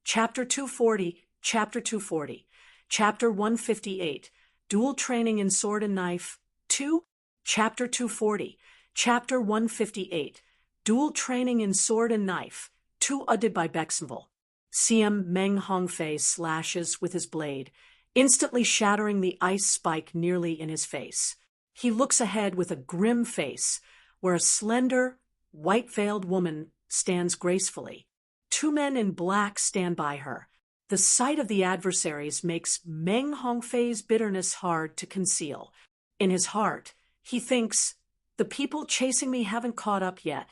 Chapter 240, Chapter 240, Chapter 158, Dual Training in Sword and Knife, 2, Chapter 240, Chapter 158, Dual Training in Sword and Knife, 2 Audiobook by Bexenville. CM Meng Hongfei slashes with his blade, instantly shattering the ice spike nearly in his face. He looks ahead with a grim face, where a slender, white-veiled woman stands gracefully. 2 men in black stand by her. The sight of the adversaries makes Meng Hongfei's bitterness hard to conceal. In his heart, he thinks, the people chasing me haven't caught up yet,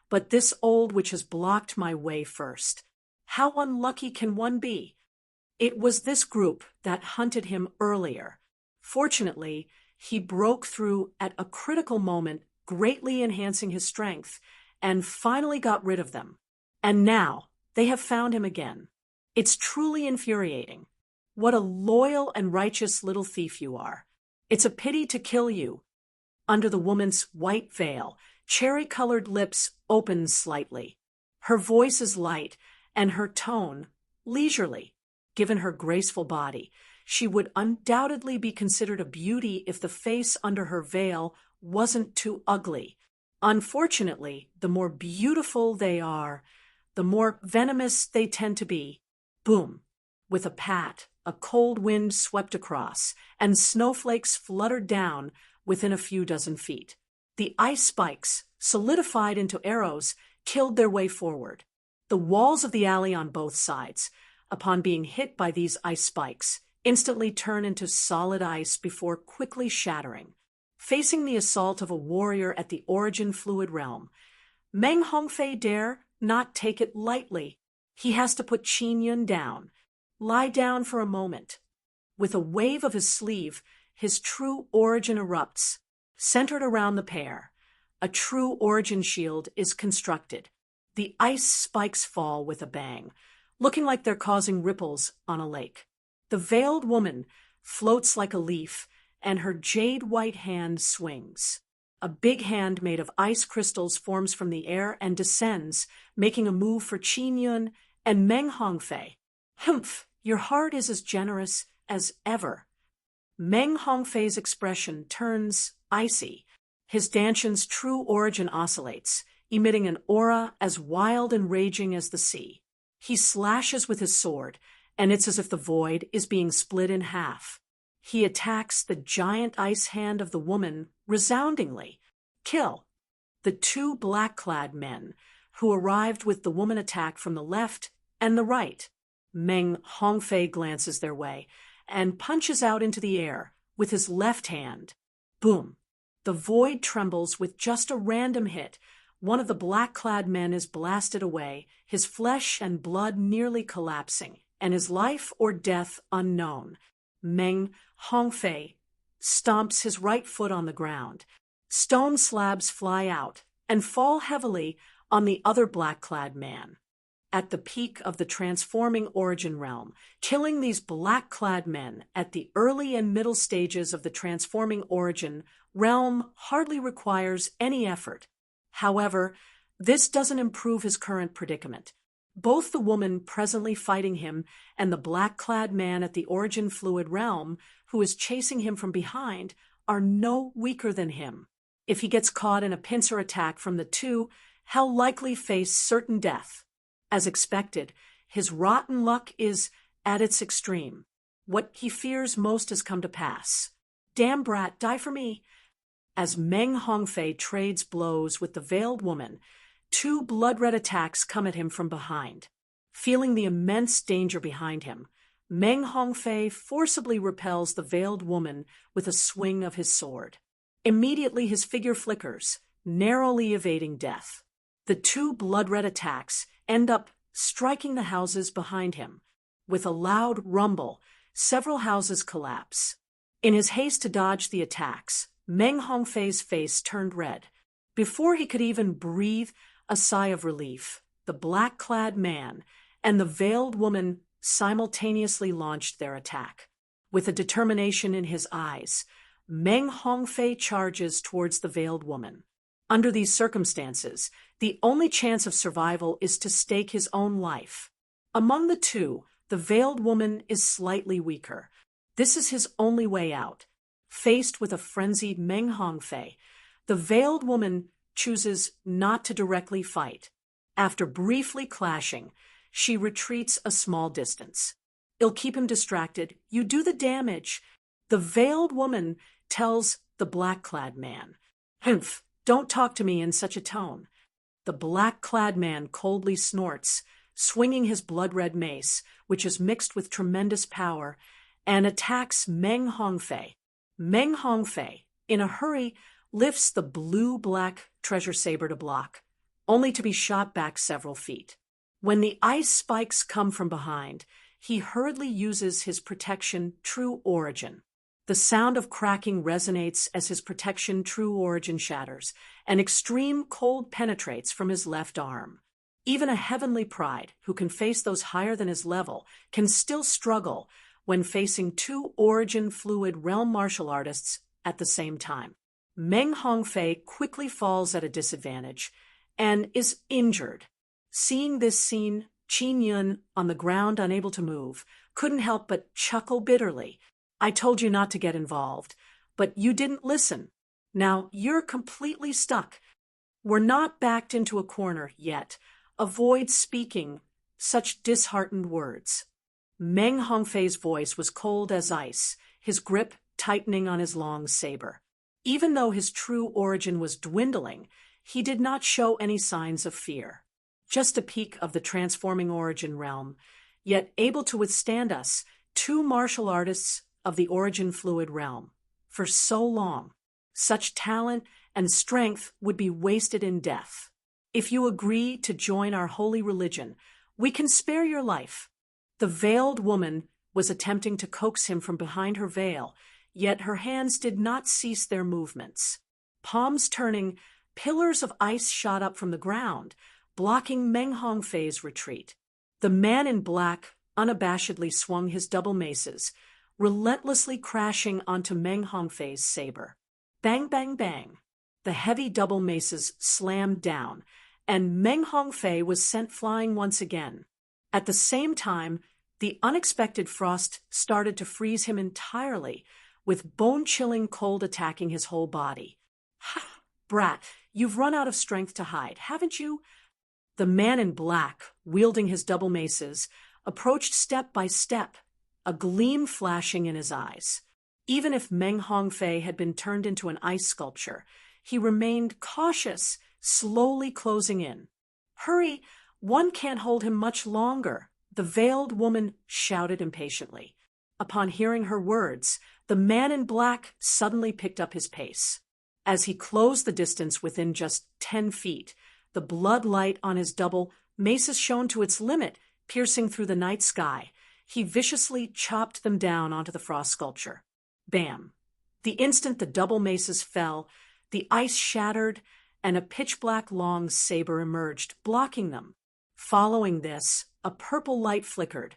but this old witch has blocked my way first. How unlucky can one be? It was this group that hunted him earlier. Fortunately, he broke through at a critical moment, greatly enhancing his strength, and finally got rid of them. And now, they have found him again. It's truly infuriating. What a loyal and righteous little thief you are. It's a pity to kill you. Under the woman's white veil, cherry-colored lips open slightly. Her voice is light, and her tone leisurely. Given her graceful body, she would undoubtedly be considered a beauty if the face under her veil wasn't too ugly. Unfortunately, the more beautiful they are, the more venomous they tend to be. Boom! With a pat, a cold wind swept across, and snowflakes fluttered down within a few dozen feet. The ice spikes, solidified into arrows, killed their way forward. The walls of the alley on both sides, upon being hit by these ice spikes, instantly turn into solid ice before quickly shattering. Facing the assault of a warrior at the Origin Fluid Realm, Meng Hongfei dare not take it lightly. He has to put Qin Yun down. Lie down for a moment. With a wave of his sleeve, his true origin erupts. Centered around the pair, a true origin shield is constructed. The ice spikes fall with a bang, looking like they're causing ripples on a lake. The veiled woman floats like a leaf, and her jade-white hand swings. A big hand made of ice crystals forms from the air and descends, making a move for Qin Yun and Meng Hongfei. Humph, your heart is as generous as ever. Meng Hongfei's expression turns icy. His Danshan's true origin oscillates, emitting an aura as wild and raging as the sea. He slashes with his sword, and it's as if the void is being split in half. He attacks the giant ice hand of the woman resoundingly. Kill. The 2 black-clad men, who arrived with the woman attack from the left and the right. Meng Hongfei glances their way and punches out into the air with his left hand. Boom. The void trembles with just a random hit. One of the black-clad men is blasted away, his flesh and blood nearly collapsing, and his life or death unknown. Meng Hongfei stomps his right foot on the ground. Stone slabs fly out and fall heavily on the other black-clad man. At the peak of the transforming origin realm, killing these black-clad men at the early and middle stages of the transforming origin realm hardly requires any effort. However, this doesn't improve his current predicament. Both the woman presently fighting him and the black-clad man at the Origin Fluid Realm, who is chasing him from behind, are no weaker than him. If he gets caught in a pincer attack from the 2, he'll likely face certain death. As expected, his rotten luck is at its extreme. What he fears most has come to pass. Damn brat, die for me. As Meng Hongfei trades blows with the veiled woman, 2 blood-red attacks come at him from behind. Feeling the immense danger behind him, Meng Hongfei forcibly repels the veiled woman with a swing of his sword. Immediately his figure flickers, narrowly evading death. The 2 blood-red attacks end up striking the houses behind him. With a loud rumble, several houses collapse. In his haste to dodge the attacks, Meng Hongfei's face turned red. Before he could even breathe a sigh of relief, the black-clad man and the veiled woman simultaneously launched their attack. With a determination in his eyes, Meng Hongfei charges towards the veiled woman. Under these circumstances, the only chance of survival is to stake his own life. Among the two, the veiled woman is slightly weaker. This is his only way out. Faced with a frenzied Meng Hongfei, the veiled woman chooses not to directly fight. After briefly clashing, she retreats a small distance. It'll keep him distracted. You do the damage. The veiled woman tells the black-clad man, "Humph, don't talk to me in such a tone." The black-clad man coldly snorts, swinging his blood-red mace, which is mixed with tremendous power, and attacks Meng Hongfei. Meng Hongfei, in a hurry, lifts the blue-black treasure saber to block, only to be shot back several feet. When the ice spikes come from behind, he hurriedly uses his protection True Origin. The sound of cracking resonates as his protection True Origin shatters, and extreme cold penetrates from his left arm. Even a heavenly pride, who can face those higher than his level, can still struggle when facing two Origin Fluid realm martial artists at the same time. Meng Hongfei quickly falls at a disadvantage and is injured. Seeing this scene, Qin Yun, on the ground unable to move, couldn't help but chuckle bitterly. "I told you not to get involved, but you didn't listen. Now you're completely stuck. We're not backed into a corner yet. Avoid speaking such disheartened words." Meng Hongfei's voice was cold as ice, his grip tightening on his long saber. Even though his True Origin was dwindling, he did not show any signs of fear. Just a peak of the transforming Origin realm, yet able to withstand us, two martial artists of the Origin Fluid realm, for so long. Such talent and strength would be wasted in death. If you agree to join our holy religion, we can spare your life. The veiled woman was attempting to coax him from behind her veil, yet her hands did not cease their movements. Palms turning, pillars of ice shot up from the ground, blocking Meng Hongfei's retreat. The man in black unabashedly swung his double maces, relentlessly crashing onto Meng Hongfei's saber. Bang, bang, bang. The heavy double maces slammed down, and Meng Hongfei was sent flying once again. At the same time, the unexpected frost started to freeze him entirely, with bone-chilling cold attacking his whole body. "Ha, brat, you've run out of strength to hide, haven't you?" The man in black, wielding his double maces, approached step by step, a gleam flashing in his eyes. Even if Meng Hongfei had been turned into an ice sculpture, he remained cautious, slowly closing in. "Hurry, one can't hold him much longer," the veiled woman shouted impatiently. Upon hearing her words, the man in black suddenly picked up his pace. As he closed the distance within just 10 feet, the blood light on his double maces shone to its limit, piercing through the night sky. He viciously chopped them down onto the frost sculpture. Bam! The instant the double maces fell, the ice shattered, and a pitch-black long saber emerged, blocking them. Following this, a purple light flickered.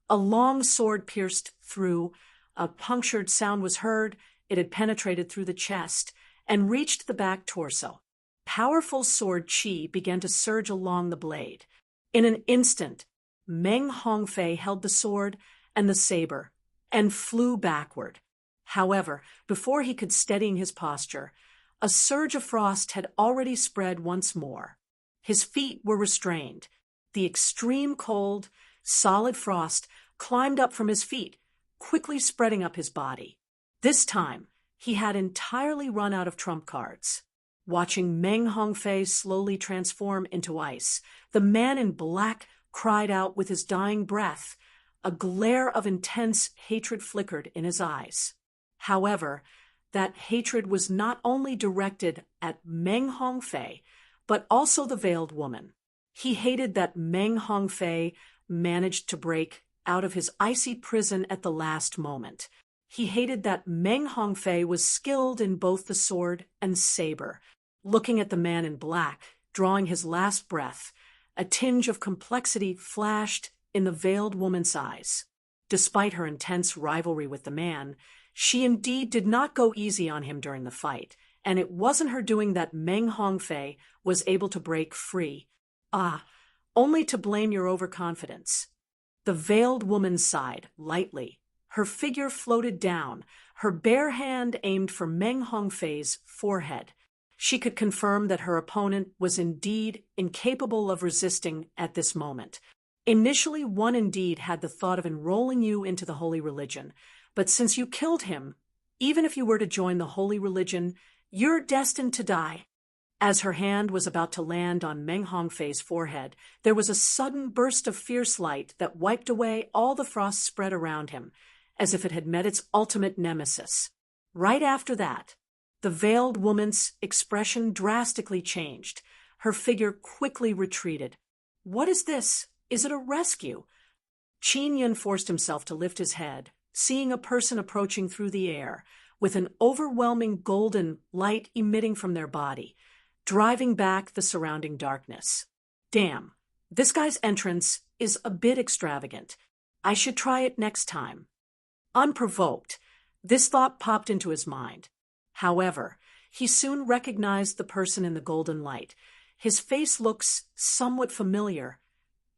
A long sword pierced through. A punctured sound was heard. It had penetrated through the chest and reached the back torso. Powerful sword qi began to surge along the blade. In an instant, Meng Hongfei held the sword and the saber and flew backward. However, before he could steady his posture, a surge of frost had already spread once more. His feet were restrained. The extreme cold, solid frost climbed up from his feet, quickly spreading up his body. This time, he had entirely run out of trump cards. Watching Meng Hongfei slowly transform into ice, the man in black cried out with his dying breath. A glare of intense hatred flickered in his eyes. However, that hatred was not only directed at Meng Hongfei, but also the veiled woman. He hated that Meng Hongfei managed to break out of his icy prison at the last moment. He hated that Meng Hongfei was skilled in both the sword and saber. Looking at the man in black, drawing his last breath, a tinge of complexity flashed in the veiled woman's eyes. Despite her intense rivalry with the man, she indeed did not go easy on him during the fight, and it wasn't her doing that Meng Hongfei was able to break free. Only to blame your overconfidence. The veiled woman sighed, lightly. Her figure floated down, her bare hand aimed for Meng Hongfei's forehead. She could confirm that her opponent was indeed incapable of resisting at this moment. Initially, one indeed had the thought of enrolling you into the holy religion, but since you killed him, even if you were to join the holy religion, you're destined to die. As her hand was about to land on Meng Hongfei's forehead, there was a sudden burst of fierce light that wiped away all the frost spread around him, as if it had met its ultimate nemesis. Right after that, the veiled woman's expression drastically changed. Her figure quickly retreated. What is this? Is it a rescue? Qin Yun forced himself to lift his head, seeing a person approaching through the air, with an overwhelming golden light emitting from their body, driving back the surrounding darkness. Damn, this guy's entrance is a bit extravagant. I should try it next time. Unprovoked, this thought popped into his mind. However, he soon recognized the person in the golden light. His face looks somewhat familiar,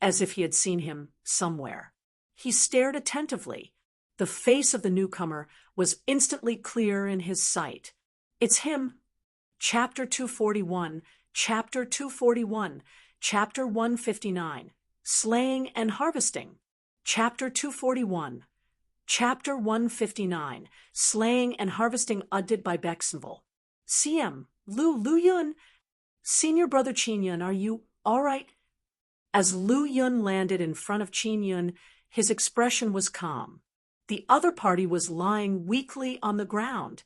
as if he had seen him somewhere. He stared attentively. The face of the newcomer was instantly clear in his sight. It's him. Chapter 241, Chapter 241, Chapter 159, Slaying and Harvesting. Chapter 241, Chapter 159, Slaying and Harvesting Uddid by Bexenville. CM, Lu Yun. Senior Brother Qin Yun, are you all right? As Lu Yun landed in front of Qin Yun, his expression was calm. The other party was lying weakly on the ground,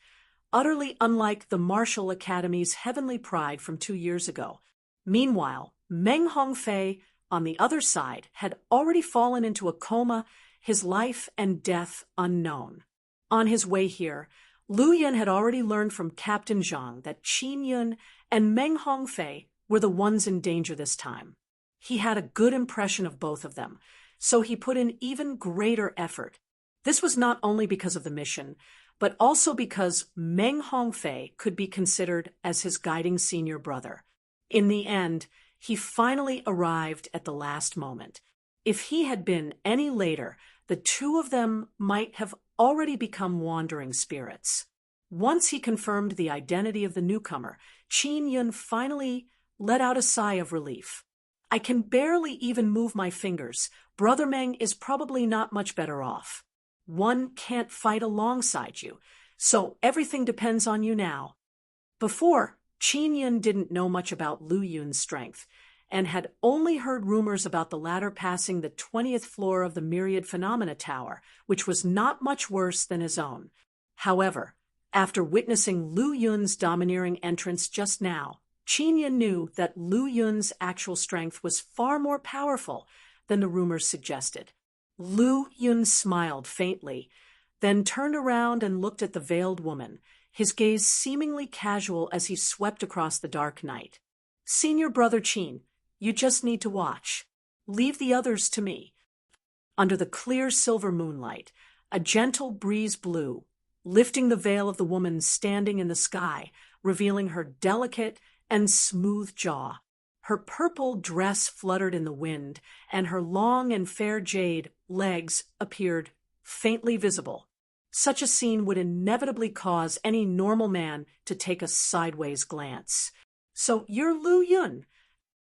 utterly unlike the Martial Academy's heavenly pride from 2 years ago. Meanwhile, Meng Hongfei, on the other side, had already fallen into a coma, his life and death unknown. On his way here, Lu Yun had already learned from Captain Zhang that Qin Yun and Meng Hongfei were the ones in danger this time. He had a good impression of both of them, so he put in even greater effort. This was not only because of the mission, but also because Meng Hongfei could be considered as his guiding senior brother. In the end, he finally arrived at the last moment. If he had been any later, the two of them might have already become wandering spirits. Once he confirmed the identity of the newcomer, Qin Yun finally let out a sigh of relief. I can barely even move my fingers. Brother Meng is probably not much better off. One can't fight alongside you, so everything depends on you now. Before, Qin Yun didn't know much about Lu Yun's strength, and had only heard rumors about the latter passing the 20th floor of the Myriad Phenomena Tower, which was not much worse than his own. However, after witnessing Lu Yun's domineering entrance just now, Qin Yun knew that Lu Yun's actual strength was far more powerful than the rumors suggested. Lu Yun smiled faintly, then turned around and looked at the veiled woman, his gaze seemingly casual as he swept across the dark night. Senior Brother Qin, you just need to watch. Leave the others to me. Under the clear silver moonlight, a gentle breeze blew, lifting the veil of the woman standing in the sky, revealing her delicate and smooth jaw. Her purple dress fluttered in the wind, and her long and fair jade legs appeared faintly visible. Such a scene would inevitably cause any normal man to take a sideways glance. So you're Lu Yun.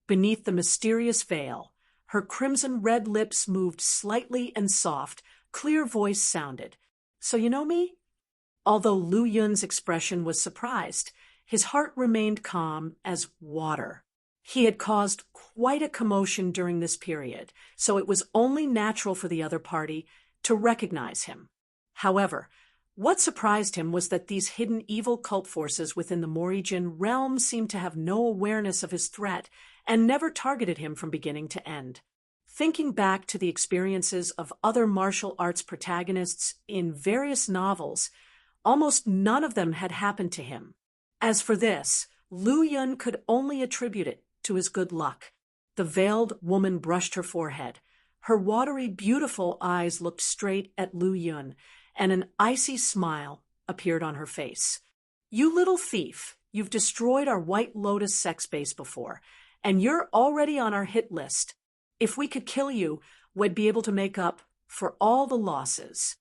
Beneath the mysterious veil, her crimson-red lips moved slightly and soft, clear voice sounded. So you know me? Although Lu Yun's expression was surprised, his heart remained calm as water. He had caused quite a commotion during this period, so it was only natural for the other party to recognize him. However, what surprised him was that these hidden evil cult forces within the Morijin realm seemed to have no awareness of his threat and never targeted him from beginning to end. Thinking back to the experiences of other martial arts protagonists in various novels, almost none of them had happened to him. As for this, Lu Yun could only attribute it to his good luck. The veiled woman brushed her forehead. Her watery, beautiful eyes looked straight at Lu Yun, and an icy smile appeared on her face. You little thief, you've destroyed our White Lotus sex base before, and you're already on our hit list. If we could kill you, would be able to make up for all the losses.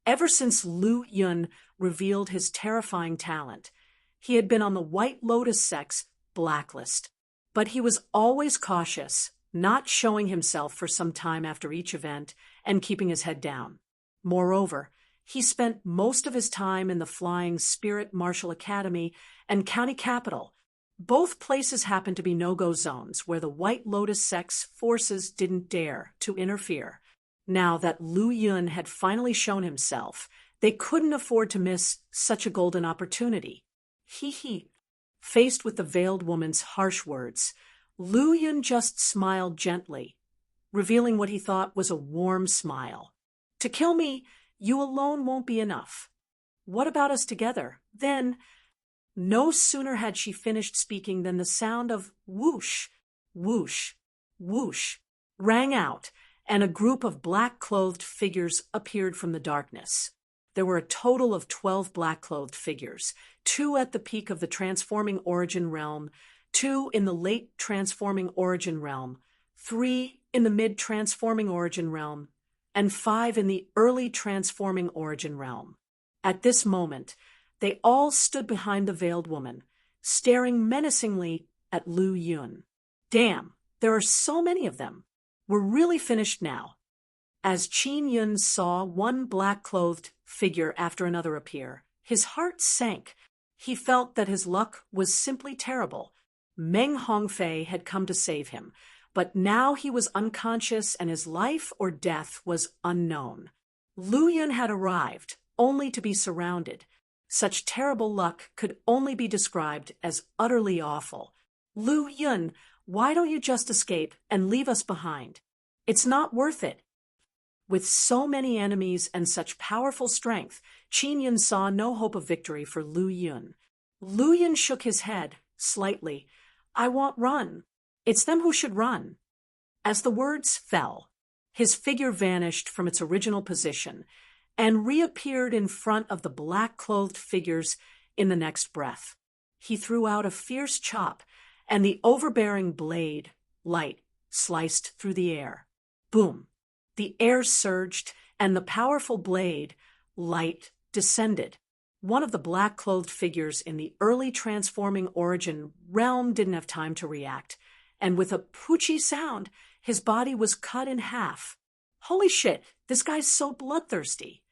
Ever since Lu Yun revealed his terrifying talent, he had been on the White Lotus sect's blacklist. But he was always cautious, not showing himself for some time after each event and keeping his head down. Moreover, he spent most of his time in the Flying Spirit Martial Academy and County Capital. Both places happened to be no-go zones where the White Lotus sect's forces didn't dare to interfere. Now that Lu Yun had finally shown himself, they couldn't afford to miss such a golden opportunity. He. Faced with the veiled woman's harsh words, Lu Yun just smiled gently, revealing what he thought was a warm smile. To kill me, you alone won't be enough. What about us together? Then, no sooner had she finished speaking than the sound of whoosh, whoosh, whoosh rang out, and a group of black-clothed figures appeared from the darkness. There were a total of 12 black-clothed figures, 2 at the peak of the Transforming Origin realm, 2 in the late Transforming Origin realm, 3 in the mid-Transforming Origin realm, and 5 in the early Transforming Origin realm. At this moment, they all stood behind the veiled woman, staring menacingly at Lu Yun. Damn, there are so many of them. We're really finished now. As Qin Yun saw one black-clothed figure after another appear, his heart sank. He felt that his luck was simply terrible. Meng Hongfei had come to save him, but now he was unconscious and his life or death was unknown. Lu Yun had arrived, only to be surrounded. Such terrible luck could only be described as utterly awful. Lu Yun, why don't you just escape and leave us behind? It's not worth it. With so many enemies and such powerful strength, Qin Yun saw no hope of victory for Lu Yun. Lu Yun shook his head, slightly. I won't run. It's them who should run. As the words fell, his figure vanished from its original position and reappeared in front of the black-clothed figures in the next breath. He threw out a fierce chop, and the overbearing blade, light, sliced through the air. Boom! The air surged, and the powerful blade, light, descended. One of the black-clothed figures in the early Transforming Origin realm didn't have time to react, and with a poochie sound, his body was cut in half. Holy shit, this guy's so bloodthirsty.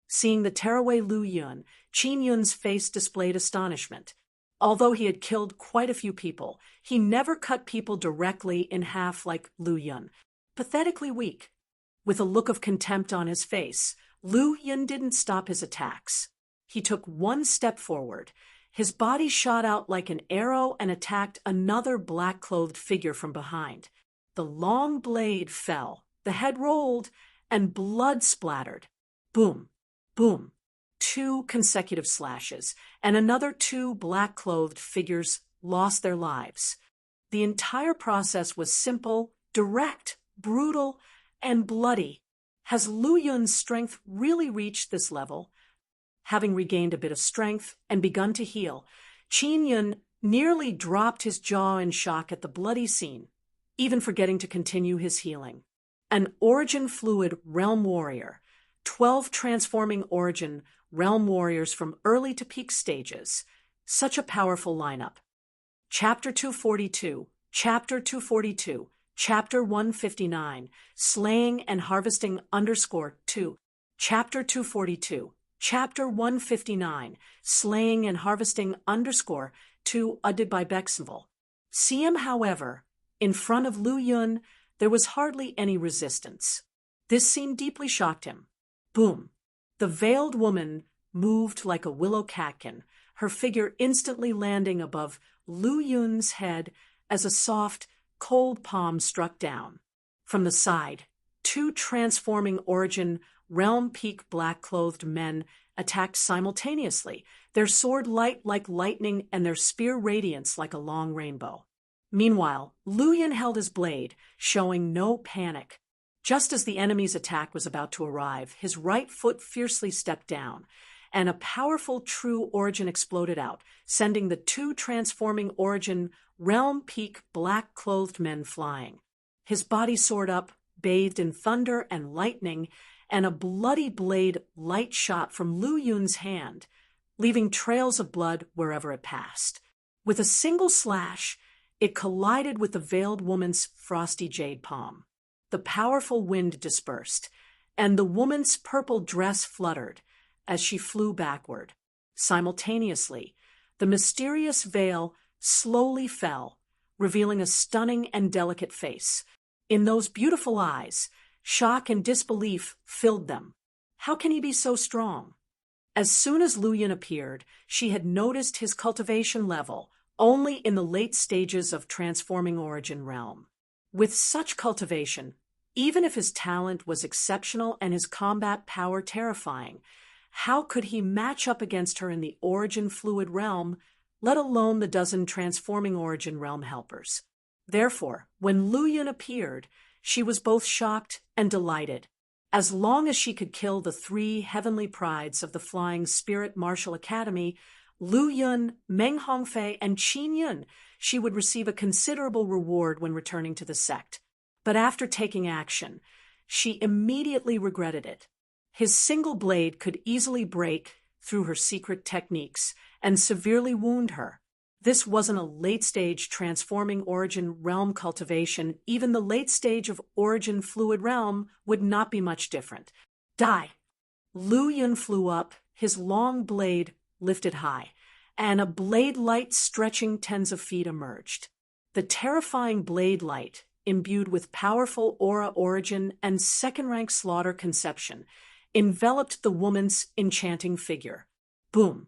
Seeing the tearaway Lu Yun, Qin Yun's face displayed astonishment. Although he had killed quite a few people, he never cut people directly in half like Lu Yun. Pathetically weak. With a look of contempt on his face, Lu Yun didn't stop his attacks. He took one step forward. His body shot out like an arrow and attacked another black-clothed figure from behind. The long blade fell, the head rolled, and blood splattered. Boom, boom. 2 consecutive slashes, and another 2 black-clothed figures lost their lives. The entire process was simple, direct, brutal, and bloody. Has Lu Yun's strength really reached this level? Having regained a bit of strength and begun to heal, Qin Yun nearly dropped his jaw in shock at the bloody scene, even forgetting to continue his healing. An Origin Fluid Realm Warrior, 12 Transforming Origin Realm Warriors from early to peak stages. Such a powerful lineup. Chapter 242, Chapter 242, Chapter 159, Slaying and Harvesting _2, Chapter 242, Chapter 159, Slaying and Harvesting _2, edited by Bexenville. See him, however, in front of Lu Yun, there was hardly any resistance. This scene deeply shocked him. Boom. The veiled woman moved like a willow catkin, her figure instantly landing above Lu Yun's head as a soft, cold palm struck down. From the side, 2 Transforming Origin Realm Peak black-clothed men attacked simultaneously, their sword light like lightning and their spear radiance like a long rainbow. Meanwhile, Lu Yun held his blade, showing no panic. Just as the enemy's attack was about to arrive, his right foot fiercely stepped down, and a powerful true origin exploded out, sending the 2 Transforming Origin Realm Peak black-clothed men flying. His body soared up, bathed in thunder and lightning, and a bloody blade light shot from Lu Yun's hand, leaving trails of blood wherever it passed. With a single slash, it collided with the veiled woman's frosty jade palm. The powerful wind dispersed, and the woman's purple dress fluttered as she flew backward. Simultaneously, the mysterious veil slowly fell, revealing a stunning and delicate face. In those beautiful eyes, shock and disbelief filled them. How can he be so strong? As soon as Lu Yun appeared, she had noticed his cultivation level only in the late stages of transforming origin realm. With such cultivation, even if his talent was exceptional and his combat power terrifying, how could he match up against her in the origin fluid realm, let alone the dozen transforming origin realm helpers? Therefore, when Lu Yun appeared, she was both shocked and delighted. As long as she could kill the 3 heavenly prides of the Flying Spirit Martial Academy, Lu Yun, Meng Hongfei, and Qin Yun, she would receive a considerable reward when returning to the sect. But after taking action, she immediately regretted it. His single blade could easily break through her secret techniques and severely wound her. This wasn't a late-stage transforming origin realm cultivation. Even the late stage of origin fluid realm would not be much different. Die! Lu Yun flew up, his long blade lifted high, and a blade light stretching tens of feet emerged. The terrifying blade light, imbued with powerful aura origin and second-rank slaughter conception, enveloped the woman's enchanting figure. Boom!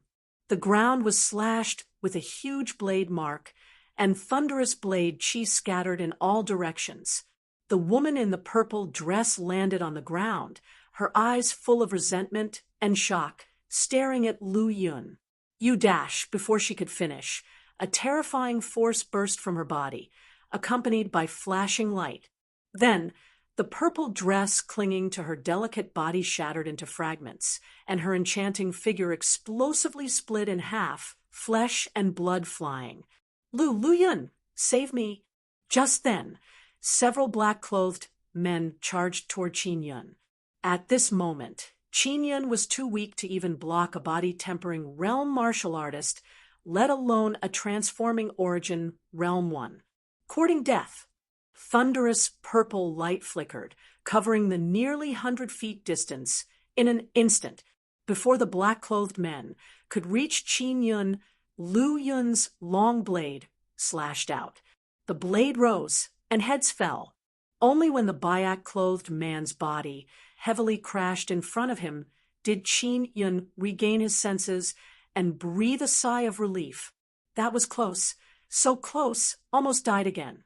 The ground was slashed with a huge blade mark, and thunderous blade chi scattered in all directions. The woman in the purple dress landed on the ground, her eyes full of resentment and shock, staring at Lu Yun. You dash before she could finish. A terrifying force burst from her body, accompanied by flashing light. Then, the purple dress clinging to her delicate body shattered into fragments, and her enchanting figure explosively split in half, flesh and blood flying. Lu Yun, save me! Just then, several black-clothed men charged toward Qin Yun. At this moment, Qin Yun was too weak to even block a body-tempering realm martial artist, let alone a transforming origin realm one. Courting death. Thunderous purple light flickered, covering the nearly 100 feet distance in an instant. Before the black-clothed men could reach Qin Yun, Lu Yun's long blade slashed out. The blade rose, and heads fell. Only when the Byak-clothed man's body heavily crashed in front of him did Qin Yun regain his senses and breathe a sigh of relief. That was close, so close, almost died again.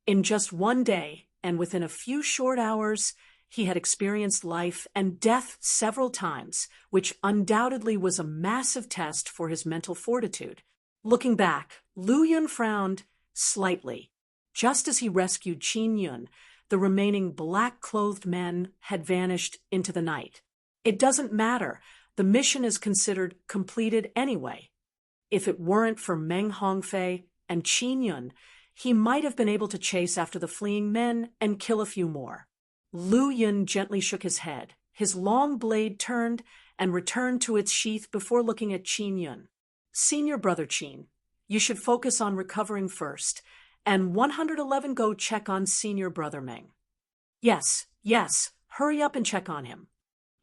In just one day, and within a few short hours, he had experienced life and death several times, which undoubtedly was a massive test for his mental fortitude. Looking back, Lu Yun frowned slightly. Just as he rescued Qin Yun, the remaining black-clothed men had vanished into the night. It doesn't matter. The mission is considered completed anyway. If it weren't for Meng Hongfei and Qin Yun, he might have been able to chase after the fleeing men and kill a few more. Lu Yun gently shook his head. His long blade turned and returned to its sheath before looking at Qin Yun. Senior brother Qin, you should focus on recovering first, and 111 go check on senior brother Meng. Yes, hurry up and check on him.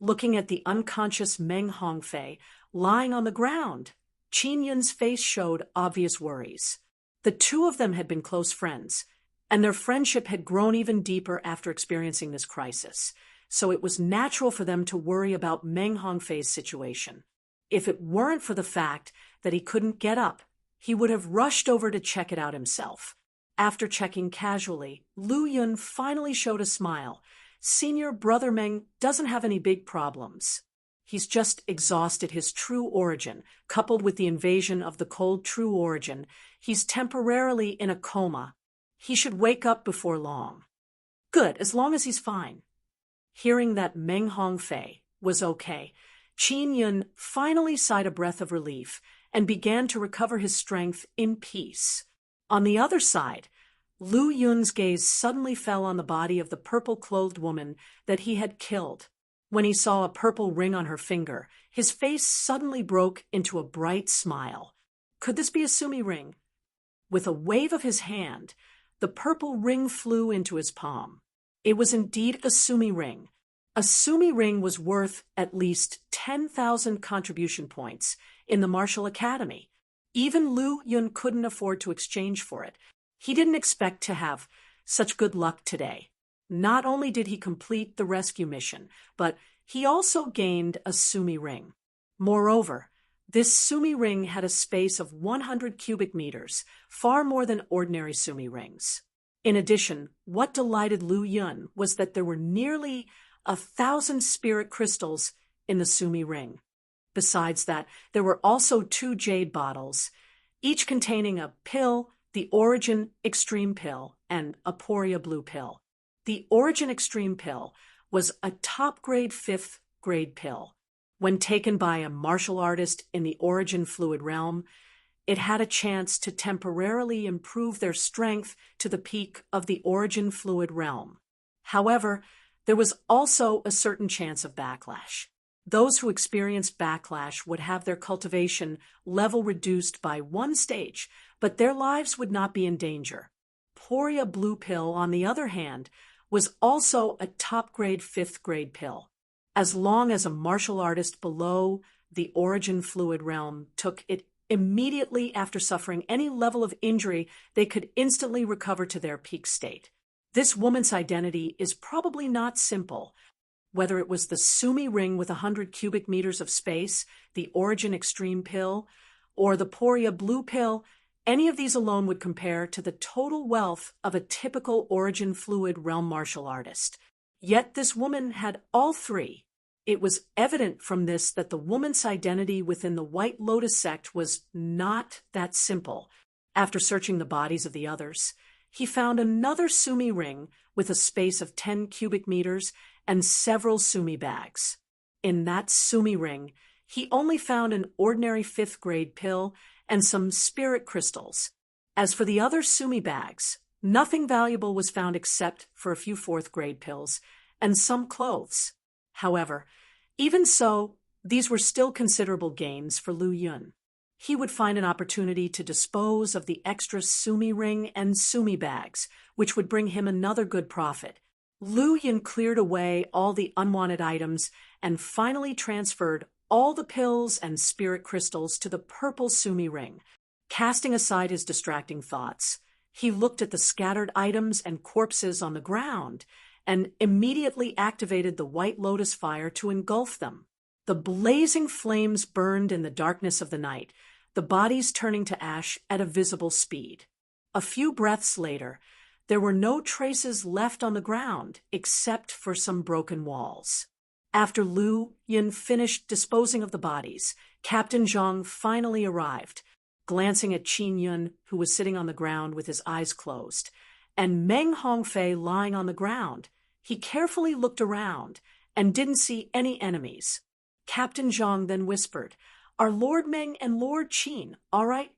Looking at the unconscious Meng Hongfei lying on the ground, Qin Yun's face showed obvious worries. The two of them had been close friends, and their friendship had grown even deeper after experiencing this crisis, so it was natural for them to worry about Meng Hongfei's situation. If it weren't for the fact that he couldn't get up, he would have rushed over to check it out himself. After checking casually, Lu Yun finally showed a smile. Senior brother Meng doesn't have any big problems. He's just exhausted his true origin, coupled with the invasion of the cold true origin. He's temporarily in a coma. He should wake up before long. Good, as long as he's fine. Hearing that Meng Hongfei was okay, Qin Yun finally sighed a breath of relief and began to recover his strength in peace. On the other side, Lu Yun's gaze suddenly fell on the body of the purple-clothed woman that he had killed. When he saw a purple ring on her finger, his face suddenly broke into a bright smile. Could this be a Sumi ring? With a wave of his hand, the purple ring flew into his palm. It was indeed a Sumi ring. A Sumi ring was worth at least 10,000 contribution points in the martial academy. Even Lu Yun couldn't afford to exchange for it. He didn't expect to have such good luck today. Not only did he complete the rescue mission, but he also gained a Sumi ring. Moreover, this Sumi ring had a space of 100 cubic meters, far more than ordinary Sumi rings. In addition, what delighted Lu Yun was that there were nearly 1,000 spirit crystals in the Sumi ring. Besides that, there were also 2 jade bottles, each containing a pill, the Origin Extreme Pill, and a Poria Blue Pill. The Origin Extreme Pill was a top-grade 5th-grade pill. When taken by a martial artist in the Origin Fluid realm, it had a chance to temporarily improve their strength to the peak of the Origin Fluid realm. However, there was also a certain chance of backlash. Those who experienced backlash would have their cultivation level reduced by 1 stage, but their lives would not be in danger. Poria Blue Pill, on the other hand, was also a top-grade 5th-grade pill. As long as a martial artist below the Origin Fluid realm took it immediately after suffering any level of injury, they could instantly recover to their peak state. This woman's identity is probably not simple. Whether it was the Sumi ring with 100 cubic meters of space, the Origin Extreme Pill, or the Poria Blue Pill, any of these alone would compare to the total wealth of a typical Origin Fluid realm martial artist. Yet this woman had all 3. It was evident from this that the woman's identity within the White Lotus sect was not that simple. After searching the bodies of the others, he found another Sumi ring with a space of 10 cubic meters and several Sumi bags. In that Sumi ring, he only found an ordinary 5th-grade pill and some spirit crystals. As for the other Sumi bags, nothing valuable was found except for a few 4th-grade pills and some clothes. However, even so, these were still considerable gains for Lu Yun. He would find an opportunity to dispose of the extra Sumi ring and Sumi bags, which would bring him another good profit. Lu Yun cleared away all the unwanted items and finally transferred all the pills and spirit crystals to the purple Sumi ring. Casting aside his distracting thoughts, he looked at the scattered items and corpses on the ground and immediately activated the White Lotus fire to engulf them. The blazing flames burned in the darkness of the night, the bodies turning to ash at a visible speed. A few breaths later, there were no traces left on the ground except for some broken walls. After Lu Yun finished disposing of the bodies, Captain Zhang finally arrived, glancing at Qin Yun, who was sitting on the ground with his eyes closed, and Meng Hongfei lying on the ground. He carefully looked around and didn't see any enemies. Captain Zhang then whispered, "Are Lord Meng and Lord Qin all right?"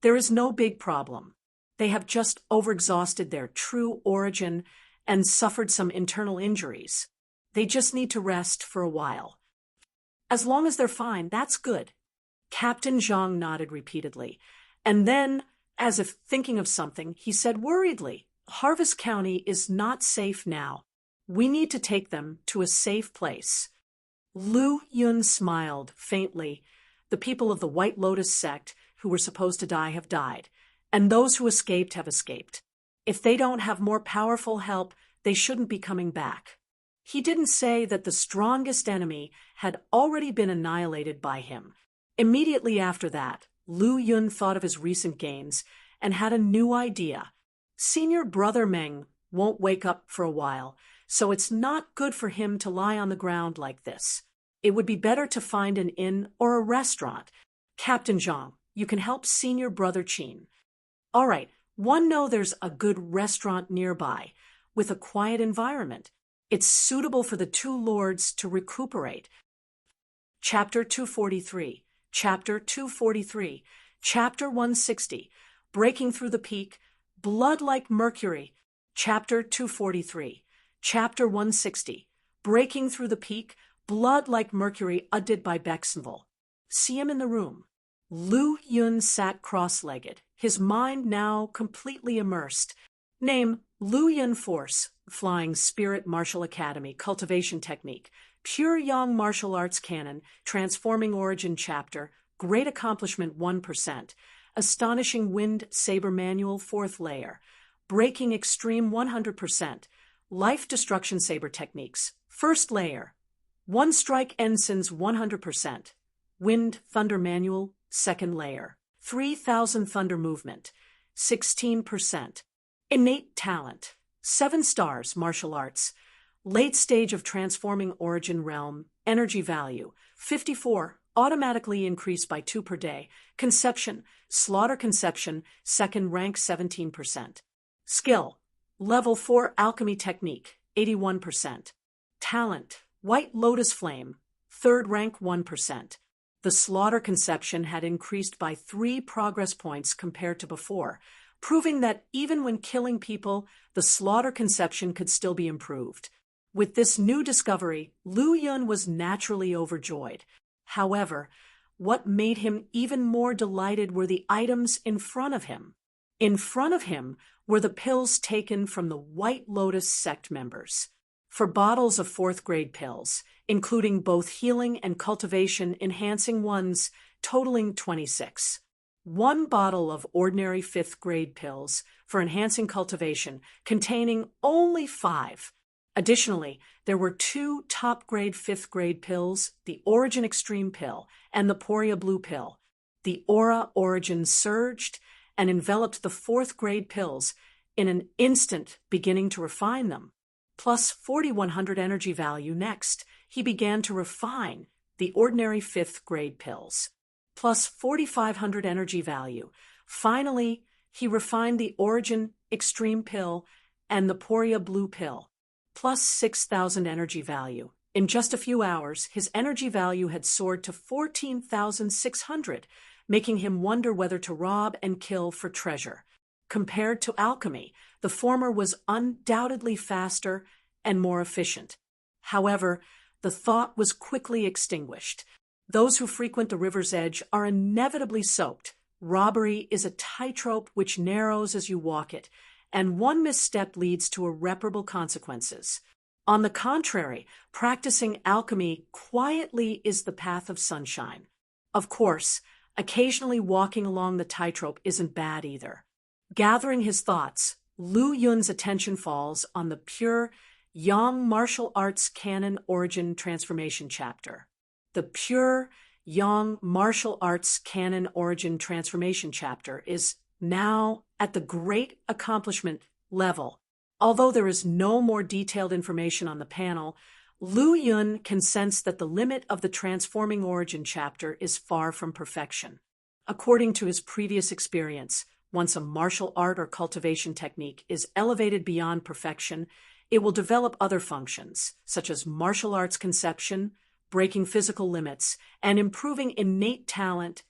"There is no big problem. They have just overexhausted their true origin and suffered some internal injuries. They just need to rest for a while." "As long as they're fine, that's good." Captain Zhang nodded repeatedly, and then, as if thinking of something, he said worriedly, "Harvest County is not safe now. We need to take them to a safe place." Lu Yun smiled faintly. The people of the White Lotus sect who were supposed to die have died, and those who escaped have escaped. If they don't have more powerful help, they shouldn't be coming back. He didn't say that the strongest enemy had already been annihilated by him. Immediately after that, Lu Yun thought of his recent gains and had a new idea. Senior Brother Meng won't wake up for a while, so it's not good for him to lie on the ground like this. It would be better to find an inn or a restaurant. "Captain Zhang, you can help Senior Brother Qin." "All right, one know there's a good restaurant nearby, with a quiet environment. It's suitable for the 2 lords to recuperate." Chapter 243, Chapter 243, Chapter 160, Breaking Through the Peak, Blood like mercury. Chapter 243. Chapter 160. Breaking through the peak. Blood like mercury undid by Bexenville. See him in the room. Lu Yun sat cross-legged, his mind now completely immersed. Name: Lu Yun Force, Flying Spirit Martial Academy, Cultivation Technique, Pure Yang Martial Arts Canon, Transforming Origin Chapter, Great Accomplishment 1%, Astonishing Wind Saber Manual 4th Layer, Breaking Extreme 100%, Life Destruction Saber Techniques, 1st Layer, One Strike Ensigns 100%, Wind Thunder Manual, 2nd Layer, 3000 Thunder Movement, 16%, Innate Talent, 7 stars Martial Arts, Late Stage of Transforming Origin Realm, Energy Value, 54, automatically increased by 2 per day, Conception, Slaughter Conception, 2nd rank 17%. Skill, Level 4 Alchemy Technique, 81%. Talent, White Lotus Flame, 3rd rank 1%. The Slaughter Conception had increased by 3 progress points compared to before, proving that even when killing people, the Slaughter Conception could still be improved. With this new discovery, Lu Yun was naturally overjoyed. However, what made him even more delighted were the items in front of him. In front of him were the pills taken from the White Lotus sect members. For bottles of 4th grade pills, including both healing and cultivation enhancing ones, totaling 26. 1 bottle of ordinary 5th grade pills for enhancing cultivation, containing only 5. Additionally, there were 2 top-grade 5th grade pills, the Origin Extreme Pill and the Poria Blue Pill. The Aura Origin surged and enveloped the 4th grade pills in an instant, beginning to refine them. Plus 4100 energy value next, he began to refine the ordinary 5th grade pills. Plus 4500 energy value. Finally, he refined the Origin Extreme Pill and the Poria Blue Pill. Plus 6000 energy value. In just a few hours, his energy value had soared to 14,600, making him wonder whether to rob and kill for treasure. Compared to alchemy, the former was undoubtedly faster and more efficient. However, the thought was quickly extinguished. Those who frequent the river's edge are inevitably soaked. Robbery is a tightrope which narrows as you walk it, and one misstep leads to irreparable consequences. On the contrary, practicing alchemy quietly is the path of sunshine. Of course, occasionally walking along the tightrope isn't bad either. Gathering his thoughts, Lu Yun's attention falls on the Pure Yang Martial Arts Canon Origin Transformation Chapter. The Pure Yang Martial Arts Canon Origin Transformation Chapter is now at the Great Accomplishment level. Although there is no more detailed information on the panel, Lu Yun can sense that the limit of the Transforming Origin chapter is far from perfection. According to his previous experience, once a martial art or cultivation technique is elevated beyond perfection, it will develop other functions, such as martial arts conception, breaking physical limits, and improving innate talent,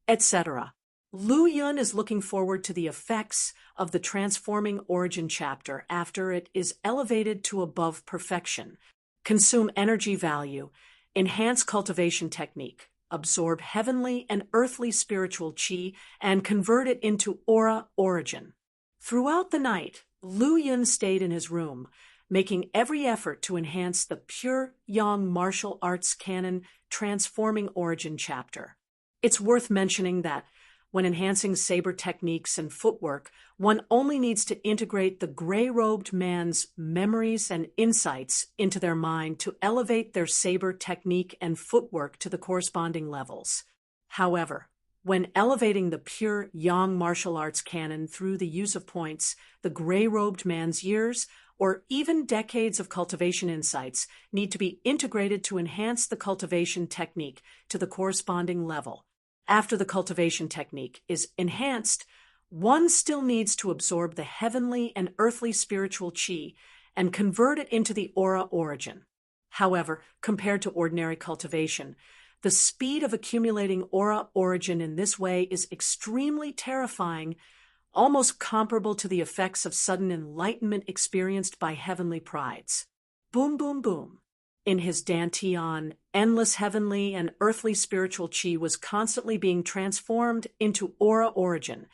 etc. Lu Yun is looking forward to the effects of the Transforming Origin chapter after it is elevated to above perfection. Consume energy value, enhance cultivation technique, absorb heavenly and earthly spiritual chi, and convert it into aura origin. Throughout the night, Lu Yun stayed in his room, making every effort to enhance the Pure Yang Martial Arts Canon Transforming Origin chapter. It's worth mentioning that when enhancing saber techniques and footwork, one only needs to integrate the gray-robed man's memories and insights into their mind to elevate their saber technique and footwork to the corresponding levels. However, when elevating the Pure Yang Martial Arts canon through the use of points, the gray-robed man's years or even decades of cultivation insights need to be integrated to enhance the cultivation technique to the corresponding level. After the cultivation technique is enhanced, one still needs to absorb the heavenly and earthly spiritual chi and convert it into the aura origin. However, compared to ordinary cultivation, the speed of accumulating aura origin in this way is extremely terrifying almost comparable to the effects of sudden enlightenment experienced by heavenly prides. Boom, boom, boom. In his dantian, endless heavenly and earthly spiritual chi was constantly being transformed into aura origin,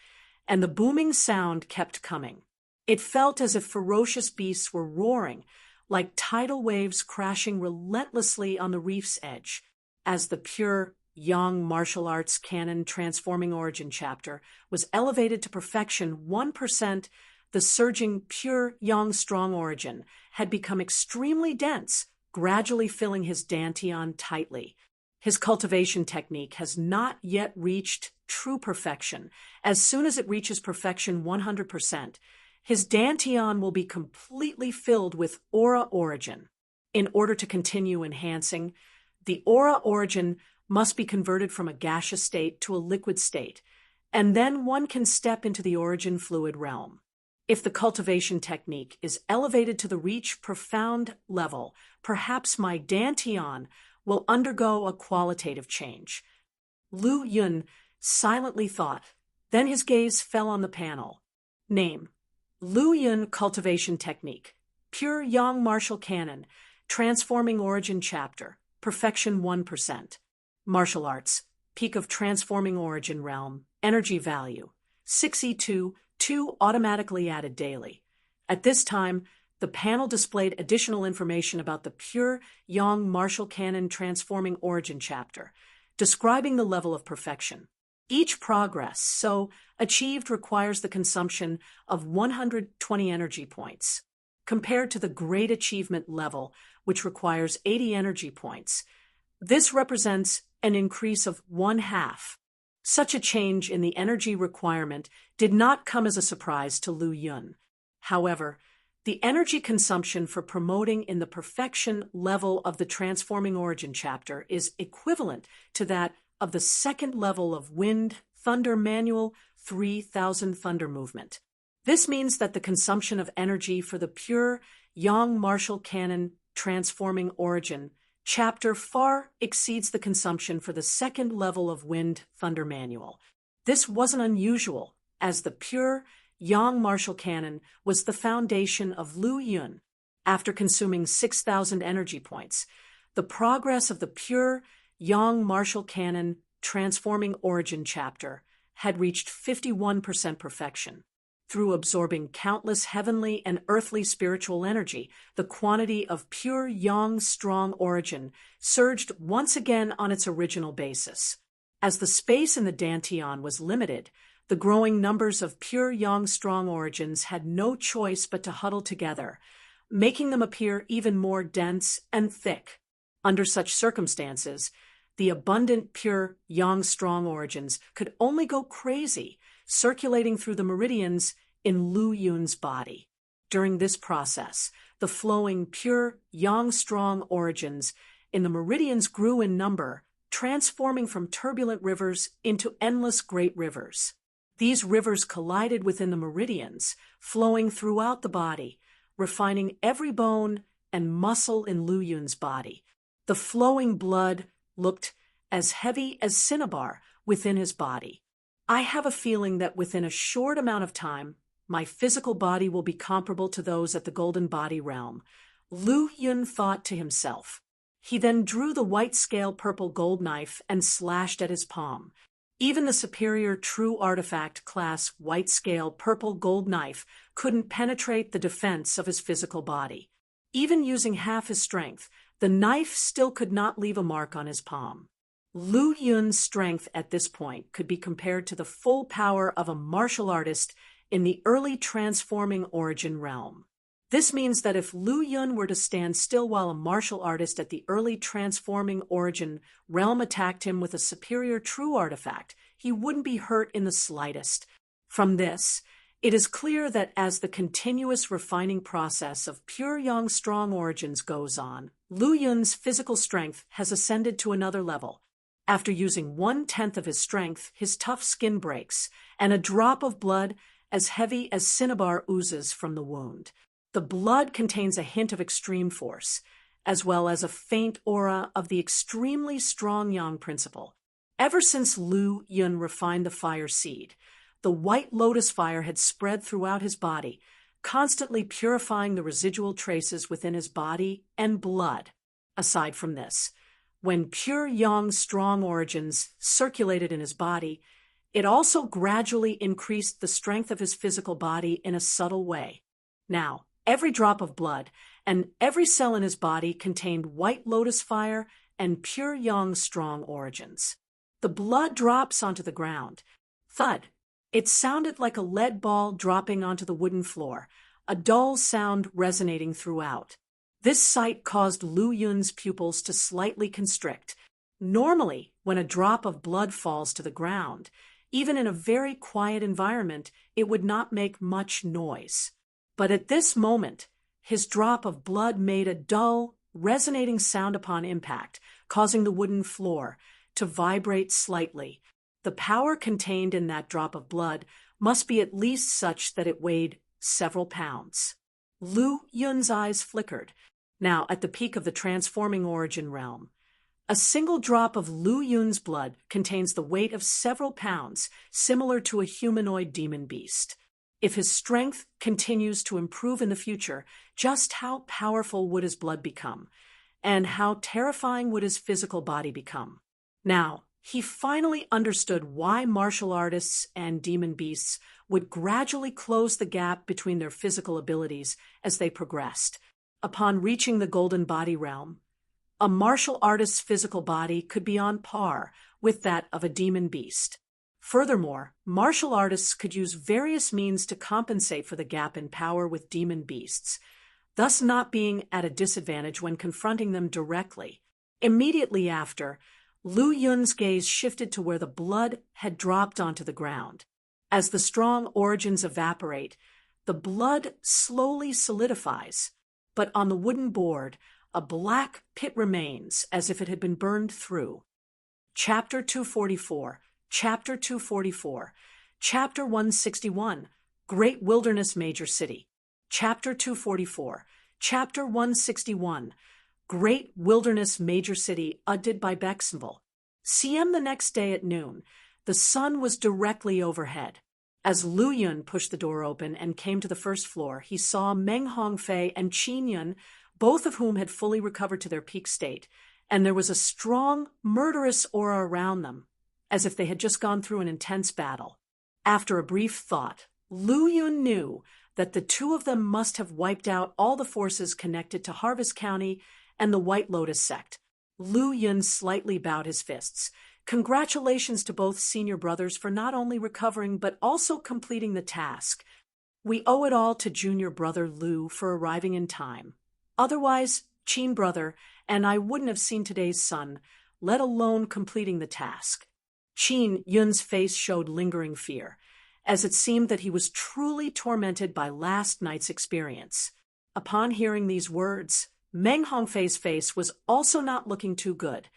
and the booming sound kept coming. It felt as if ferocious beasts were roaring, like tidal waves crashing relentlessly on the reef's edge. As the pure Yang martial arts canon transforming origin chapter was elevated to perfection 1%, the surging pure Yang strong origin had become extremely dense, gradually filling his dantian tightly. His cultivation technique has not yet reached true perfection. As soon as it reaches perfection 100%, his dantian will be completely filled with aura origin. In order to continue enhancing, the aura origin must be converted from a gaseous state to a liquid state, and then one can step into the origin fluid realm. If the cultivation technique is elevated to the reach profound level, perhaps my dantian will undergo a qualitative change. Lu Yun silently thought. Then his gaze fell on the panel. Name: Lu Yun Cultivation Technique, Pure Yang Martial Canon, Transforming Origin Chapter, Perfection 1%. Martial Arts, Peak of Transforming Origin Realm, Energy Value, 6E2, 2 automatically added daily. At this time, the panel displayed additional information about the Pure Yang Martial Canon Transforming Origin Chapter, describing the level of perfection. Each progress so achieved requires the consumption of 120 energy points, compared to the Great Achievement level, which requires 80 energy points. This represents an increase of 1/2. Such a change in the energy requirement did not come as a surprise to Lu Yun. However, the energy consumption for promoting in the perfection level of the Transforming Origin chapter is equivalent to that of the second level of Wind Thunder Manual 3000 Thunder Movement. This means that the consumption of energy for the pure Yang Martial Canon Transforming Origin chapter far exceeds the consumption for the second level of Wind Thunder Manual. This wasn't unusual, as the pure Yang Martial Canon was the foundation of Lu Yun. After consuming 6,000 energy points, the progress of the pure Yang Martial Canon Transforming Origin chapter had reached 51% perfection. Through absorbing countless heavenly and earthly spiritual energy, the quantity of pure Yang strong origin surged once again on its original basis. As the space in the dantian was limited, the growing numbers of pure Yang strong origins had no choice but to huddle together, making them appear even more dense and thick. Under such circumstances, the abundant pure Yang strong origins could only go crazy, circulating through the meridians in Lu Yun's body. During this process, the flowing pure Yang strong origins in the meridians grew in number, transforming from turbulent rivers into endless great rivers. These rivers collided within the meridians, flowing throughout the body, refining every bone and muscle in Lu Yun's body. The flowing blood looked as heavy as cinnabar within his body. I have a feeling that within a short amount of time, my physical body will be comparable to those at the Golden Body realm, Lu Yun thought to himself. He then drew the white scale purple gold knife and slashed at his palm. Even the superior true artifact class white scale purple gold knife couldn't penetrate the defense of his physical body. Even using half his strength, the knife still could not leave a mark on his palm. Lu Yun's strength at this point could be compared to the full power of a martial artist in the early Transforming Origin realm. This means that if Lu Yun were to stand still while a martial artist at the early Transforming Origin realm attacked him with a superior true artifact, he wouldn't be hurt in the slightest. From this, it is clear that as the continuous refining process of pure Yang strong origins goes on, Lu Yun's physical strength has ascended to another level. After using 1/10 of his strength, his tough skin breaks, and a drop of blood as heavy as cinnabar oozes from the wound. The blood contains a hint of extreme force, as well as a faint aura of the extremely strong Yang principle. Ever since Lu Yun refined the fire seed, The white lotus fire had spread throughout his body, constantly purifying the residual traces within his body and blood. Aside from this, when pure yang strong origins circulated in his body, it also gradually increased the strength of his physical body in a subtle way. Now, every drop of blood and every cell in his body contained white lotus fire and pure yang strong origins. The blood drops onto the ground. Thud. It sounded like a lead ball dropping onto the wooden floor, a dull sound resonating throughout. This sight caused Lu Yun's pupils to slightly constrict. Normally, when a drop of blood falls to the ground, even in a very quiet environment, it would not make much noise. But at this moment, his drop of blood made a dull, resonating sound upon impact, causing the wooden floor to vibrate slightly. The power contained in that drop of blood must be at least such that it weighed several pounds. Lu Yun's eyes flickered. Now, at the peak of the transforming origin realm, a single drop of Lu Yun's blood contains the weight of several pounds, similar to a humanoid demon beast. If his strength continues to improve in the future, just how powerful would his blood become? And how terrifying would his physical body become? Now, he finally understood why martial artists and demon beasts would gradually close the gap between their physical abilities as they progressed. Upon reaching the golden body realm, a martial artist's physical body could be on par with that of a demon beast. Furthermore, martial artists could use various means to compensate for the gap in power with demon beasts, thus not being at a disadvantage when confronting them directly. Immediately after, Lu Yun's gaze shifted to where the blood had dropped onto the ground. As the strong origins evaporate, the blood slowly solidifies, but on the wooden board, a black pit remains as if it had been burned through. Chapter 244, Chapter 244, Chapter 161, Great Wilderness Major City. Chapter 244, Chapter 161, Great Wilderness Major City, Uddid by Bexonville. CM the next day at noon, the sun was directly overhead. As Lu Yun pushed the door open and came to the first floor, he saw Meng Hongfei and Qin Yun, both of whom had fully recovered to their peak state, and there was a strong, murderous aura around them, as if they had just gone through an intense battle. After a brief thought, Lu Yun knew that the two of them must have wiped out all the forces connected to Harvest County and the White Lotus sect. Lu Yun slightly bowed his fists. Congratulations to both senior brothers for not only recovering but also completing the task. We owe it all to junior brother Lu for arriving in time. Otherwise, Qin brother and I wouldn't have seen today's sun, let alone completing the task. Qin Yun's face showed lingering fear, as it seemed that he was truly tormented by last night's experience. Upon hearing these words, Meng Hongfei's face was also not looking too good.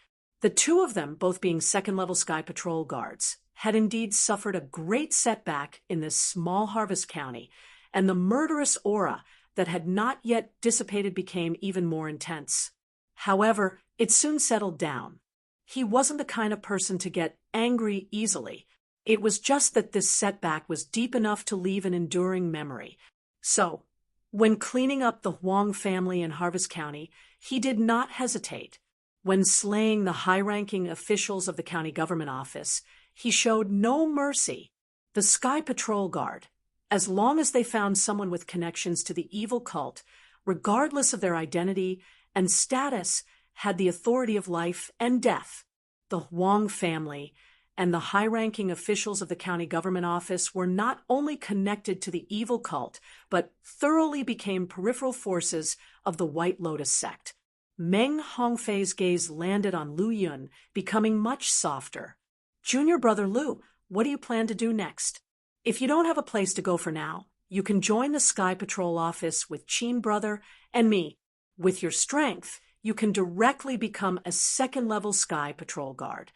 The two of them, both being second-level Sky Patrol guards, had indeed suffered a great setback in this small Harvest County, and the murderous aura that had not yet dissipated became even more intense. However, it soon settled down. He wasn't the kind of person to get angry easily. It was just that this setback was deep enough to leave an enduring memory. So, when cleaning up the Huang family in Harvest County, he did not hesitate. When slaying the high-ranking officials of the county government office, he showed no mercy. The Sky Patrol Guard, as long as they found someone with connections to the evil cult, regardless of their identity and status, had the authority of life and death. The Huang family and the high-ranking officials of the county government office were not only connected to the evil cult, but thoroughly became peripheral forces of the White Lotus sect. Meng Hongfei's gaze landed on Lu Yun, becoming much softer. Junior brother Lu, what do you plan to do next? If you don't have a place to go for now, you can join the Sky Patrol office with Qin brother and me. With your strength, you can directly become a second-level Sky Patrol guard.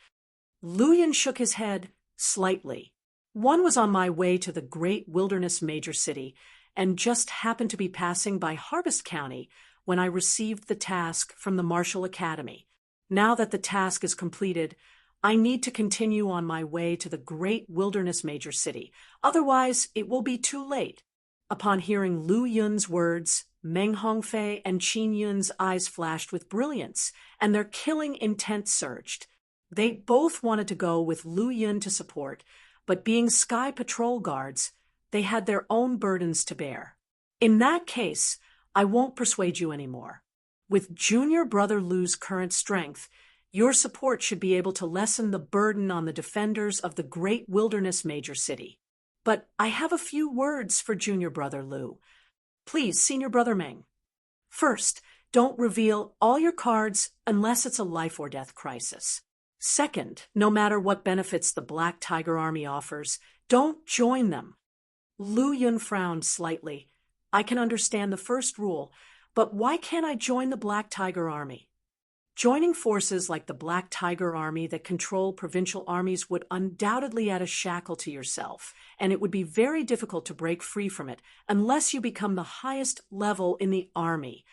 Lu Yun shook his head slightly. One was on my way to the Great Wilderness Major City and just happened to be passing by Harvest County when I received the task from the Martial Academy. Now that the task is completed, I need to continue on my way to the great wilderness major city. Otherwise, it will be too late. Upon hearing Lu Yun's words, Meng Hongfei and Qin Yun's eyes flashed with brilliance, and their killing intent surged. They both wanted to go with Lu Yun to support, but being sky patrol guards, they had their own burdens to bear. In that case, I won't persuade you anymore. With junior brother Lu's current strength, your support should be able to lessen the burden on the defenders of the great wilderness major city. But I have a few words for junior brother Lu. Please, senior brother Meng. First, don't reveal all your cards unless it's a life or death crisis. Second, no matter what benefits the Black Tiger Army offers, don't join them. Lu Yun frowned slightly. I can understand the first rule, but why can't I join the Black Tiger Army? Joining forces like the Black Tiger Army that control provincial armies would undoubtedly add a shackle to yourself, and it would be very difficult to break free from it unless you become the highest level in the army.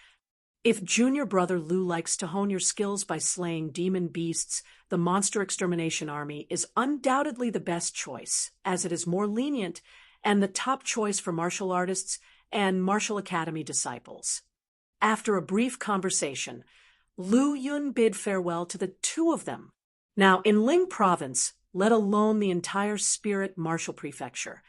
If junior brother Lu likes to hone your skills by slaying demon beasts, the Monster Extermination Army is undoubtedly the best choice, as it is more lenient and the top choice for martial artists and martial academy disciples. After a brief conversation, Lu Yun bid farewell to the two of them. Now, in Ling Province, let alone the entire Spirit Martial Prefecture,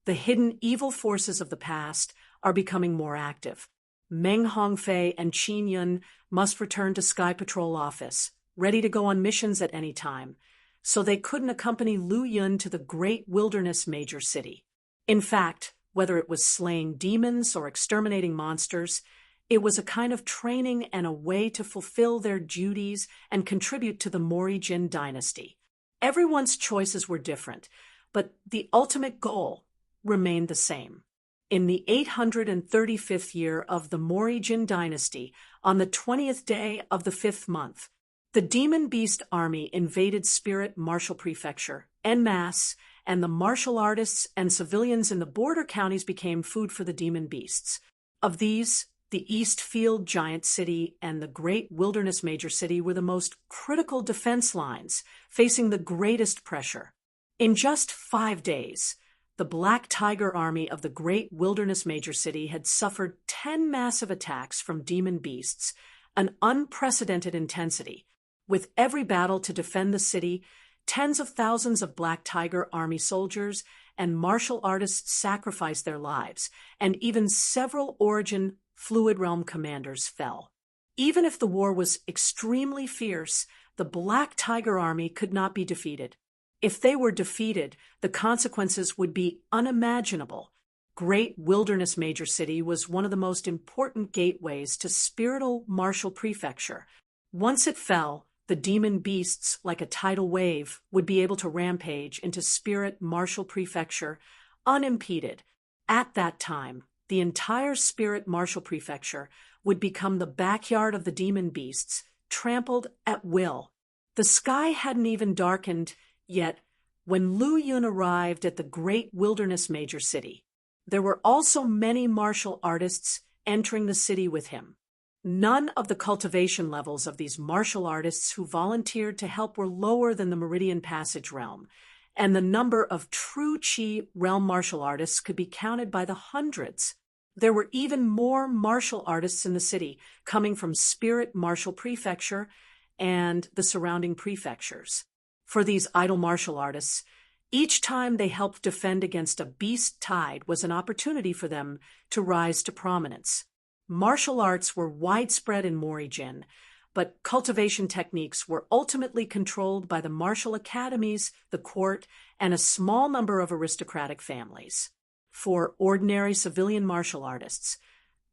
the hidden evil forces of the past are becoming more active. Meng Hongfei and Qin Yun must return to Sky Patrol office, ready to go on missions at any time, so they couldn't accompany Lu Yun to the great wilderness major city. In fact, whether it was slaying demons or exterminating monsters, it was a kind of training and a way to fulfill their duties and contribute to the Mori Jin dynasty. Everyone's choices were different, but the ultimate goal remained the same. In the 835th year of the Mori Jin dynasty, on the 20th day of the 5th month, the Demon Beast Army invaded Spirit Martial Prefecture en masse, and the martial artists and civilians in the border counties became food for the demon beasts. Of these, the East Field Giant City and the Great Wilderness Major City were the most critical defense lines, facing the greatest pressure. In just 5 days, the Black Tiger Army of the Great Wilderness Major City had suffered 10 massive attacks from demon beasts, an unprecedented intensity. With every battle to defend the city, tens of thousands of Black Tiger Army soldiers and martial artists sacrificed their lives, and even several Origin Fluid Realm commanders fell. Even if the war was extremely fierce, the Black Tiger Army could not be defeated. If they were defeated, the consequences would be unimaginable. Great Wilderness Major City was one of the most important gateways to Spiritual Martial Prefecture. Once it fell, the demon beasts, like a tidal wave, would be able to rampage into Spirit Martial Prefecture unimpeded. At that time, the entire Spirit Martial Prefecture would become the backyard of the demon beasts, trampled at will. The sky hadn't even darkened yet when Lu Yun arrived at the Great Wilderness Major City. There were also many martial artists entering the city with him. None of the cultivation levels of these martial artists who volunteered to help were lower than the Meridian Passage realm, and the number of true Qi realm martial artists could be counted by the hundreds. There were even more martial artists in the city, coming from Spirit Martial Prefecture and the surrounding prefectures. For these idle martial artists, each time they helped defend against a beast tide was an opportunity for them to rise to prominence. Martial arts were widespread in Mori Jin, but cultivation techniques were ultimately controlled by the martial academies, the court, and a small number of aristocratic families. For ordinary civilian martial artists,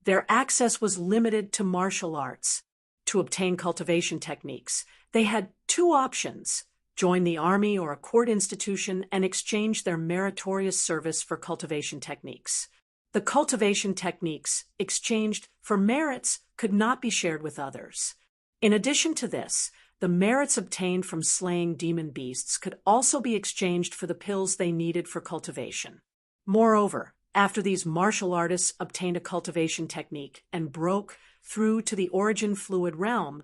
their access was limited to martial arts. To obtain cultivation techniques, they had two options: join the army or a court institution and exchange their meritorious service for cultivation techniques. The cultivation techniques exchanged for merits could not be shared with others. In addition to this, the merits obtained from slaying demon beasts could also be exchanged for the pills they needed for cultivation. Moreover, after these martial artists obtained a cultivation technique and broke through to the Origin Fluid Realm,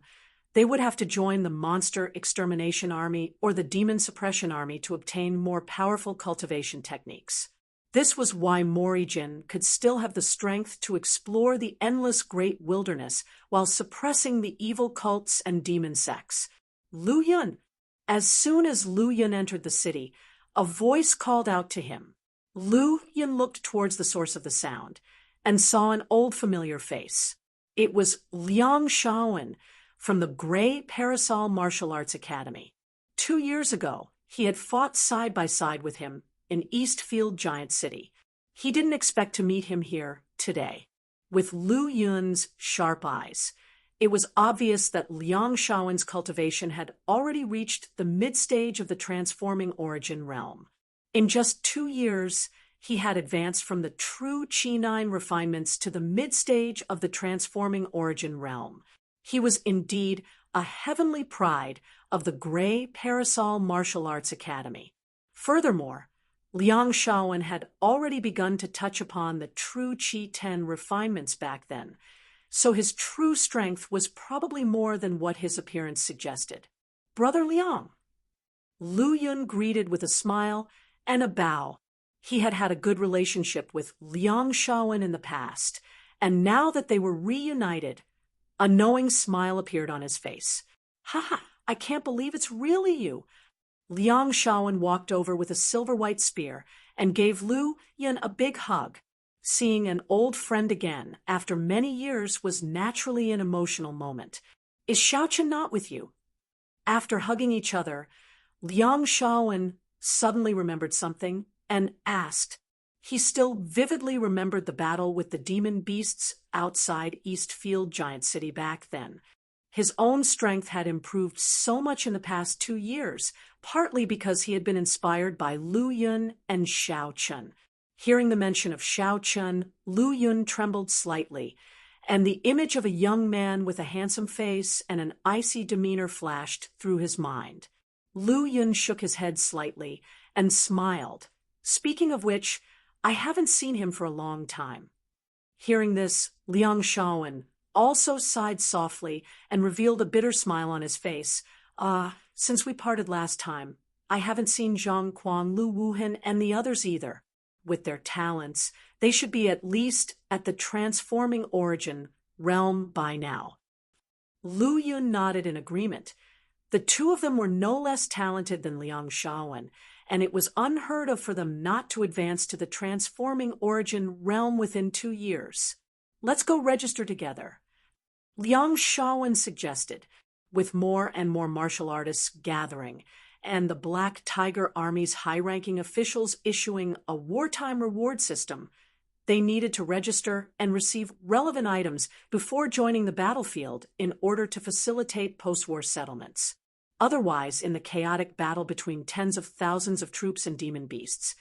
They would have to join the monster extermination army or the demon suppression army to obtain more powerful cultivation techniques. This was why Morijin could still have the strength to explore the endless great wilderness while suppressing the evil cults and demon sects. Lu Yun. As soon as Lu Yun entered the city, a voice called out to him. Lu Yun looked towards the source of the sound and saw an old familiar face. It was Liang Shaowen from the Gray Parasol Martial Arts Academy. 2 years ago, he had fought side by side with him in Eastfield Giant City. He didn't expect to meet him here today. With Lu Yun's sharp eyes, it was obvious that Liang Shaowen's cultivation had already reached the mid-stage of the transforming origin realm. In just 2 years, he had advanced from the true Qi9 refinements to the mid-stage of the transforming origin realm. He was indeed a heavenly pride of the Gray Parasol Martial Arts Academy. Furthermore, Liang Shaowen had already begun to touch upon the true Qi 10 refinements back then, so his true strength was probably more than what his appearance suggested. Brother Liang. Lu Yun greeted with a smile and a bow. He had had a good relationship with Liang Shaowen in the past, and now that they were reunited, a knowing smile appeared on his face. Ha! I can't believe it's really you. Liang Shaowen walked over with a silver-white spear and gave Lu Yun a big hug. Seeing an old friend again after many years was naturally an emotional moment. Is Xiaochen not with you? After hugging each other, Liang Shaowen suddenly remembered something and asked. He still vividly remembered the battle with the demon beasts outside Eastfield Giant City back then. His own strength had improved so much in the past 2 years, partly because he had been inspired by Lu Yun and Xiaochen. Hearing the mention of Xiaochen, Lu Yun trembled slightly, and the image of a young man with a handsome face and an icy demeanor flashed through his mind. Lu Yun shook his head slightly and smiled. Speaking of which, I haven't seen him for a long time. Hearing this, Liang Shaowen also sighed softly and revealed a bitter smile on his face. Since we parted last time, I haven't seen Zhang Quan, Lu Wuhan, and the others either. With their talents, they should be at least at the transforming origin realm by now. Lu Yun nodded in agreement. The two of them were no less talented than Liang Shaowen, and it was unheard of for them not to advance to the transforming origin realm within 2 years. Let's go register together. Liang Shaowen suggested, with more and more martial artists gathering, and the Black Tiger Army's high-ranking officials issuing a wartime reward system. They needed to register and receive relevant items before joining the battlefield in order to facilitate post-war settlements. Otherwise, in the chaotic battle between tens of thousands of troops and demon beasts,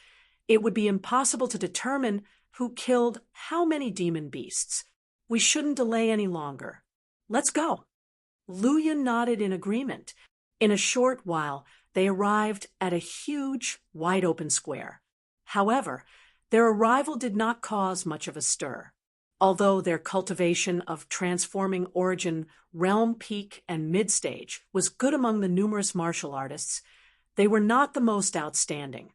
it would be impossible to determine who killed how many demon beasts. We shouldn't delay any longer. Let's go. Lu Yun nodded in agreement. In a short while, they arrived at a huge, wide-open square. However, their arrival did not cause much of a stir. Although their cultivation of transforming origin, realm peak, and mid-stage was good among the numerous martial artists, they were not the most outstanding.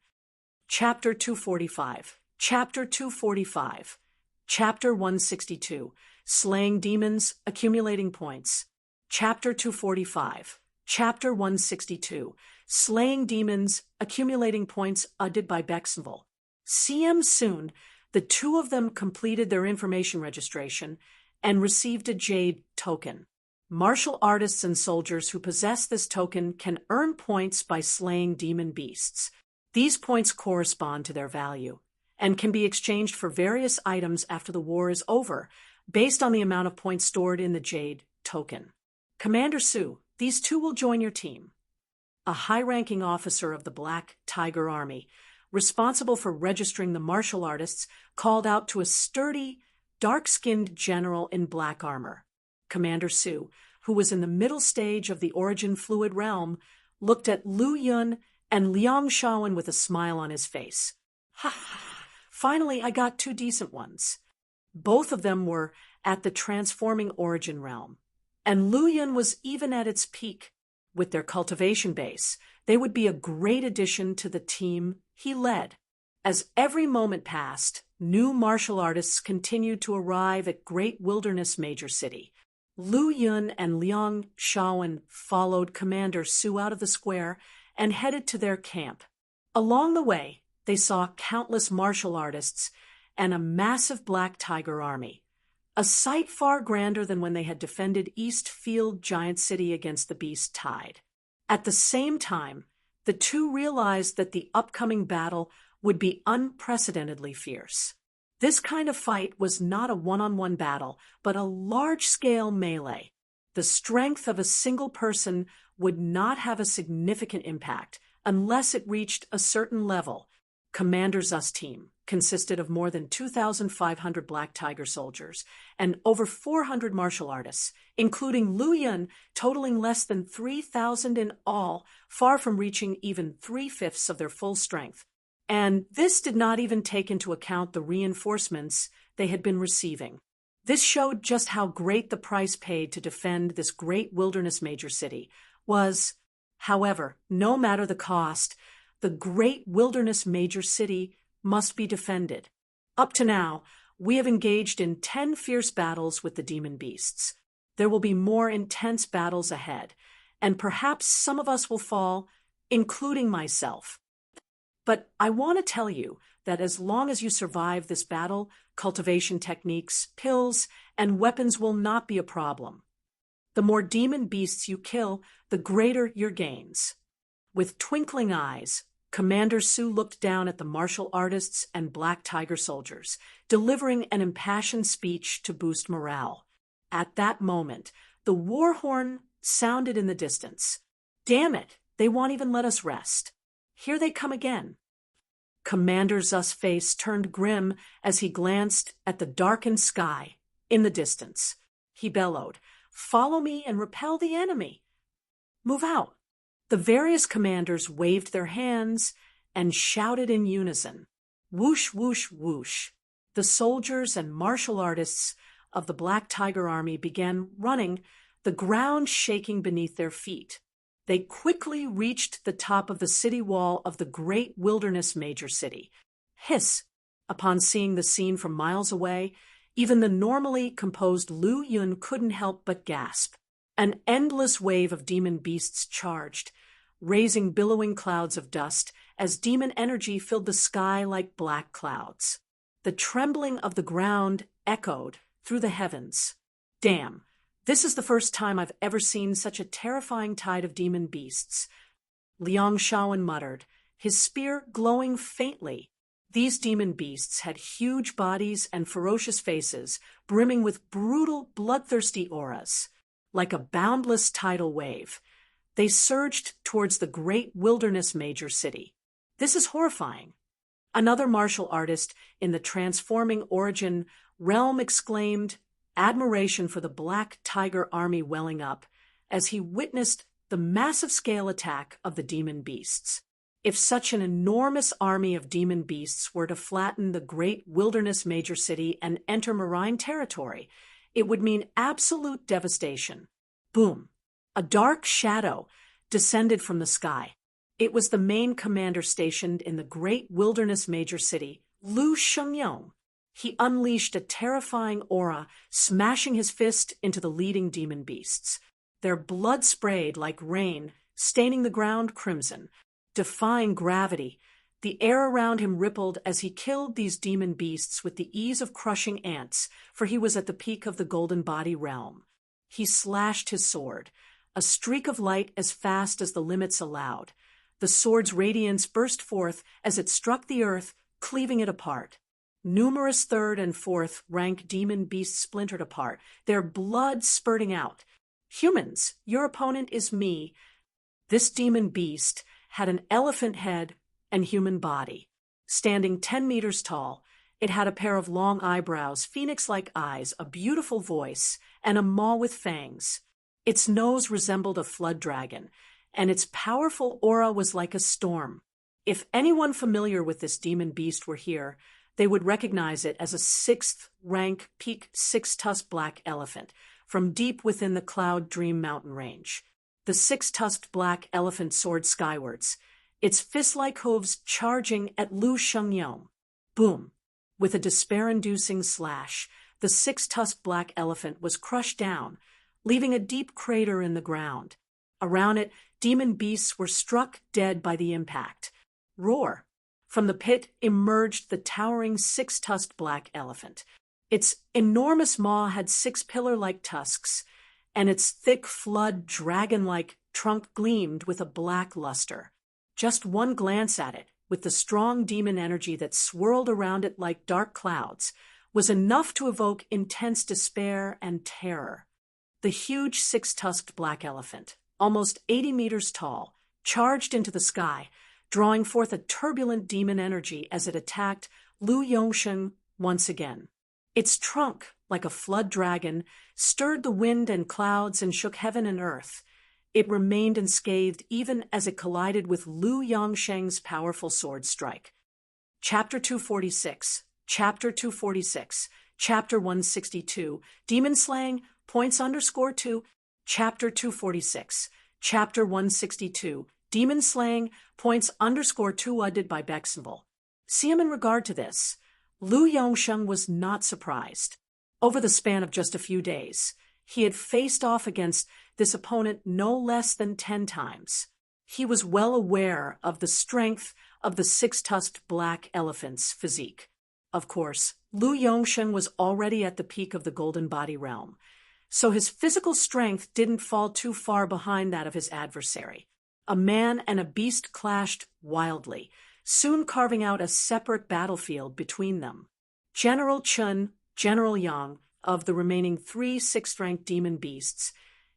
Chapter 245. Chapter 245. Chapter 162. Slaying Demons, Accumulating Points. Chapter 245. Chapter 162. Slaying Demons, Accumulating Points, edited by Bexenville. CM soon, the two of them completed their information registration and received a Jade token. Martial artists and soldiers who possess this token can earn points by slaying demon beasts. These points correspond to their value and can be exchanged for various items after the war is over, based on the amount of points stored in the Jade token. Commander Su, these two will join your team. A high-ranking officer of the Black Tiger Army, responsible for registering the martial artists, called out to a sturdy, dark-skinned general in black armor. Commander Su, who was in the middle stage of the origin fluid realm, looked at Lu Yun and Liang Shaowen with a smile on his face. Ha ha! Finally, I got 2 decent ones. Both of them were at the transforming origin realm, And Lu Yun was even at its peak. With their cultivation base, they would be a great addition to the team he led. As every moment passed, new martial artists continued to arrive at Great Wilderness Major City. Lu Yun and Liang Shaowen followed Commander Su out of the square and headed to their camp. Along the way, they saw countless martial artists and a massive Black Tiger army, a sight far grander than when they had defended East Field Giant City against the Beast Tide. At the same time, the two realized that the upcoming battle would be unprecedentedly fierce. This kind of fight was not a one-on-one battle, but a large-scale melee. The strength of a single person would not have a significant impact unless it reached a certain level. Commander Zu's team consisted of more than 2,500 Black Tiger soldiers and over 400 martial artists, including Lu Yun, totaling less than 3,000 in all, far from reaching even 3/5 of their full strength. And this did not even take into account the reinforcements they had been receiving. This showed just how great the price paid to defend this great wilderness major city was. However, no matter the cost, the great wilderness major city must be defended. Up to now, we have engaged in 10 fierce battles with the demon beasts. There will be more intense battles ahead, and perhaps some of us will fall, including myself. But I want to tell you that as long as you survive this battle, cultivation techniques, pills, and weapons will not be a problem. The more demon beasts you kill, the greater your gains. With twinkling eyes, Commander Su looked down at the martial artists and Black Tiger soldiers, delivering an impassioned speech to boost morale. At that moment, the war horn sounded in the distance. Damn it, they won't even let us rest. Here they come again. Commander Zu's face turned grim as he glanced at the darkened sky in the distance. He bellowed, "Follow me and repel the enemy. Move out." The various commanders waved their hands and shouted in unison. Whoosh, whoosh, whoosh. The soldiers and martial artists of the Black Tiger Army began running, the ground shaking beneath their feet. They quickly reached the top of the city wall of the great wilderness major city. Hiss! Upon seeing the scene from miles away, even the normally composed Lu Yun couldn't help but gasp. An endless wave of demon beasts charged, raising billowing clouds of dust as demon energy filled the sky like black clouds. The trembling of the ground echoed through the heavens. Damn! This is the first time I've ever seen such a terrifying tide of demon beasts. Liang Shaowen muttered, his spear glowing faintly. These demon beasts had huge bodies and ferocious faces, brimming with brutal, bloodthirsty auras. Like a boundless tidal wave, they surged towards the great wilderness major city. This is horrifying. Another martial artist in the transforming origin realm exclaimed, admiration for the Black Tiger Army welling up as he witnessed the massive scale attack of the demon beasts. If such an enormous army of demon beasts were to flatten the great wilderness major city and enter marine territory, it would mean absolute devastation. Boom! A dark shadow descended from the sky. It was the main commander stationed in the great wilderness major city, Lu Shengyong. He unleashed a terrifying aura, smashing his fist into the leading demon beasts. Their blood sprayed like rain, staining the ground crimson. Defying gravity, the air around him rippled as he killed these demon beasts with the ease of crushing ants, for he was at the peak of the golden body realm. He slashed his sword, a streak of light as fast as the limits allowed. The sword's radiance burst forth as it struck the earth, cleaving it apart. Numerous third and fourth rank demon beasts splintered apart, their blood spurting out. Humans, your opponent is me. This demon beast had an elephant head and human body. Standing 10 meters tall, it had a pair of long eyebrows, phoenix-like eyes, a beautiful voice, and a maw with fangs. Its nose resembled a flood dragon, and its powerful aura was like a storm. If anyone familiar with this demon beast were here, they would recognize it as a 6th rank peak 6-tusk black elephant, from deep within the Cloud Dream mountain range. The six-tusked black elephant soared skywards, its fist-like hooves charging at Lu Shengyong. Boom! With a despair-inducing slash, the six-tusked black elephant was crushed down, leaving a deep crater in the ground. Around it, demon beasts were struck dead by the impact. Roar! From the pit emerged the towering six-tusked black elephant. Its enormous maw had six pillar-like tusks, and its thick, flood, dragon-like trunk gleamed with a black luster. Just one glance at it, with the strong demon energy that swirled around it like dark clouds, was enough to evoke intense despair and terror. The huge six-tusked black elephant, almost 80 meters tall, charged into the sky, drawing forth a turbulent demon energy as it attacked Lu Yongsheng once again. Its trunk, like a flood dragon, stirred the wind and clouds and shook heaven and earth. It remained unscathed even as it collided with Lu Yongsheng's powerful sword strike. Chapter 246, Chapter 246, Chapter 162, Demon Slaying, _2, Chapter 246, Chapter 162, Demon Slaying, _2 Added by Bexenville. See him in regard to this. Lu Yongsheng was not surprised. Over the span of just a few days, he had faced off against this opponent no less than 10 times. He was well aware of the strength of the six-tusked black elephant's physique. Of course, Lu Yongsheng was already at the peak of the Golden Body realm, so his physical strength didn't fall too far behind that of his adversary. A man and a beast clashed wildly, soon carving out a separate battlefield between them. General Chun, General Yang, of the remaining 3 sixth-ranked demon beasts,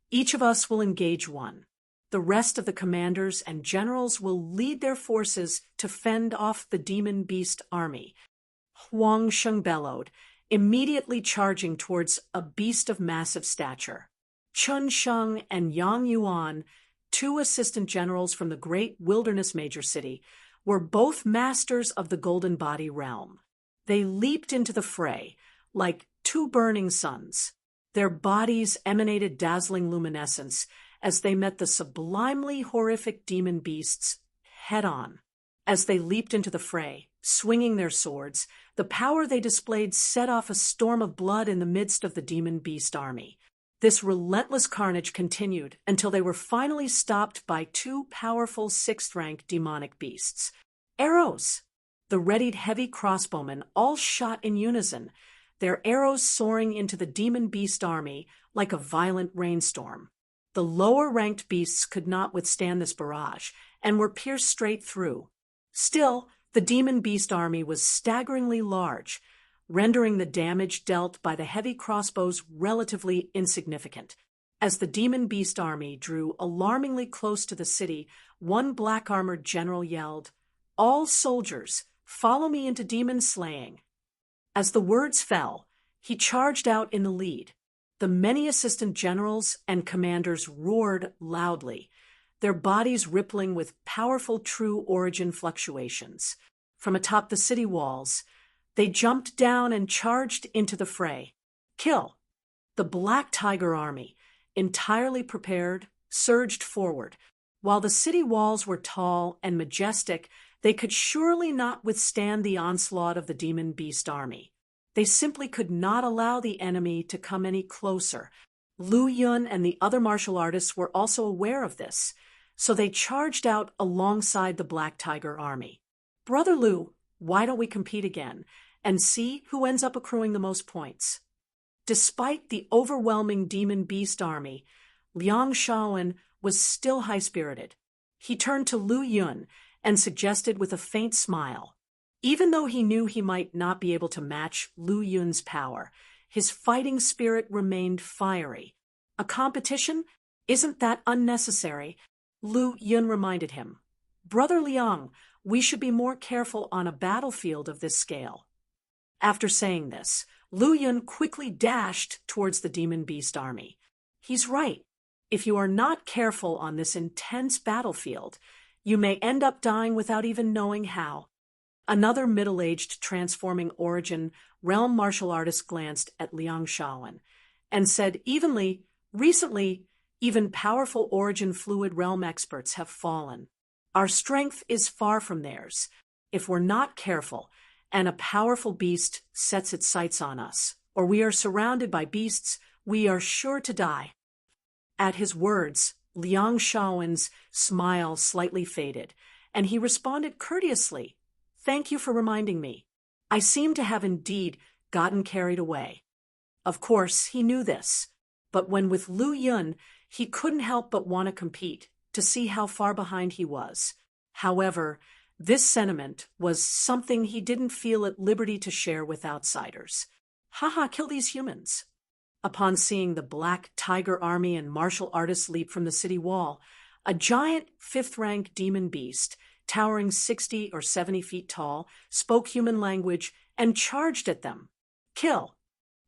each of us will engage one. The rest of the commanders and generals will lead their forces to fend off the demon beast army. Huang Sheng bellowed, immediately charging towards a beast of massive stature. Chun Sheng and Yang Yuan, 2 assistant generals from the great wilderness major city, were both masters of the Golden Body realm. They leaped into the fray like 2 burning suns. Their bodies emanated dazzling luminescence as they met the sublimely horrific demon beasts head-on. As they leaped into the fray, swinging their swords, the power they displayed set off a storm of blood in the midst of the demon beast army. This relentless carnage continued until they were finally stopped by 2 powerful 6th-rank demonic beasts. Arrows! The readied heavy crossbowmen all shot in unison, their arrows soaring into the demon beast army like a violent rainstorm. The lower-ranked beasts could not withstand this barrage and were pierced straight through. Still, the demon beast army was staggeringly large, rendering the damage dealt by the heavy crossbows relatively insignificant. As the demon beast army drew alarmingly close to the city, one black-armored general yelled, "All soldiers, follow me into demon slaying." As the words fell, he charged out in the lead. The many assistant generals and commanders roared loudly, their bodies rippling with powerful true origin fluctuations. From atop the city walls, they jumped down and charged into the fray. Kill! The Black Tiger Army, entirely prepared, surged forward. While the city walls were tall and majestic, they could surely not withstand the onslaught of the Demon Beast Army. They simply could not allow the enemy to come any closer. Lu Yun and the other martial artists were also aware of this, so they charged out alongside the Black Tiger Army. "Brother Lu, why don't we compete again and see who ends up accruing the most points?" Despite the overwhelming Demon Beast Army, Liang Shaoan was still high-spirited. He turned to Lu Yun and suggested with a faint smile. Even though he knew he might not be able to match Lu Yun's power, his fighting spirit remained fiery. "A competition? Isn't that unnecessary?" Lu Yun reminded him. "Brother Liang, we should be more careful on a battlefield of this scale." After saying this, Lu Yun quickly dashed towards the Demon Beast Army. He's right. If you are not careful on this intense battlefield, you may end up dying without even knowing how. Another middle-aged transforming origin realm martial artist glanced at Liang Shaoan, and said evenly, "Recently, even powerful origin fluid realm experts have fallen. Our strength is far from theirs. If we're not careful, and a powerful beast sets its sights on us, or we are surrounded by beasts, we are sure to die." At his words, Liang Shaowen's smile slightly faded, and he responded courteously, "Thank you for reminding me. I seem to have indeed gotten carried away." Of course, he knew this, but when with Lu Yun, he couldn't help but want to compete, to see how far behind he was. However, this sentiment was something he didn't feel at liberty to share with outsiders. Haha, kill these humans. Upon seeing the Black Tiger Army and martial artists leap from the city wall, a giant fifth-rank demon beast, towering 60 or 70 feet tall, spoke human language and charged at them. Kill!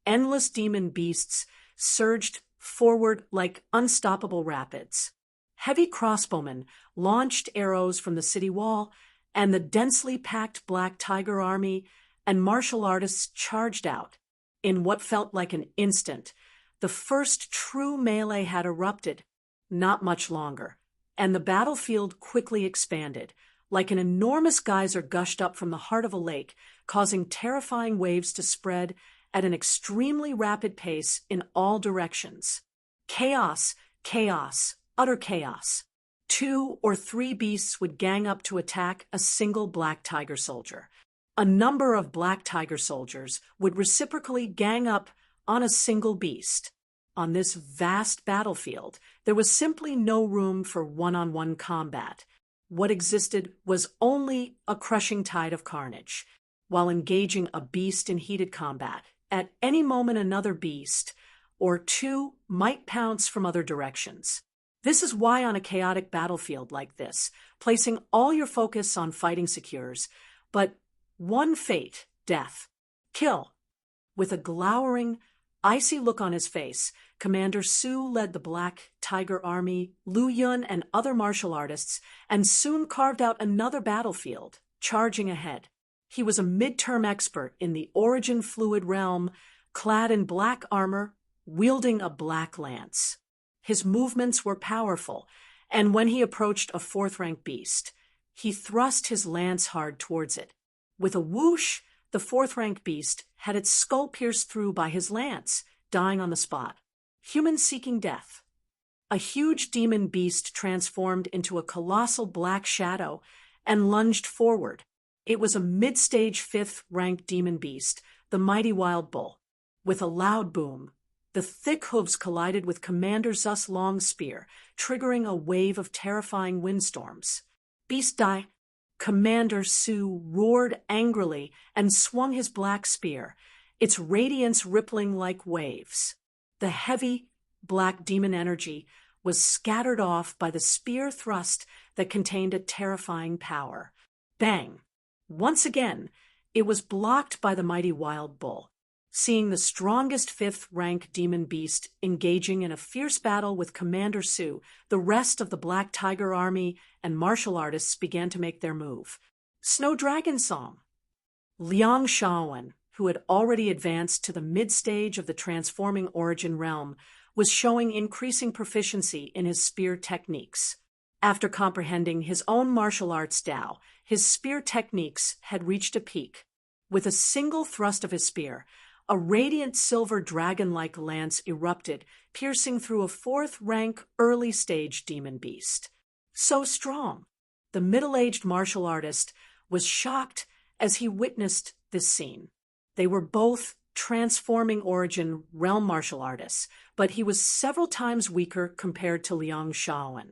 Endless demon beasts surged forward like unstoppable rapids. Heavy crossbowmen launched arrows from the city wall, and the densely packed Black Tiger Army and martial artists charged out. In what felt like an instant, the first true melee had erupted. Not much longer, and the battlefield quickly expanded, like an enormous geyser gushed up from the heart of a lake, causing terrifying waves to spread at an extremely rapid pace in all directions. Chaos, chaos, utter chaos. 2 or 3 beasts would gang up to attack a single Black Tiger soldier. A number of Black Tiger soldiers would reciprocally gang up on a single beast. On this vast battlefield, there was simply no room for one-on-one combat. What existed was only a crushing tide of carnage. While engaging a beast in heated combat, at any moment another beast or 2 might pounce from other directions. This is why on a chaotic battlefield like this, placing all your focus on fighting secures, but one fate, death. Kill. With a glowering, icy look on his face, Commander Su led the Black Tiger Army, Lu Yun, and other martial artists, and soon carved out another battlefield, charging ahead. He was a mid-term expert in the origin fluid realm, clad in black armor, wielding a black lance. His movements were powerful, and when he approached a 4th-rank beast, he thrust his lance hard towards it. With a whoosh, the 4th-rank beast had its skull pierced through by his lance, dying on the spot. Human seeking death. A huge demon beast transformed into a colossal black shadow and lunged forward. It was a mid-stage 5th-rank demon beast, the mighty wild bull. With a loud boom, the thick hooves collided with Commander Zu's long spear, triggering a wave of terrifying windstorms. Beast die! Commander Su roared angrily and swung his black spear, its radiance rippling like waves. The heavy, black demon energy was scattered off by the spear thrust that contained a terrifying power. Bang! Once again, it was blocked by the mighty wild bull. Seeing the strongest 5th-rank demon beast engaging in a fierce battle with Commander Su, the rest of the Black Tiger Army and martial artists began to make their move. Snow Dragon Song. Liang Shaowen, who had already advanced to the mid-stage of the transforming origin realm, was showing increasing proficiency in his spear techniques. After comprehending his own martial arts Tao, his spear techniques had reached a peak. With a single thrust of his spear, a radiant silver dragon-like lance erupted, piercing through a 4th-rank early-stage demon beast. So strong! The middle-aged martial artist was shocked as he witnessed this scene. They were both transforming origin realm martial artists, but he was several times weaker compared to Liang Shaowen.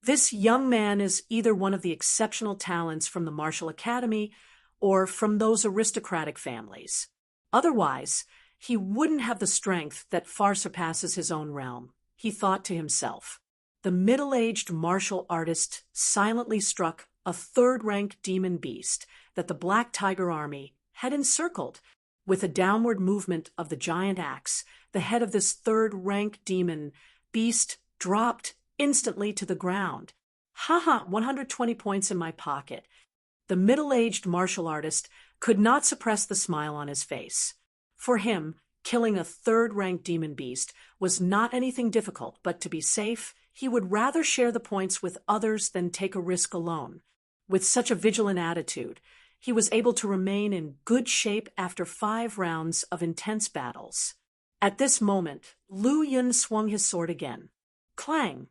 This young man is either one of the exceptional talents from the martial academy or from those aristocratic families. Otherwise, he wouldn't have the strength that far surpasses his own realm, he thought to himself. The middle-aged martial artist silently struck a 3rd-rank demon beast that the Black Tiger Army had encircled. With a downward movement of the giant axe, the head of this 3rd-rank demon beast dropped instantly to the ground. Haha, 120 points in my pocket. The middle-aged martial artist could not suppress the smile on his face. For him, Killing a third-rank demon beast was not anything difficult, but to be safe, he would rather share the points with others than take a risk alone. With such a vigilant attitude, he was able to remain in good shape after 5 rounds of intense battles. At this moment, Lu Yun swung his sword again. Clang!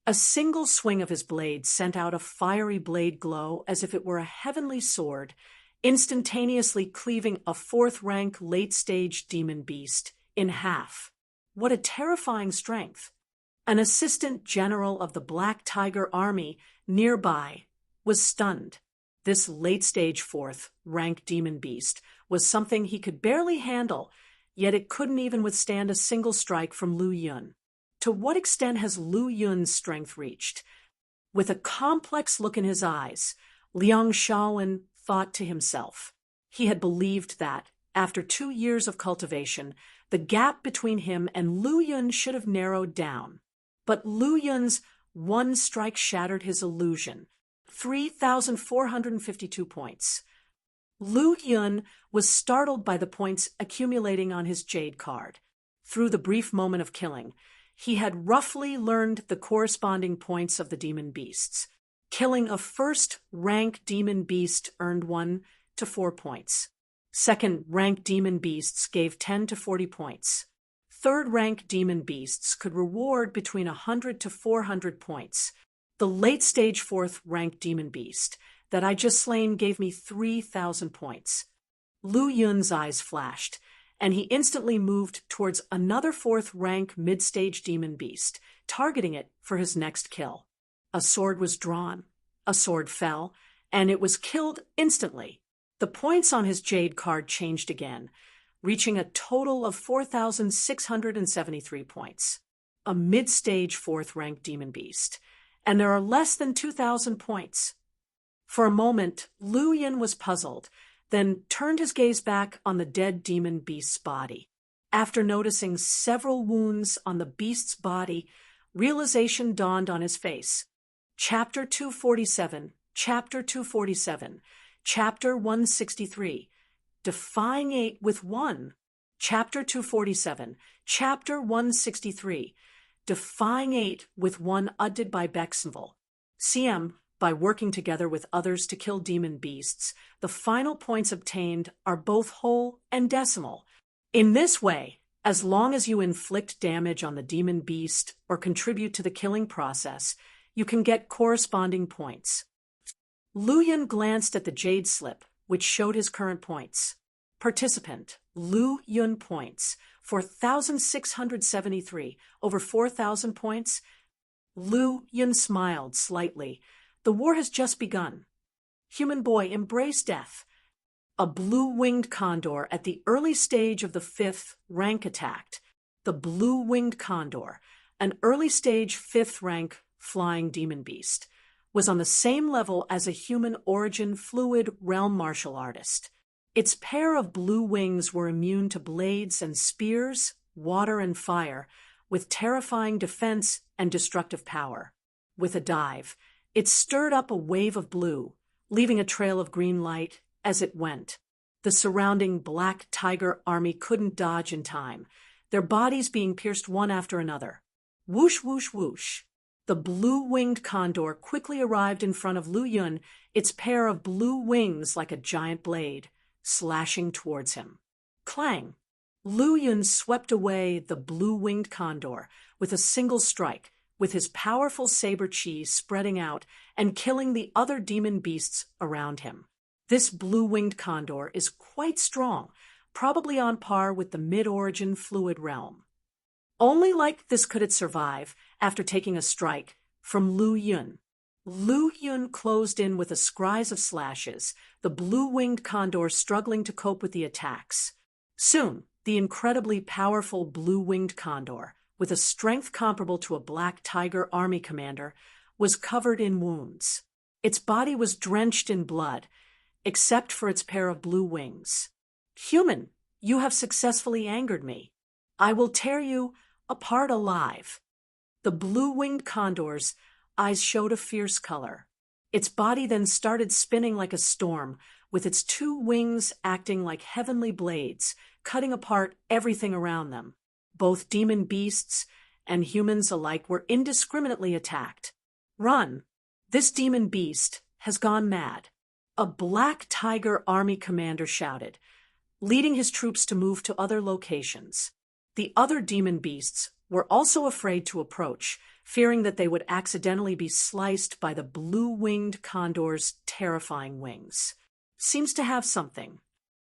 A single swing of his blade sent out a fiery blade glow as if it were a heavenly sword, instantaneously cleaving a 4th-rank late-stage demon beast in half. What a terrifying strength! An assistant general of the Black Tiger Army nearby was stunned. This late-stage 4th-rank demon beast was something he could barely handle, yet it couldn't even withstand a single strike from Lu Yun. To what extent has Lu Yun's strength reached? With a complex look in his eyes, Liang Shaowen thought to himself. He had believed that, after 2 years of cultivation, the gap between him and Lu Yun should have narrowed down. But Lu Yun's one strike shattered his illusion. 3,452 points. Lu Yun was startled by the points accumulating on his jade card. Through the brief moment of killing, he had roughly learned the corresponding points of the demon beasts. Killing a 1st-rank demon beast earned 1 to 4 points. 2nd-rank demon beasts gave 10 to 40 points. 3rd-rank demon beasts could reward between 100 to 400 points. The late-stage 4th-rank demon beast that I just slain gave me 3,000 points. Lu Yun's eyes flashed, and he instantly moved towards another 4th-rank mid-stage demon beast, targeting it for his next kill. A sword was drawn, a sword fell, and it was killed instantly. The points on his jade card changed again, reaching a total of 4,673 points. A mid-stage 4th-rank demon beast, and there are less than 2,000 points. For a moment, Lu Yun was puzzled, then turned his gaze back on the dead demon beast's body. After noticing several wounds on the beast's body, realization dawned on his face. Chapter 247, Chapter 247, Chapter 163, Defying 8 with 1. Chapter 247, Chapter 163, Defying 8 with 1 Udded by Bexenville. CM, by working together with others to kill demon beasts, the final points obtained are both whole and decimal. In this way, as long as you inflict damage on the demon beast or contribute to the killing process, you can get corresponding points. Lu Yun glanced at the jade slip, which showed his current points. Participant, Lu Yun points, 4,673, over 4,000 points. Lu Yun smiled slightly. The war has just begun. Human boy, embrace death. A blue-winged condor at the early stage of the 5th rank attacked. The blue-winged condor, an early-stage 5th rank flying demon beast, was on the same level as a human-origin fluid realm martial artist. Its pair of blue wings were immune to blades and spears, water and fire, with terrifying defense and destructive power. With a dive, it stirred up a wave of blue, leaving a trail of green light as it went. The surrounding Black Tiger Army couldn't dodge in time, their bodies being pierced one after another. Whoosh, whoosh, whoosh. The blue-winged condor quickly arrived in front of Lu Yun, its pair of blue wings like a giant blade, slashing towards him. Clang! Lu Yun swept away the blue-winged condor with a single strike, with his powerful saber chi spreading out and killing the other demon beasts around him. This blue-winged condor is quite strong, probably on par with the mid-origin fluid realm. Only like this could it survive after taking a strike from Lu Yun. Lu Yun closed in with a scries of slashes, the blue-winged condor struggling to cope with the attacks. Soon, the incredibly powerful blue-winged condor, with a strength comparable to a Black Tiger Army commander, was covered in wounds. Its body was drenched in blood, except for its pair of blue wings. Human, you have successfully angered me. I will tear you apart alive. The blue-winged condor's eyes showed a fierce color. Its body then started spinning like a storm, with its 2 wings acting like heavenly blades, cutting apart everything around them. Both demon beasts and humans alike were indiscriminately attacked. Run! This demon beast has gone mad. A Black Tiger Army commander shouted, leading his troops to move to other locations. The other demon beasts were also afraid to approach, fearing that they would accidentally be sliced by the blue-winged condor's terrifying wings. Seems to have something.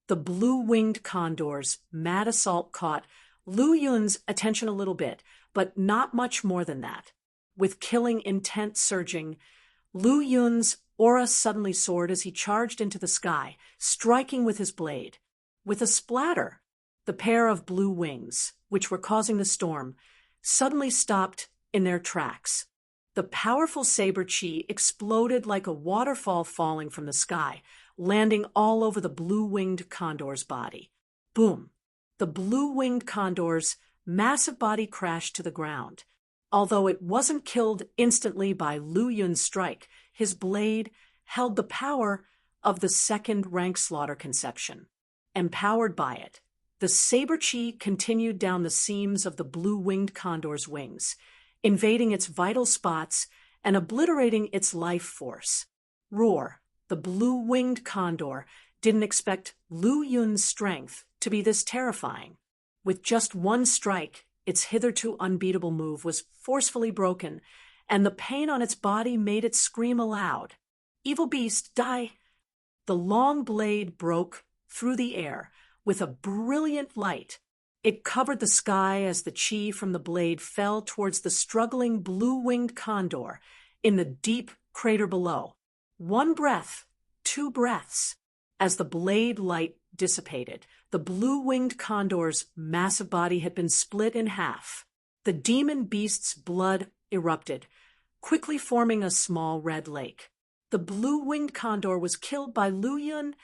The blue-winged condor's mad assault caught Lu Yun's attention a little bit, but not much more than that. With killing intent surging, Lu Yun's aura suddenly soared as he charged into the sky, striking with his blade. With a splatter, the pair of blue wings, which were causing the storm, suddenly stopped in their tracks. The powerful saber chi exploded like a waterfall falling from the sky, landing all over the blue-winged condor's body. Boom! The blue-winged condor's massive body crashed to the ground. Although it wasn't killed instantly by Lu Yun's strike, his blade held the power of the second-rank slaughter conception. Empowered by it, the saber chi continued down the seams of the blue-winged condor's wings, invading its vital spots and obliterating its life force. Roar! The blue-winged condor didn't expect Lu Yun's strength to be this terrifying. With just one strike, its hitherto unbeatable move was forcefully broken, and the pain on its body made it scream aloud. Evil beast, die! The long blade broke through the air with a brilliant light. It covered the sky as the chi from the blade fell towards the struggling blue-winged condor in the deep crater below. One breath, two breaths. As the blade light dissipated, the blue-winged condor's massive body had been split in half. The demon beast's blood erupted, quickly forming a small red lake. The blue-winged condor was killed by Lu Yun.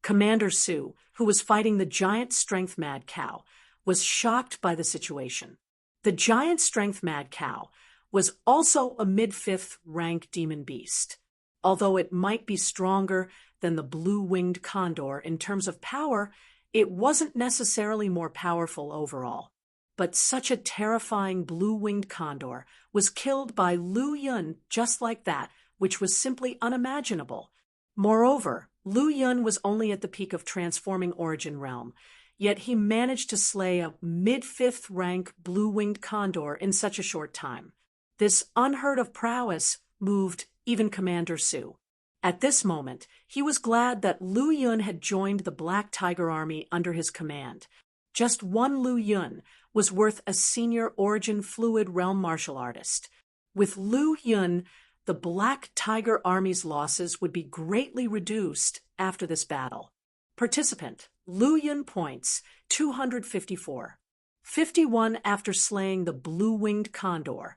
Commander Su, who was fighting the giant strength mad cow, was shocked by the situation. The giant strength mad cow was also a mid-fifth rank demon beast. Although it might be stronger than the blue-winged condor in terms of power, it wasn't necessarily more powerful overall. But such a terrifying blue-winged condor was killed by Lu Yun just like that, which was simply unimaginable. Moreover, Lu Yun was only at the peak of transforming origin realm, yet he managed to slay a mid-fifth rank blue-winged condor in such a short time. This unheard-of prowess moved even Commander Su. At this moment, he was glad that Lu Yun had joined the Black Tiger Army under his command. Just one Lu Yun was worth a senior origin fluid realm martial artist. With Lu Yun, the Black Tiger Army's losses would be greatly reduced after this battle. Participant, Lu Yun points, 254. 51 after slaying the blue-winged condor.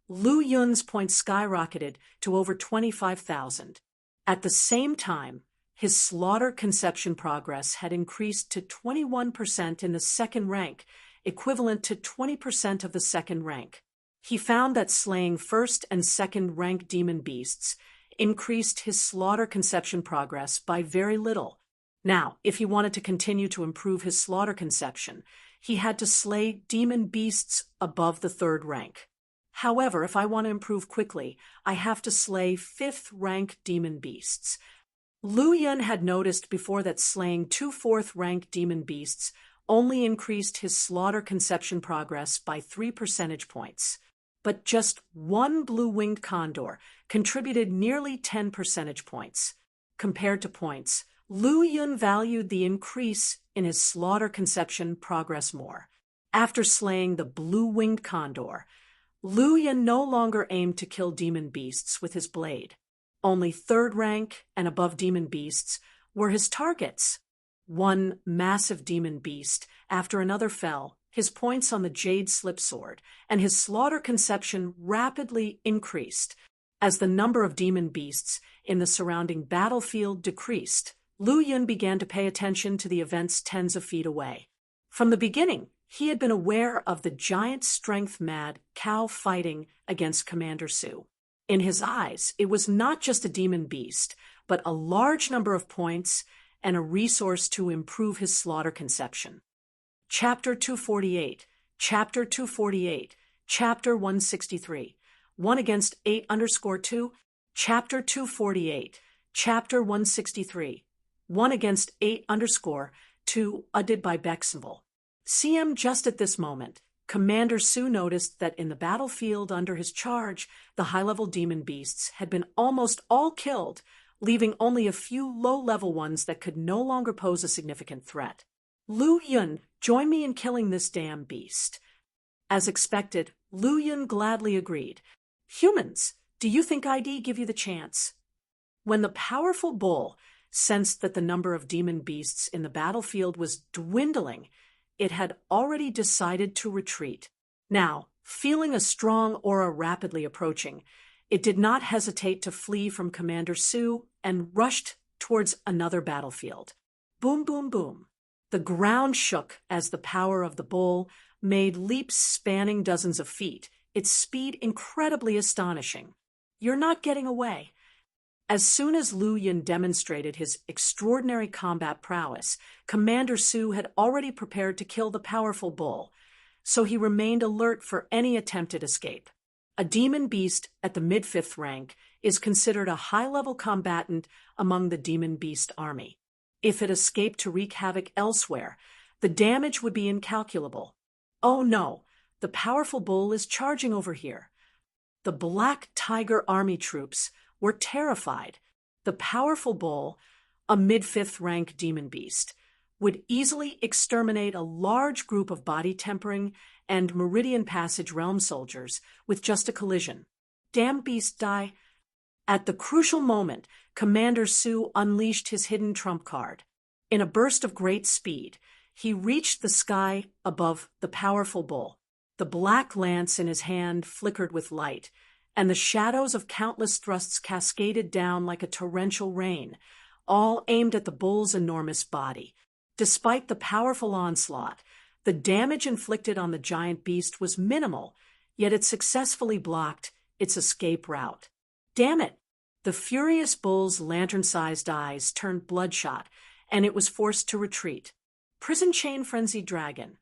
Lu Yun's points skyrocketed to over 25,000. At the same time, his slaughter conception progress had increased to 21% in the second rank, equivalent to 20% of the second rank. He found that slaying first and second rank demon beasts increased his slaughter conception progress by very little. Now, if he wanted to continue to improve his slaughter conception, he had to slay demon beasts above the third rank. However, if I want to improve quickly, I have to slay fifth-rank demon beasts. Lu Yun had noticed before that slaying two fourth-rank demon beasts only increased his slaughter conception progress by 3 percentage points. But just one blue-winged condor contributed nearly 10 percentage points. Compared to points, Lu Yun valued the increase in his slaughter conception progress more. After slaying the blue-winged condor, Lu Yun no longer aimed to kill demon beasts with his blade. Only third rank and above demon beasts were his targets. One massive demon beast after another fell, his points on the jade slip sword, and his slaughter conception rapidly increased. As the number of demon beasts in the surrounding battlefield decreased, Lu Yun began to pay attention to the events tens of feet away. From the beginning, he had been aware of the giant strength-mad cow fighting against Commander Su. In his eyes, it was not just a demon beast, but a large number of points and a resource to improve his slaughter conception. Chapter 248, Chapter 248, Chapter 163, 1 against 8_2, Chapter 248, Chapter 163, 1 against 8_2, Udid by Bexenville. CM just at this moment, Commander Sue noticed that in the battlefield under his charge, the high-level demon beasts had been almost all killed, leaving only a few low-level ones that could no longer pose a significant threat. Lu Yun, join me in killing this damn beast. As expected, Lu Yun gladly agreed. Humans, do you think I'd give you the chance? When the powerful bull sensed that the number of demon beasts in the battlefield was dwindling, it had already decided to retreat. Now, feeling a strong aura rapidly approaching, it did not hesitate to flee from Commander Sue and rushed towards another battlefield. Boom, boom, boom. The ground shook as the power of the bull made leaps spanning dozens of feet, its speed incredibly astonishing. You're not getting away. As soon as Lu Yun demonstrated his extraordinary combat prowess, Commander Sue had already prepared to kill the powerful bull, so he remained alert for any attempted escape. A demon beast at the mid-5th rank is considered a high-level combatant among the demon beast army. If it escaped to wreak havoc elsewhere, the damage would be incalculable. Oh no, the powerful bull is charging over here. The Black Tiger army troops were terrified. The powerful bull, a mid-5th rank demon beast, would easily exterminate a large group of body-tempering and Meridian Passage realm soldiers with just a collision. Damn beast, die. At the crucial moment, Commander Sue unleashed his hidden trump card. In a burst of great speed, he reached the sky above the powerful bull. The black lance in his hand flickered with light, and the shadows of countless thrusts cascaded down like a torrential rain, all aimed at the bull's enormous body. Despite the powerful onslaught, the damage inflicted on the giant beast was minimal, yet it successfully blocked its escape route. Damn it! The furious bull's lantern-sized eyes turned bloodshot, and it was forced to retreat. Prison chain frenzied dragon.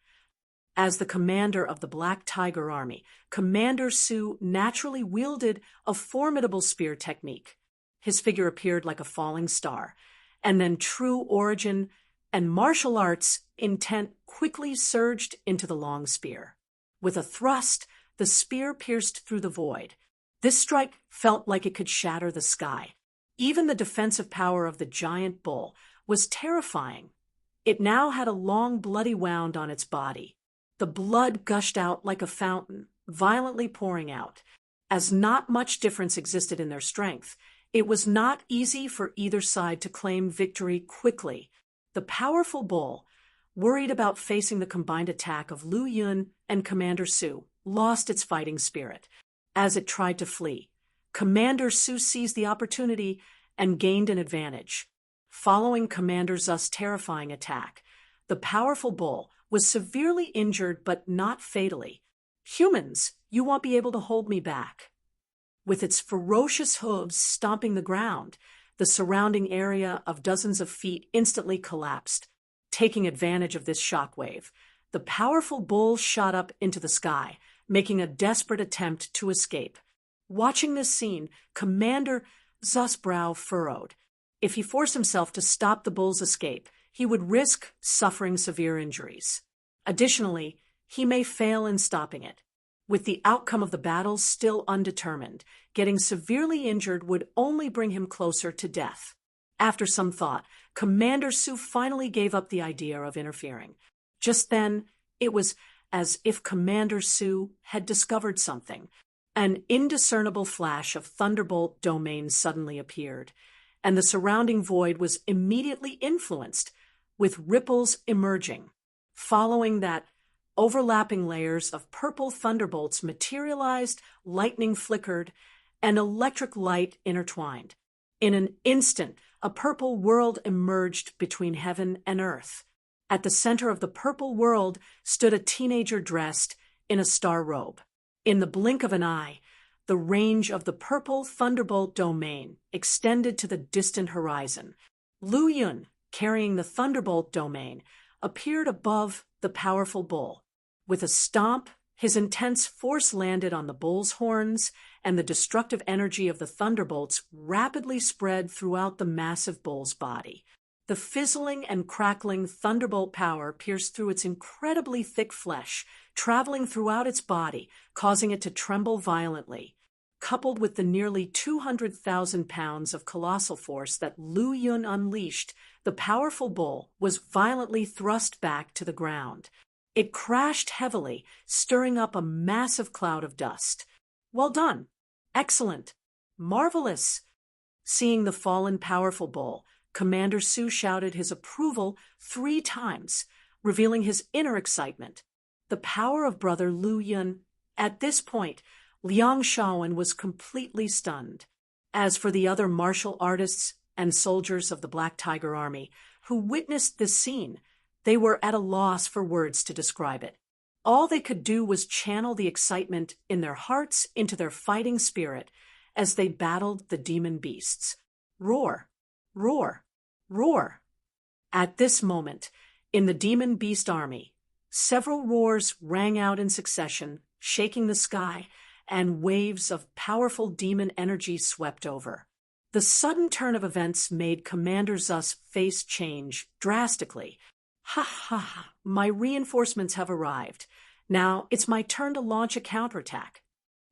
As the commander of the Black Tiger Army, Commander Sue naturally wielded a formidable spear technique. His figure appeared like a falling star, and then true origin and martial arts intent quickly surged into the long spear. With a thrust, the spear pierced through the void. This strike felt like it could shatter the sky. Even the defensive power of the giant bull was terrifying. It now had a long bloody wound on its body. The blood gushed out like a fountain, violently pouring out. As not much difference existed in their strength, it was not easy for either side to claim victory quickly. The powerful bull, worried about facing the combined attack of Lu Yun and Commander Sue, lost its fighting spirit. As it tried to flee, Commander Sue seized the opportunity and gained an advantage. Following Commander Zu's terrifying attack, the powerful bull was severely injured but not fatally. Humans, you won't be able to hold me back. With its ferocious hooves stomping the ground, the surrounding area of dozens of feet instantly collapsed. Taking advantage of this shockwave, the powerful bull shot up into the sky, making a desperate attempt to escape. Watching this scene, Commander Zu's brow furrowed. If he forced himself to stop the bull's escape, he would risk suffering severe injuries. Additionally, he may fail in stopping it. With the outcome of the battle still undetermined, getting severely injured would only bring him closer to death. After some thought, Commander Sue finally gave up the idea of interfering. Just then, it was as if Commander Sue had discovered something. An indiscernible flash of Thunderbolt domain suddenly appeared, and the surrounding void was immediately influenced, with ripples emerging. Following that, overlapping layers of purple thunderbolts materialized, lightning flickered, and electric light intertwined. In an instant, a purple world emerged between heaven and earth. At the center of the purple world stood a teenager dressed in a star robe. In the blink of an eye, the range of the purple thunderbolt domain extended to the distant horizon. Lu Yun, carrying the thunderbolt domain, appeared above the powerful bull. With a stomp, his intense force landed on the bull's horns, and the destructive energy of the thunderbolts rapidly spread throughout the massive bull's body. The fizzling and crackling thunderbolt power pierced through its incredibly thick flesh, traveling throughout its body, causing it to tremble violently. Coupled with the nearly 200,000 pounds of colossal force that Lu Yun unleashed, the powerful bull was violently thrust back to the ground. It crashed heavily, stirring up a massive cloud of dust. "Well done! Excellent! Marvelous!" Seeing the fallen powerful bull, Commander Su shouted his approval 3 times, revealing his inner excitement. The power of brother Lu Yun. At this point, Liang Shaowen was completely stunned. As for the other martial artists and soldiers of the Black Tiger Army who witnessed this scene, they were at a loss for words to describe it. All they could do was channel the excitement in their hearts into their fighting spirit as they battled the demon beasts. Roar! Roar! Roar! At this moment, in the demon beast army, several roars rang out in succession, shaking the sky, and waves of powerful demon energy swept over. The sudden turn of events made Commander Zu's face change drastically. "Ha ha ha, my reinforcements have arrived. Now it's my turn to launch a counterattack."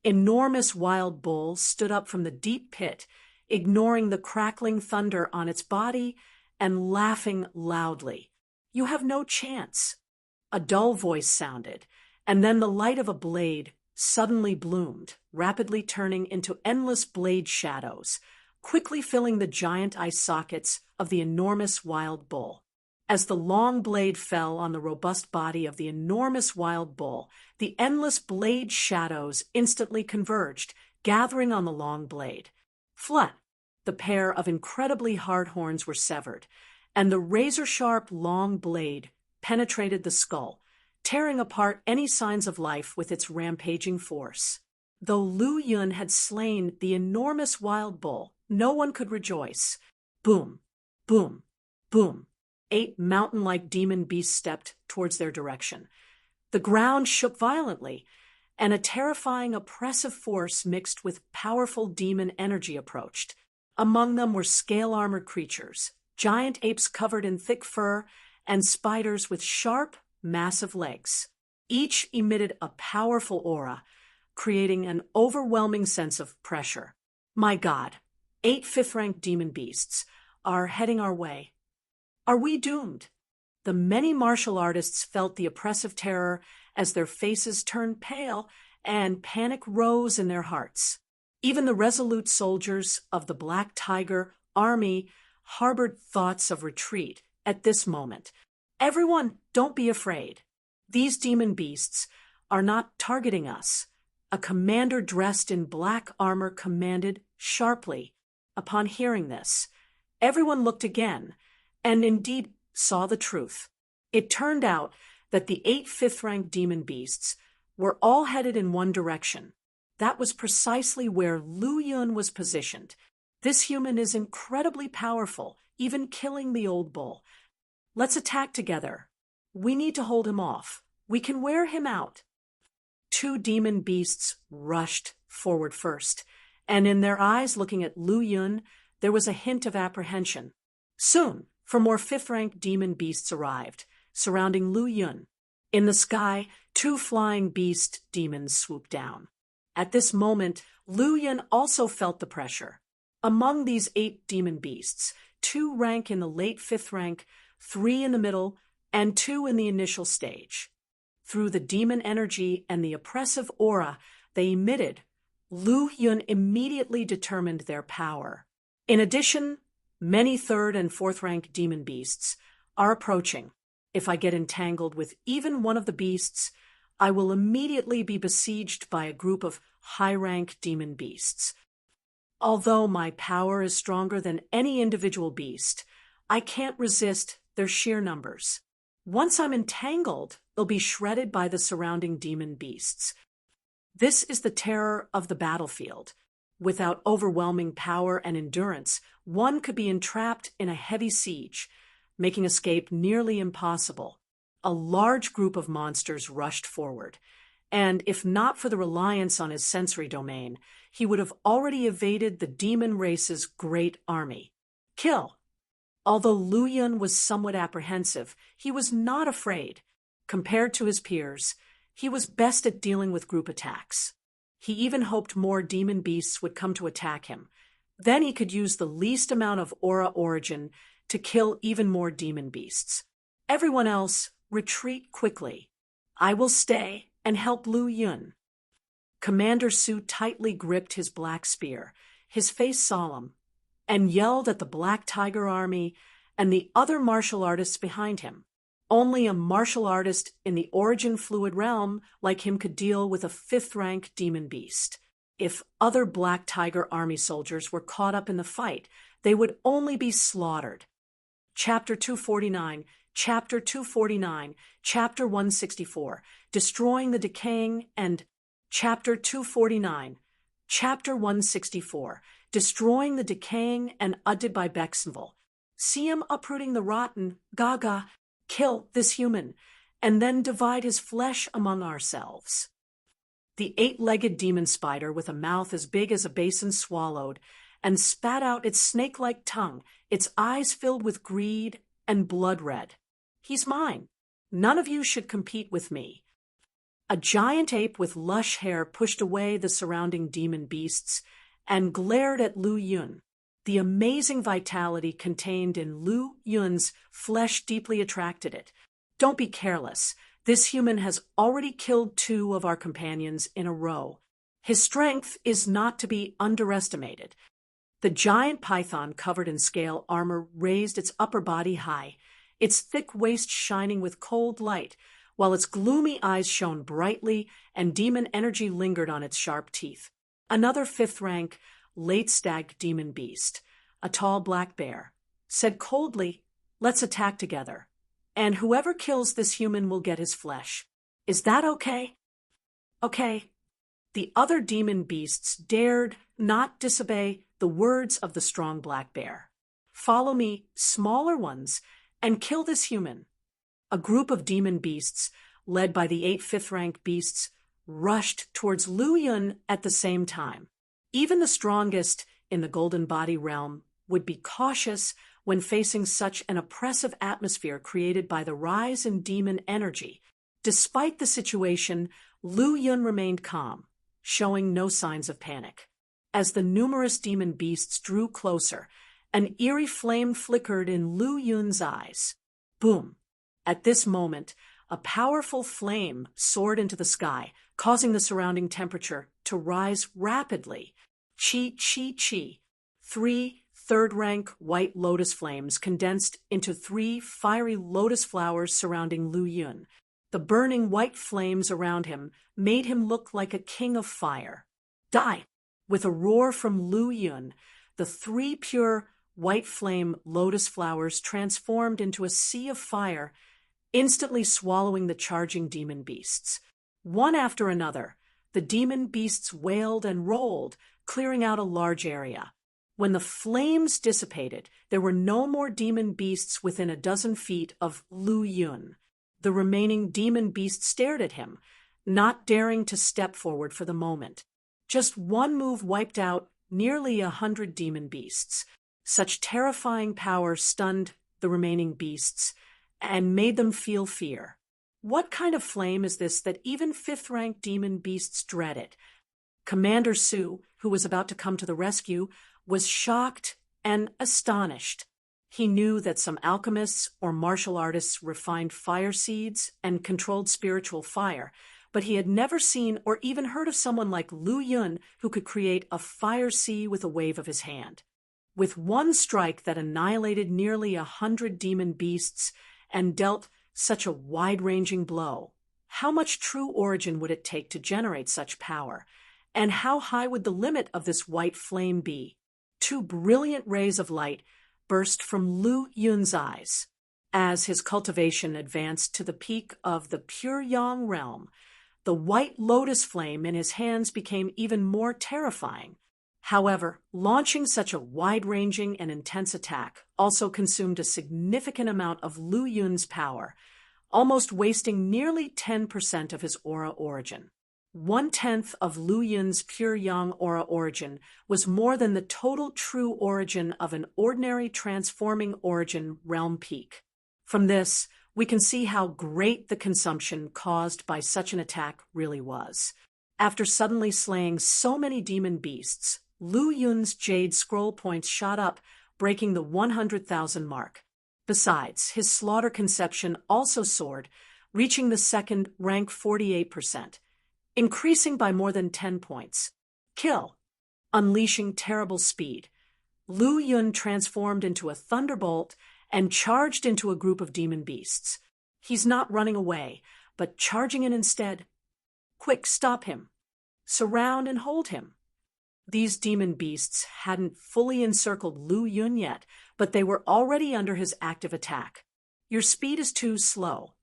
Enormous wild bull stood up from the deep pit, ignoring the crackling thunder on its body and laughing loudly. "You have no chance." A dull voice sounded, and then the light of a blade suddenly bloomed, rapidly turning into endless blade shadows, quickly filling the giant eye sockets of the enormous wild bull. As the long blade fell on the robust body of the enormous wild bull, the endless blade shadows instantly converged, gathering on the long blade. Flat! The pair of incredibly hard horns were severed, and the razor-sharp long blade penetrated the skull, tearing apart any signs of life with its rampaging force. Though Lu Yun had slain the enormous wild bull, no one could rejoice. Boom! Boom! Boom! 8 mountain-like demon beasts stepped towards their direction. The ground shook violently, and a terrifying oppressive force mixed with powerful demon energy approached. Among them were scale-armored creatures, giant apes covered in thick fur, and spiders with sharp, massive legs. Each emitted a powerful aura, creating an overwhelming sense of pressure. My God, 8 fifth-rank demon beasts are heading our way. Are we doomed? The many martial artists felt the oppressive terror as their faces turned pale and panic rose in their hearts. Even the resolute soldiers of the Black Tiger Army harbored thoughts of retreat at this moment. Everyone, don't be afraid. These demon beasts are not targeting us. A commander dressed in black armor commanded sharply. Upon hearing this, everyone looked again, and indeed saw the truth. It turned out that the 8 fifth-rank demon beasts were all headed in one direction. That was precisely where Lu Yun was positioned. This human is incredibly powerful, even killing the old bull. Let's attack together. We need to hold him off. We can wear him out. 2 demon beasts rushed forward first, and in their eyes looking at Lu Yun, there was a hint of apprehension. Soon, 4 more fifth-rank demon beasts arrived, surrounding Lu Yun. In the sky, 2 flying beast demons swooped down. At this moment, Lu Yun also felt the pressure. Among these 8 demon beasts, 2 rank in the late 5th rank, 3 in the middle, and 2 in the initial stage. Through the demon energy and the oppressive aura they emitted, Lu Yun immediately determined their power. In addition, many 3rd and 4th rank demon beasts are approaching. If I get entangled with even one of the beasts, I will immediately be besieged by a group of high-rank demon beasts. Although my power is stronger than any individual beast, I can't resist their sheer numbers. Once I'm entangled, they'll be shredded by the surrounding demon beasts. This is the terror of the battlefield. Without overwhelming power and endurance, one could be entrapped in a heavy siege, making escape nearly impossible. a large group of monsters rushed forward, and if not for the reliance on his sensory domain, he would have already evaded the demon race's great army. Kill! Although Lu Yun was somewhat apprehensive, he was not afraid. Compared to his peers, he was best at dealing with group attacks. He even hoped more demon beasts would come to attack him. Then he could use the least amount of aura origin to kill even more demon beasts. Everyone else, retreat quickly. I will stay and help Lu Yun. Commander Su tightly gripped his black spear, his face solemn, and yelled at the Black Tiger Army and the other martial artists behind him. Only a martial artist in the origin fluid realm like him could deal with a 5th-rank demon beast. If other Black Tiger Army soldiers were caught up in the fight, they would only be slaughtered. Chapter 249, Chapter 249, Chapter 164, Destroying the Decaying, and Chapter 249, Chapter 164, Destroying the Decaying and Udded by Bexenville. See him uprooting the rotten, Gaga, kill this human, and then divide his flesh among ourselves. The 8-legged demon spider with a mouth as big as a basin swallowed and spat out its snake-like tongue, its eyes filled with greed and blood red. He's mine. None of you should compete with me. A giant ape with lush hair pushed away the surrounding demon beasts and glared at Lu Yun. The amazing vitality contained in Lu Yun's flesh deeply attracted it. Don't be careless. This human has already killed 2 of our companions in a row. His strength is not to be underestimated. The giant python covered in scale armor raised its upper body high, its thick waist shining with cold light, while its gloomy eyes shone brightly and demon energy lingered on its sharp teeth. Another 5th-rank, late-stag demon beast, a tall black bear, said coldly, "Let's attack together, and whoever kills this human will get his flesh. Is that okay?" Okay. The other demon beasts dared not disobey the words of the strong black bear. Follow me, smaller ones, and kill this human. A group of demon beasts, led by the 8 5th-rank beasts, rushed towards Lu Yun at the same time. Even the strongest in the Golden Body realm would be cautious when facing such an oppressive atmosphere created by the rise in demon energy. Despite the situation, Lu Yun remained calm, showing no signs of panic. As the numerous demon beasts drew closer, an eerie flame flickered in Lu Yun's eyes. Boom! At this moment, a powerful flame soared into the sky, causing the surrounding temperature to rise rapidly. Chi, chi, chi. 3 3rd-rank white lotus flames condensed into 3 fiery lotus flowers surrounding Lu Yun. The burning white flames around him made him look like a king of fire. Die! With a roar from Lu Yun, the 3 pure white flame lotus flowers transformed into a sea of fire, instantly swallowing the charging demon beasts. One after another, the demon beasts wailed and rolled, clearing out a large area. When the flames dissipated, there were no more demon beasts within a dozen feet of Lu Yun. The remaining demon beasts stared at him, not daring to step forward for the moment. Just one move wiped out nearly 100 demon beasts. Such terrifying power stunned the remaining beasts and made them feel fear. What kind of flame is this that even 5th-rank demon beasts dreaded? Commander Su, who was about to come to the rescue, was shocked and astonished. He knew that some alchemists or martial artists refined fire seeds and controlled spiritual fire, but he had never seen or even heard of someone like Lu Yun who could create a fire sea with a wave of his hand. With one strike that annihilated nearly 100 demon beasts and dealt such a wide-ranging blow, how much true origin would it take to generate such power? And how high would the limit of this white flame be? 2 brilliant rays of light burst from Lu Yun's eyes. As his cultivation advanced to the peak of the pure yang realm, the white lotus flame in his hands became even more terrifying. However, launching such a wide-ranging and intense attack also consumed a significant amount of Lu Yun's power. almost wasting nearly 10% of his aura origin. 1/10 of Lu Yun's pure yang aura origin was more than the total true origin of an ordinary transforming origin realm peak. From this, we can see how great the consumption caused by such an attack really was. After suddenly slaying so many demon beasts, Lu Yun's jade scroll points shot up, breaking the 100,000 mark. Besides, his slaughter conception also soared, reaching the second rank 48%, increasing by more than 10 points. Kill. Unleashing terrible speed, Lu Yun transformed into a thunderbolt and charged into a group of demon beasts. He's not running away, but charging in instead. Quick, stop him. Surround and hold him. These demon beasts hadn't fully encircled Lu Yun yet, but they were already under his active attack. Your speed is too slow.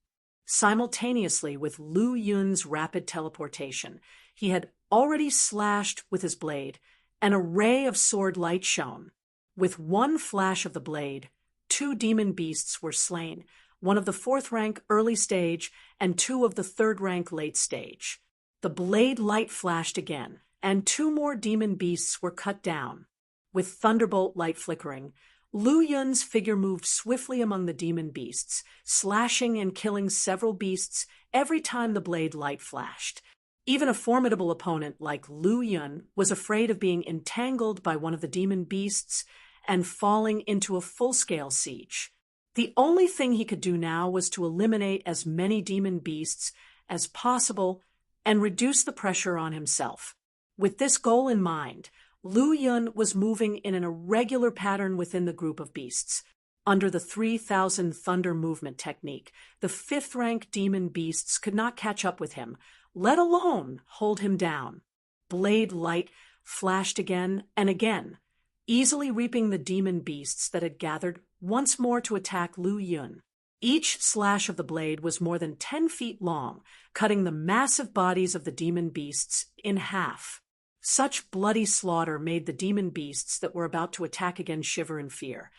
Simultaneously with Lu Yun's rapid teleportation, he had already slashed with his blade. An array of sword light shone. With one flash of the blade, 2 demon beasts were slain, one of the 4th rank early stage and 2 of the 3rd rank late stage. The blade light flashed again, and 2 more demon beasts were cut down. With thunderbolt light flickering, Lu Yun's figure moved swiftly among the demon beasts, slashing and killing several beasts every time the blade light flashed. Even a formidable opponent like Lu Yun was afraid of being entangled by one of the demon beasts and falling into a full-scale siege. The only thing he could do now was to eliminate as many demon beasts as possible and reduce the pressure on himself. With this goal in mind, Lu Yun was moving in an irregular pattern within the group of beasts. Under the 3,000 thunder movement technique, the 5th rank demon beasts could not catch up with him, let alone hold him down. Blade light flashed again and again, easily reaping the demon beasts that had gathered once more to attack Lu Yun. Each slash of the blade was more than 10 feet long, cutting the massive bodies of the demon beasts in half. Such bloody slaughter made the demon beasts that were about to attack again shiver in fear,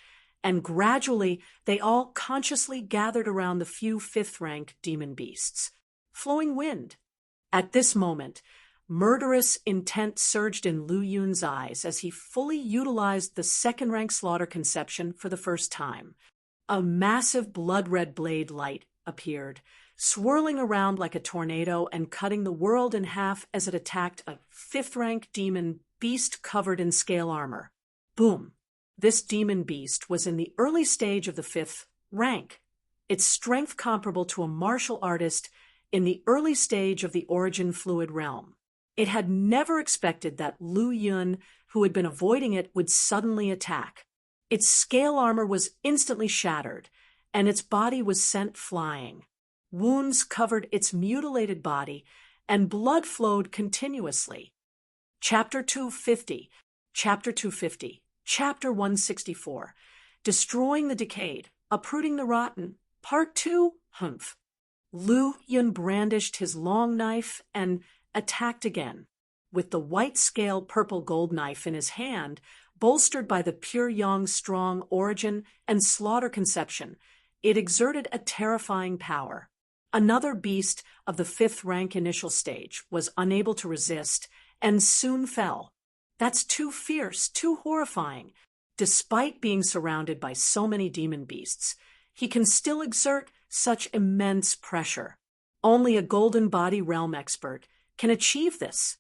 and gradually they all consciously gathered around the few 5th rank demon beasts. Flowing wind. At this moment, murderous intent surged in Lu Yun's eyes as he fully utilized the 2nd rank slaughter conception for the first time. A massive blood-red blade light appeared, swirling around like a tornado and cutting the world in half as it attacked a 5th rank demon beast covered in scale armor. Boom! This demon beast was in the early stage of the 5th rank, its strength comparable to a martial artist in the early stage of the origin fluid realm. It had never expected that Lu Yun, who had been avoiding it, would suddenly attack. Its scale armor was instantly shattered, and its body was sent flying. Wounds covered its mutilated body, and blood flowed continuously. Chapter 250, Chapter 250, Chapter 164, Destroying the Decayed, Uprooting the Rotten, Part 2, Humph. Lu Yun brandished his long knife and attacked again. With the white-scale purple-gold knife in his hand, bolstered by the pure yang strong origin and slaughter conception, it exerted a terrifying power. Another beast of the 5th rank initial stage was unable to resist and soon fell. That's too fierce, too horrifying. Despite being surrounded by so many demon beasts, he can still exert such immense pressure. Only a golden body realm expert can achieve this.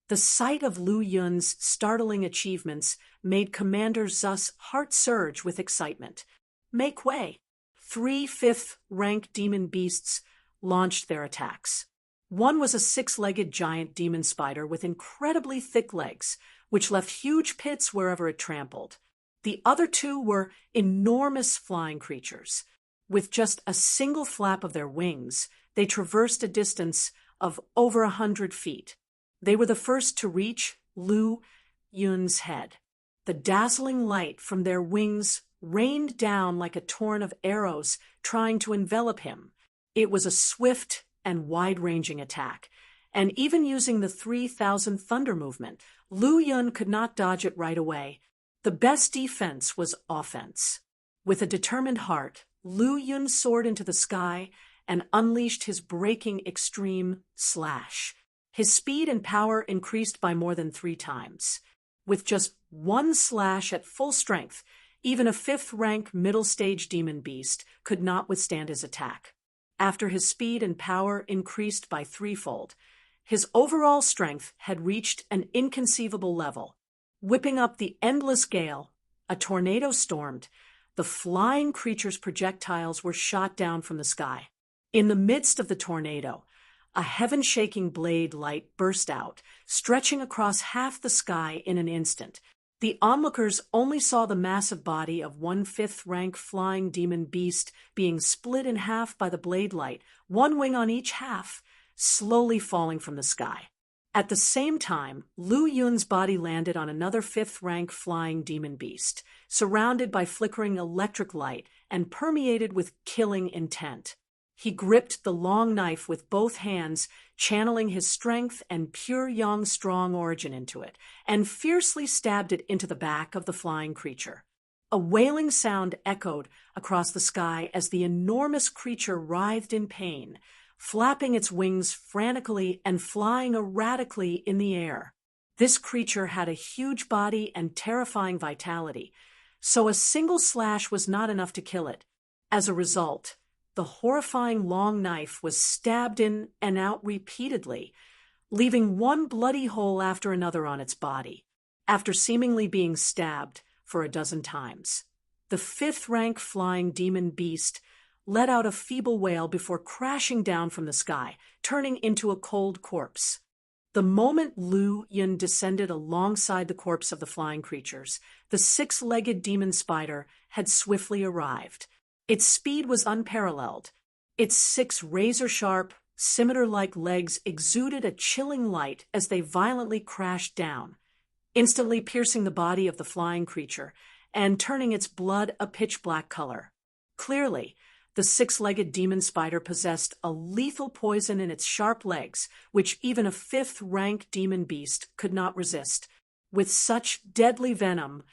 The sight of Lu Yun's startling achievements made Commander Zus' heart surge with excitement. Make way. 3 5th rank demon beasts launched their attacks. One was a 6-legged giant demon spider with incredibly thick legs, which left huge pits wherever it trampled. The other 2 were enormous flying creatures. With just a single flap of their wings, they traversed a distance of over 100 feet. They were the first to reach Lu Yun's head. The dazzling light from their wings rained down like a torrent of arrows trying to envelop him. It was a swift and wide-ranging attack, and even using the 3,000 thunder movement, Lu Yun could not dodge it right away. The best defense was offense. With a determined heart, Lu Yun soared into the sky and unleashed his breaking extreme slash. His speed and power increased by more than 3 times. With just one slash at full strength, even a 5th-rank middle-stage demon beast could not withstand his attack. After his speed and power increased by 3-fold, his overall strength had reached an inconceivable level. Whipping up the endless gale, a tornado stormed. The flying creature's projectiles were shot down from the sky. In the midst of the tornado, a heaven-shaking blade light burst out, stretching across half the sky in an instant. The onlookers only saw the massive body of one 5th-rank flying demon beast being split in half by the blade light, one wing on each half, slowly falling from the sky. At the same time, Lu Yun's body landed on another 5th-rank flying demon beast, surrounded by flickering electric light and permeated with killing intent. He gripped the long knife with both hands, channeling his strength and pure yang strong origin into it, and fiercely stabbed it into the back of the flying creature. A wailing sound echoed across the sky as the enormous creature writhed in pain, flapping its wings frantically and flying erratically in the air. This creature had a huge body and terrifying vitality, so a single slash was not enough to kill it. As a result, the horrifying long knife was stabbed in and out repeatedly, leaving one bloody hole after another on its body. After seemingly being stabbed for a dozen times, the 5th-rank flying demon beast let out a feeble wail before crashing down from the sky, turning into a cold corpse. The moment Lu Yun descended alongside the corpse of the flying creatures, the 6-legged demon spider had swiftly arrived. Its speed was unparalleled. Its 6 razor-sharp, scimitar-like legs exuded a chilling light as they violently crashed down, instantly piercing the body of the flying creature and turning its blood a pitch-black color. Clearly, the 6-legged demon spider possessed a lethal poison in its sharp legs, which even a 5th-rank demon beast could not resist. With such deadly venom,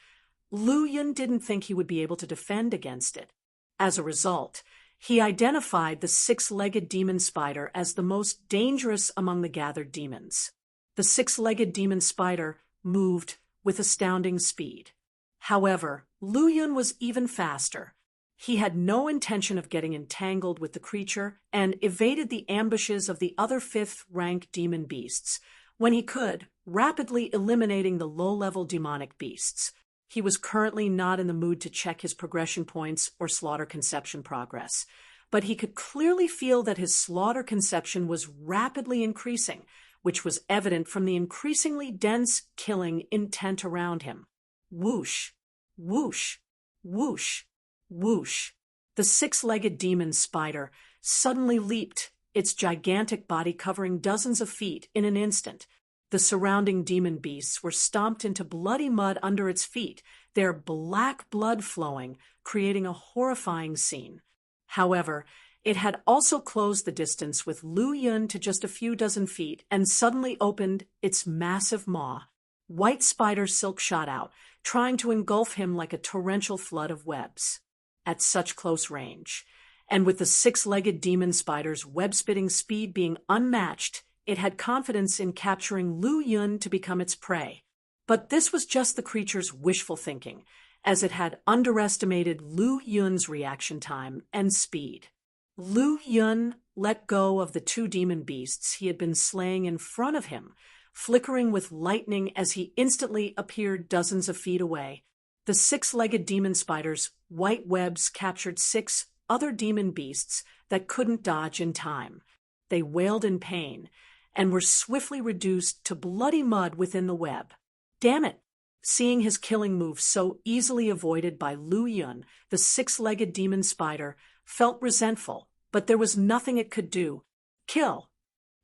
Lu Yun didn't think he would be able to defend against it. As a result, he identified the 6-legged demon spider as the most dangerous among the gathered demons. The 6-legged demon spider moved with astounding speed. However, Lu Yun was even faster. He had no intention of getting entangled with the creature and evaded the ambushes of the other 5th-rank demon beasts, when he could, rapidly eliminating the low-level demonic beasts. He was currently not in the mood to check his progression points or slaughter conception progress, but he could clearly feel that his slaughter conception was rapidly increasing, which was evident from the increasingly dense killing intent around him. Whoosh, whoosh, whoosh, whoosh. The 6-legged demon spider suddenly leaped, its gigantic body covering dozens of feet in an instant. The surrounding demon beasts were stomped into bloody mud under its feet, their black blood flowing, creating a horrifying scene. However, it had also closed the distance with Lu Yun to just a few dozen feet and suddenly opened its massive maw. White spider silk shot out, trying to engulf him like a torrential flood of webs. At such close range, and with the 6-legged demon spider's web-spitting speed being unmatched, it had confidence in capturing Lu Yun to become its prey. But this was just the creature's wishful thinking, as it had underestimated Lu Yun's reaction time and speed. Lu Yun let go of the 2 demon beasts he had been slaying in front of him, flickering with lightning as he instantly appeared dozens of feet away. The 6-legged demon spider's white webs captured 6 other demon beasts that couldn't dodge in time. They wailed in pain and were swiftly reduced to bloody mud within the web. Damn it! Seeing his killing move so easily avoided by Lu Yun, the 6-legged demon spider felt resentful, but there was nothing it could do. Kill!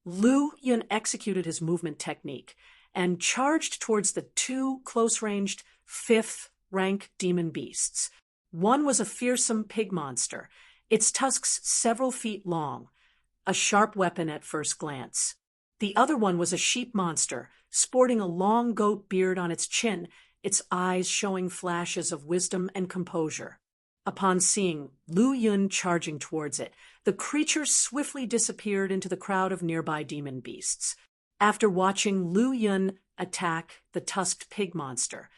Lu Yun executed his movement technique and charged towards the 2 close-ranged 5th-rank demon beasts. One was a fearsome pig monster, its tusks several feet long, a sharp weapon at first glance. The other one was a sheep monster, sporting a long goat beard on its chin, its eyes showing flashes of wisdom and composure. Upon seeing Lu Yun charging towards it, the creature swiftly disappeared into the crowd of nearby demon beasts. After watching Lu Yun attack the tusked pig monster,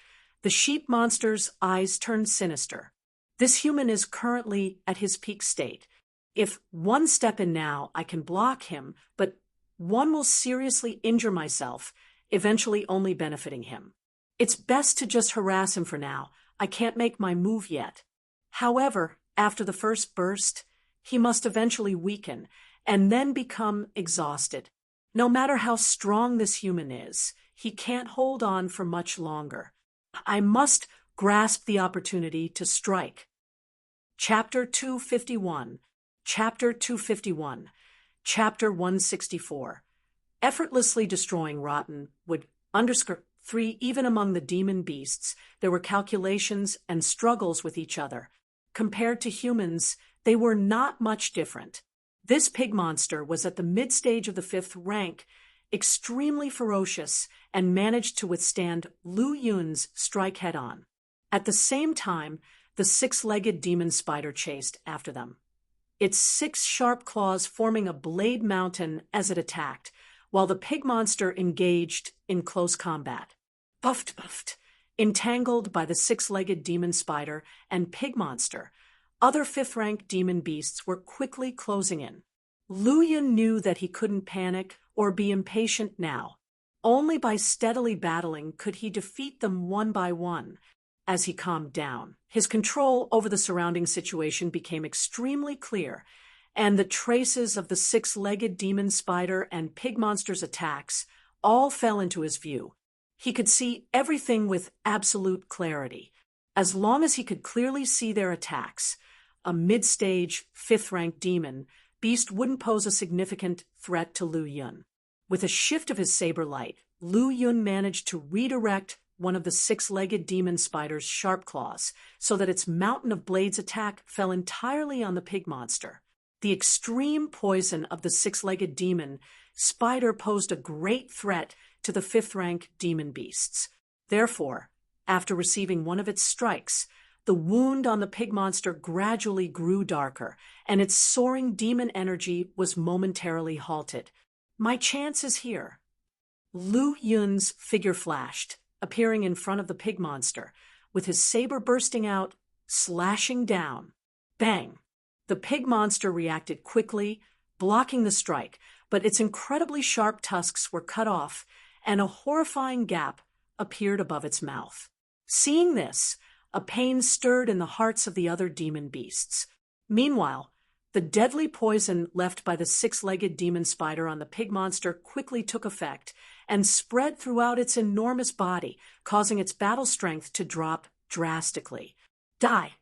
the sheep monster's eyes turned sinister. This human is currently at his peak state. If one step in now, I can block him, but one will seriously injure myself, eventually only benefiting him. It's best to just harass him for now. I can't make my move yet. However, after the first burst, he must eventually weaken and then become exhausted. No matter how strong this human is, he can't hold on for much longer. I must grasp the opportunity to strike. Chapter 251, Chapter 251, Chapter 164. Effortlessly destroying rotten would underscore 3. Even among the demon beasts, there were calculations and struggles with each other. Compared to humans, they were not much different. This pig monster was at the mid-stage of the 5th rank, extremely ferocious, and managed to withstand Lu Yun's strike head-on. At the same time, the 6-legged demon spider chased after them, its 6 sharp claws forming a blade mountain as it attacked, while the pig monster engaged in close combat. Buffed, entangled by the 6-legged demon spider and pig monster, other 5th-rank demon beasts were quickly closing in. Lu Yun knew that he couldn't panic or be impatient now. Only by steadily battling could he defeat them one by one. As he calmed down, his control over the surrounding situation became extremely clear, and the traces of the 6-legged demon spider and pig monster's attacks all fell into his view. He could see everything with absolute clarity. As long as he could clearly see their attacks, a mid-stage, 5th-rank demon beast wouldn't pose a significant threat to Lu Yun. With a shift of his saber light, Lu Yun managed to redirect one of the 6-legged demon spider's sharp claws so that its mountain of blades attack fell entirely on the pig monster. The extreme poison of the 6-legged demon spider posed a great threat to the 5th-rank demon beasts. Therefore, after receiving one of its strikes, the wound on the pig monster gradually grew darker, and its soaring demon energy was momentarily halted. My chance is here. Lu Yun's figure flashed, appearing in front of the pig monster, with his saber bursting out, slashing down. Bang! The pig monster reacted quickly, blocking the strike, but its incredibly sharp tusks were cut off, and a horrifying gap appeared above its mouth. Seeing this, a pain stirred in the hearts of the other demon beasts. Meanwhile, the deadly poison left by the 6-legged demon spider on the pig monster quickly took effect and spread throughout its enormous body, causing its battle strength to drop drastically. Die!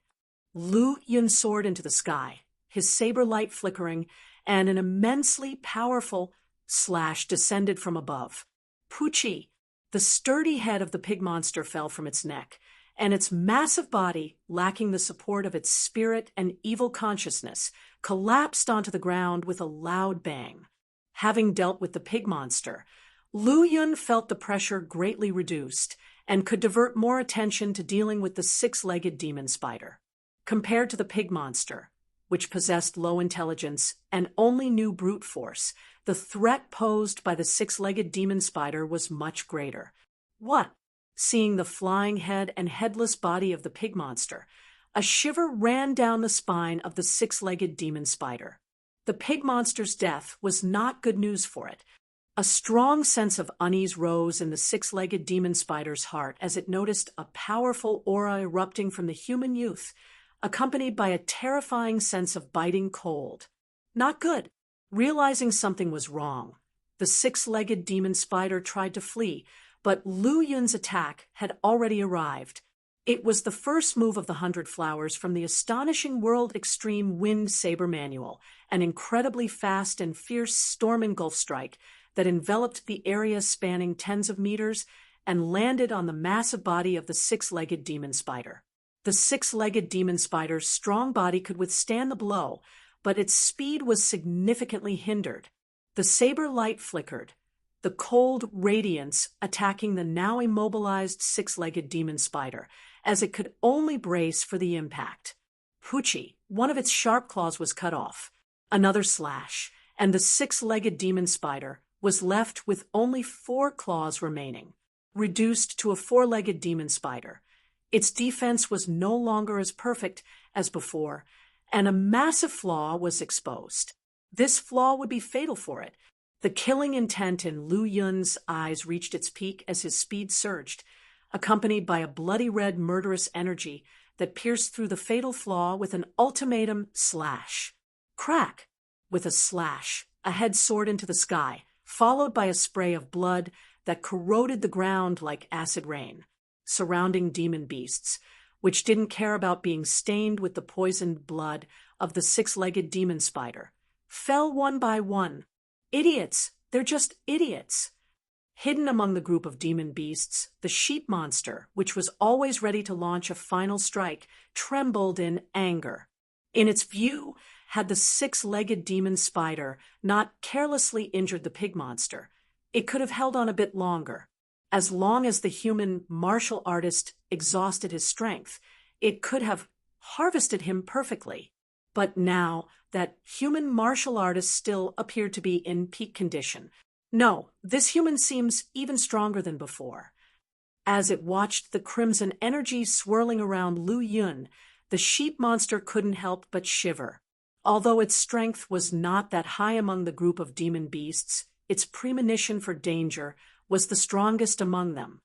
Lu Yun soared into the sky, his saber light flickering, and an immensely powerful slash descended from above. Poochie! The sturdy head of the pig monster fell from its neck, and its massive body, lacking the support of its spirit and evil consciousness, collapsed onto the ground with a loud bang. Having dealt with the pig monster, Lu Yun felt the pressure greatly reduced and could divert more attention to dealing with the 6-legged demon spider. Compared to the pig monster, which possessed low intelligence and only knew brute force, the threat posed by the 6-legged demon spider was much greater. What? Seeing the flying head and headless body of the pig monster, a shiver ran down the spine of the 6-legged demon spider. The pig monster's death was not good news for it. A strong sense of unease rose in the 6-legged demon spider's heart as it noticed a powerful aura erupting from the human youth, accompanied by a terrifying sense of biting cold. Not good. Realizing something was wrong, the 6-legged demon spider tried to flee, but Lu Yun's attack had already arrived. It was the first move of the 100 Flowers from the astonishing World Extreme Wind Saber Manual, an incredibly fast and fierce storm engulf strike that enveloped the area spanning tens of meters and landed on the massive body of the 6-legged demon spider. The 6-legged demon spider's strong body could withstand the blow, but its speed was significantly hindered. The saber light flickered, the cold radiance attacking the now immobilized 6-legged demon spider, as it could only brace for the impact. Hoochie, one of its sharp claws was cut off. Another slash, and the six-legged demon spider was left with only 4 claws remaining, reduced to a 4-legged demon spider. Its defense was no longer as perfect as before, and a massive flaw was exposed. This flaw would be fatal for it. The killing intent in Lu Yun's eyes reached its peak as his speed surged, accompanied by a bloody red murderous energy that pierced through the fatal flaw with an ultimatum slash. Crack! With a slash, a head soared into the sky, followed by a spray of blood that corroded the ground like acid rain. Surrounding demon beasts, which didn't care about being stained with the poisoned blood of the 6-legged demon spider, fell one by one. Idiots! They're just idiots! Hidden among the group of demon beasts, the sheep monster, which was always ready to launch a final strike, trembled in anger. In its view, had the 6-legged demon spider not carelessly injured the pig monster, it could have held on a bit longer. As long as the human martial artist exhausted his strength, it could have harvested him perfectly. But now that human martial artist still appeared to be in peak condition. No, this human seems even stronger than before. As it watched the crimson energy swirling around Lu Yun, the sheep monster couldn't help but shiver. Although its strength was not that high among the group of demon beasts, its premonition for danger was the strongest among them.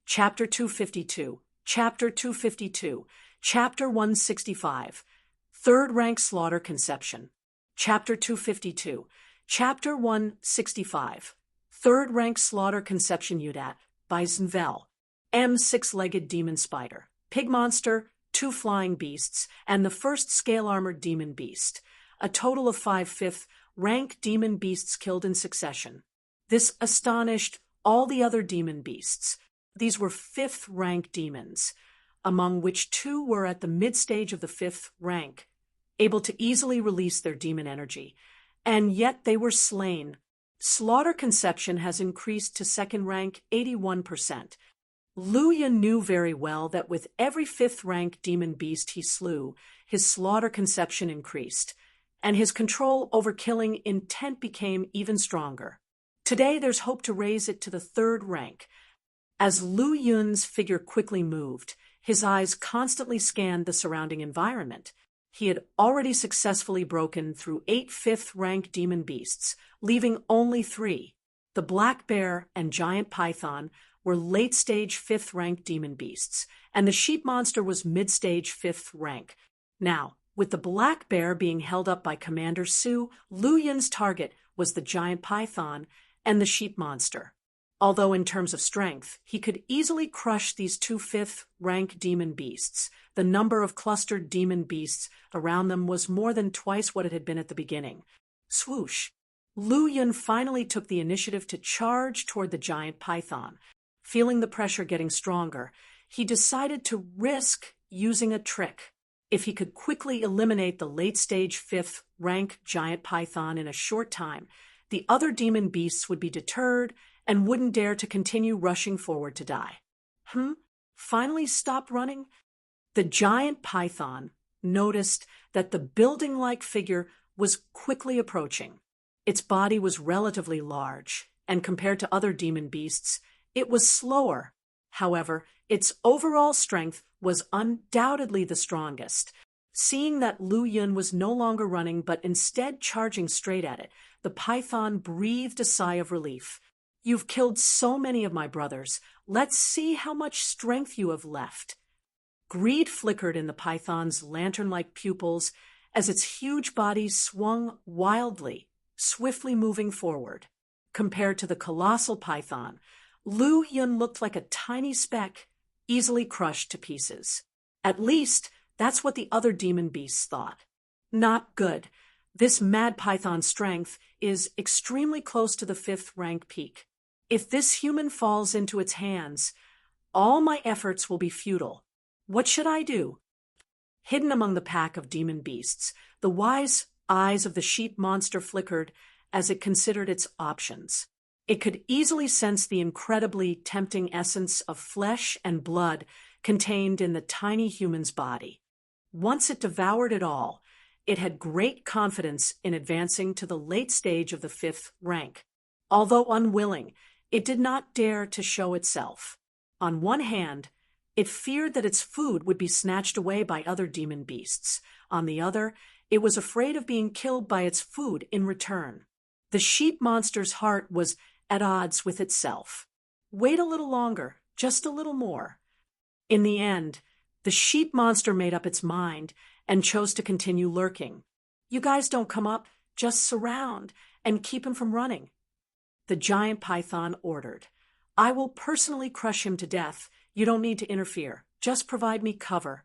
Chapter 252, Chapter 252, Chapter 165, Third Rank Slaughter Conception. Chapter 252, Chapter 165, Third Rank Slaughter Conception Udat, by Znvel. M. 6-legged demon spider, pig monster, 2 flying beasts, and the first scale-armored demon beast. A total of 5 5th-rank demon beasts killed in succession. This astonished all the other demon beasts. These were 5th-rank demons, among which 2 were at the mid-stage of the 5th rank, able to easily release their demon energy, and yet they were slain. Slaughter conception has increased to 2nd rank 81%. Lu Yun knew very well that with every 5th-rank demon beast he slew, his slaughter conception increased, and his control over killing intent became even stronger. Today there's hope to raise it to the 3rd rank. As Lu Yun's figure quickly moved, his eyes constantly scanned the surrounding environment. He had already successfully broken through 8 5th-rank demon beasts, leaving only 3. The black bear and giant python were late-stage 5th-rank demon beasts, and the sheep monster was mid-stage 5th rank. Now, with the black bear being held up by Commander Su, Lu Yun's target was the giant python and the sheep monster. Although in terms of strength, he could easily crush these 2 5th-rank demon beasts. The number of clustered demon beasts around them was more than twice what it had been at the beginning. Swoosh! Lu Yun finally took the initiative to charge toward the giant python. Feeling the pressure getting stronger, he decided to risk using a trick. If he could quickly eliminate the late-stage 5th-rank giant python in a short time, the other demon beasts would be deterred and wouldn't dare to continue rushing forward to die. Finally stopped running? The giant python noticed that the building-like figure was quickly approaching. Its body was relatively large, and compared to other demon beasts, it was slower. However, its overall strength was undoubtedly the strongest. Seeing that Lu Yun was no longer running but instead charging straight at it, the python breathed a sigh of relief. "You've killed so many of my brothers. Let's see how much strength you have left." Greed flickered in the python's lantern-like pupils as its huge body swung wildly, swiftly moving forward. Compared to the colossal python, Lu Yun looked like a tiny speck, easily crushed to pieces. At least, that's what the other demon beasts thought. Not good. This mad python's strength is extremely close to the 5th-rank peak. If this human falls into its hands, all my efforts will be futile. What should I do? Hidden among the pack of demon beasts, the wise eyes of the sheep monster flickered as it considered its options. It could easily sense the incredibly tempting essence of flesh and blood contained in the tiny human's body. Once it devoured it all, it had great confidence in advancing to the late stage of the 5th rank. Although unwilling, it did not dare to show itself. On one hand, it feared that its food would be snatched away by other demon beasts. On the other, it was afraid of being killed by its food in return. The sheep monster's heart was at odds with itself. Wait a little longer, just a little more. In the end, the sheep monster made up its mind and chose to continue lurking. You guys don't come up, just surround and keep him from running. The giant python ordered. I will personally crush him to death. You don't need to interfere. Just provide me cover.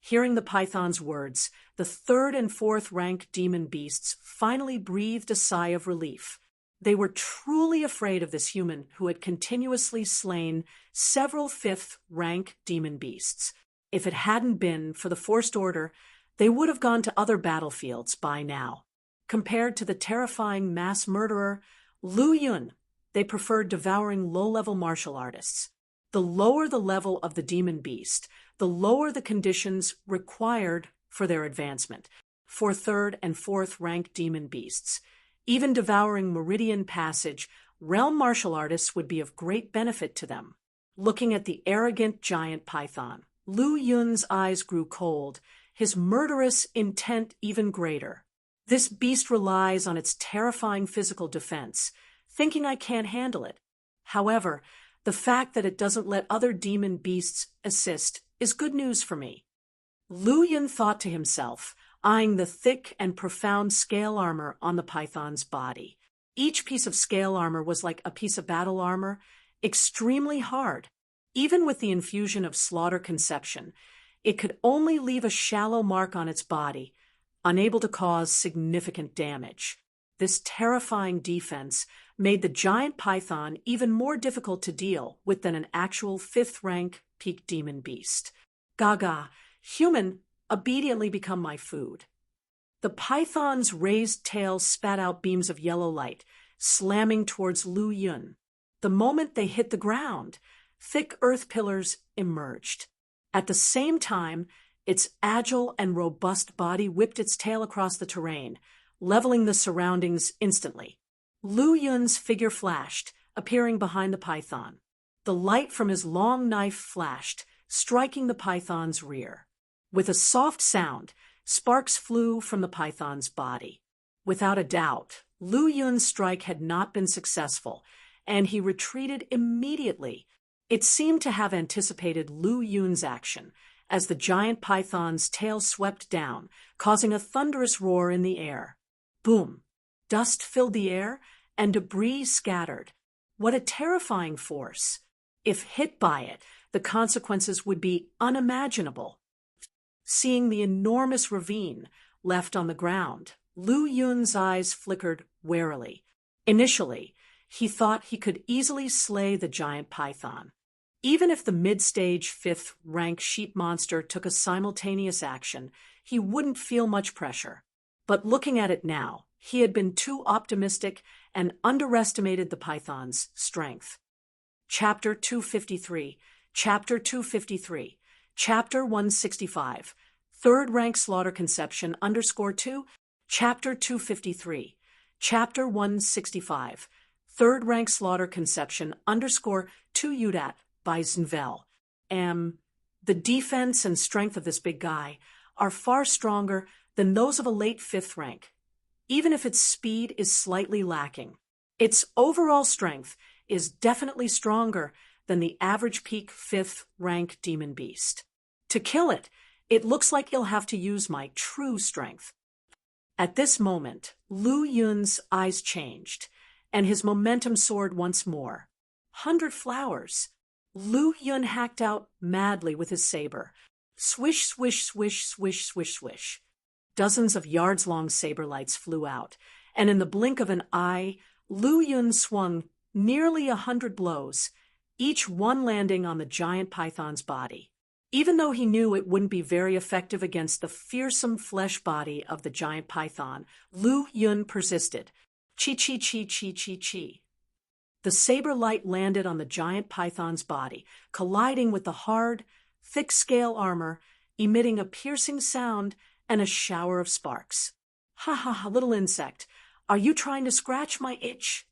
Hearing the python's words, the 3rd and 4th rank demon beasts finally breathed a sigh of relief. They were truly afraid of this human who had continuously slain several 5th rank demon beasts. If it hadn't been for the forced order, they would have gone to other battlefields by now. Compared to the terrifying mass murderer, Lu Yun, they preferred devouring low-level martial artists. The lower the level of the demon beast, the lower the conditions required for their advancement. For 3rd and 4th rank demon beasts, even devouring Meridian Passage, realm martial artists would be of great benefit to them. Looking at the arrogant giant python, Lu Yun's eyes grew cold, his murderous intent even greater. This beast relies on its terrifying physical defense, thinking I can't handle it. However, the fact that it doesn't let other demon beasts assist is good news for me. Lu Yun thought to himself, eyeing the thick and profound scale armor on the python's body. Each piece of scale armor was like a piece of battle armor, extremely hard. Even with the infusion of slaughter conception, it could only leave a shallow mark on its body, unable to cause significant damage. This terrifying defense made the giant python even more difficult to deal with than an actual 5th rank peak demon beast. Gaga, human, obediently become my food. The python's raised tail spat out beams of yellow light, slamming towards Lu Yun. The moment they hit the ground, thick earth pillars emerged. At the same time, its agile and robust body whipped its tail across the terrain, leveling the surroundings instantly. Lu Yun's figure flashed, appearing behind the python. The light from his long knife flashed, striking the python's rear. With a soft sound, sparks flew from the python's body. Without a doubt, Lu Yun's strike had not been successful, and he retreated immediately. It seemed to have anticipated Lu Yun's action, as the giant python's tail swept down, causing a thunderous roar in the air. Boom! Dust filled the air, and debris scattered. What a terrifying force! If hit by it, the consequences would be unimaginable. Seeing the enormous ravine left on the ground, Lu Yun's eyes flickered warily. Initially, he thought he could easily slay the giant python. Even if the mid-stage 5th rank sheep monster took a simultaneous action, he wouldn't feel much pressure. But looking at it now, he had been too optimistic and underestimated the python's strength. Chapter 253, Chapter 253, Chapter 165, 3rd rank slaughter conception _2, Chapter 253, Chapter 165, 3rd rank slaughter conception _2 Udat by Zinvel. The defense and strength of this big guy are far stronger than those of a late 5th rank, even if its speed is slightly lacking. Its overall strength is definitely stronger than the average peak 5th rank demon beast. To kill it, it looks like you'll have to use my true strength. At this moment, Lu Yun's eyes changed, and his momentum soared once more. 100 flowers. Lu Yun hacked out madly with his saber. Swish, swish, swish, swish, swish, swish. Dozens of yards-long saber lights flew out, and in the blink of an eye, Lu Yun swung nearly 100 blows, each one landing on the giant python's body. Even though he knew it wouldn't be very effective against the fearsome flesh body of the giant python, Lu Yun persisted. Chi-chi-chi-chi-chi-chi. The saber light landed on the giant python's body, colliding with the hard, thick scale armor emitting a piercing sound and a shower of sparks. "Ha ha ha, little insect, are you trying to scratch my itch?"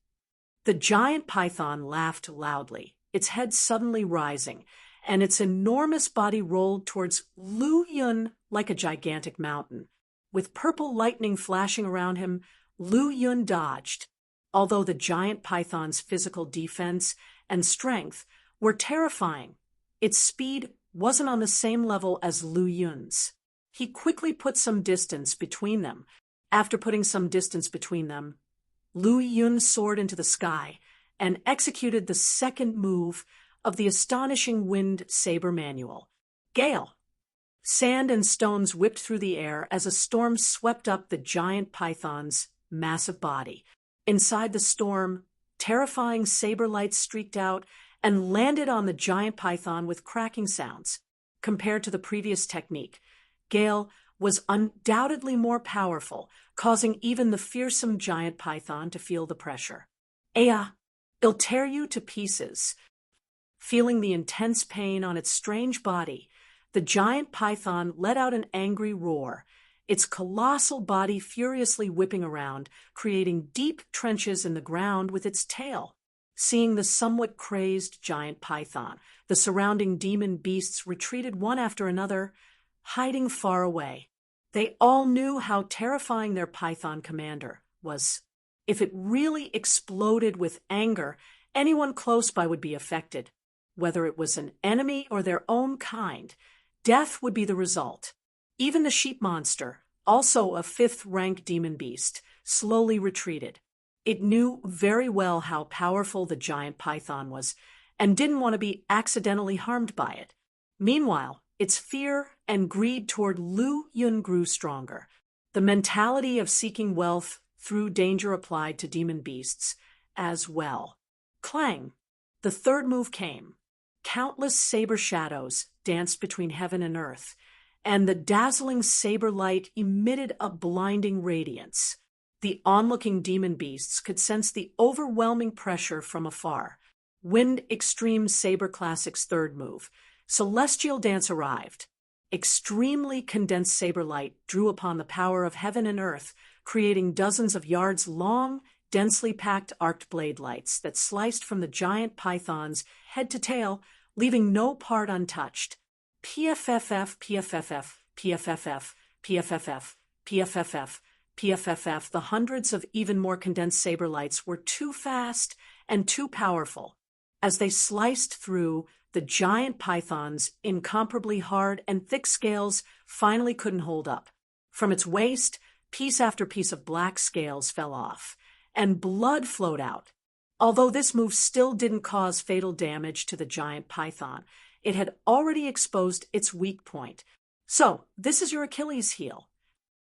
The giant python laughed loudly, its head suddenly rising, and its enormous body rolled towards Lu Yun like a gigantic mountain. With purple lightning flashing around him, Lu Yun dodged. Although the giant python's physical defense and strength were terrifying, its speed wasn't on the same level as Lu Yun's. He quickly put some distance between them. After putting some distance between them, Lu Yun soared into the sky and executed the second move of the astonishing wind saber manual, Gale. Sand and stones whipped through the air as a storm swept up the giant python's massive body. Inside the storm, terrifying saber lights streaked out and landed on the giant python with cracking sounds. Compared to the previous technique, Gale was undoubtedly more powerful, causing even the fearsome giant python to feel the pressure. "Aya, it'll tear you to pieces." Feeling the intense pain on its strange body, the giant python let out an angry roar, its colossal body furiously whipping around, creating deep trenches in the ground with its tail. Seeing the somewhat crazed giant python, the surrounding demon beasts retreated one after another, hiding far away. They all knew how terrifying their python commander was. If it really exploded with anger, anyone close by would be affected. Whether it was an enemy or their own kind, death would be the result. Even the sheep monster, also a 5th-rank demon beast, slowly retreated. It knew very well how powerful the giant python was and didn't want to be accidentally harmed by it. Meanwhile, its fear and greed toward Lu Yun grew stronger. The mentality of seeking wealth through danger applied to demon beasts as well. Clang! The third move came. Countless saber shadows danced between heaven and earth, and the dazzling saber light emitted a blinding radiance. The onlooking demon beasts could sense the overwhelming pressure from afar. Wind Extreme Saber Classic's third move, Celestial Dance, arrived. Extremely condensed saber light drew upon the power of heaven and earth, creating dozens of yards long, densely packed arced blade lights that sliced from the giant python's head to tail, leaving no part untouched. PFFF, PFFF, PFFF, PFFF, PFFF, PFFF. The hundreds of even more condensed saber lights were too fast and too powerful. As they sliced through, the giant python's incomparably hard and thick scales finally couldn't hold up. From its waist, piece after piece of black scales fell off, and blood flowed out. Although this move still didn't cause fatal damage to the giant python, it had already exposed its weak point. "So, this is your Achilles heel."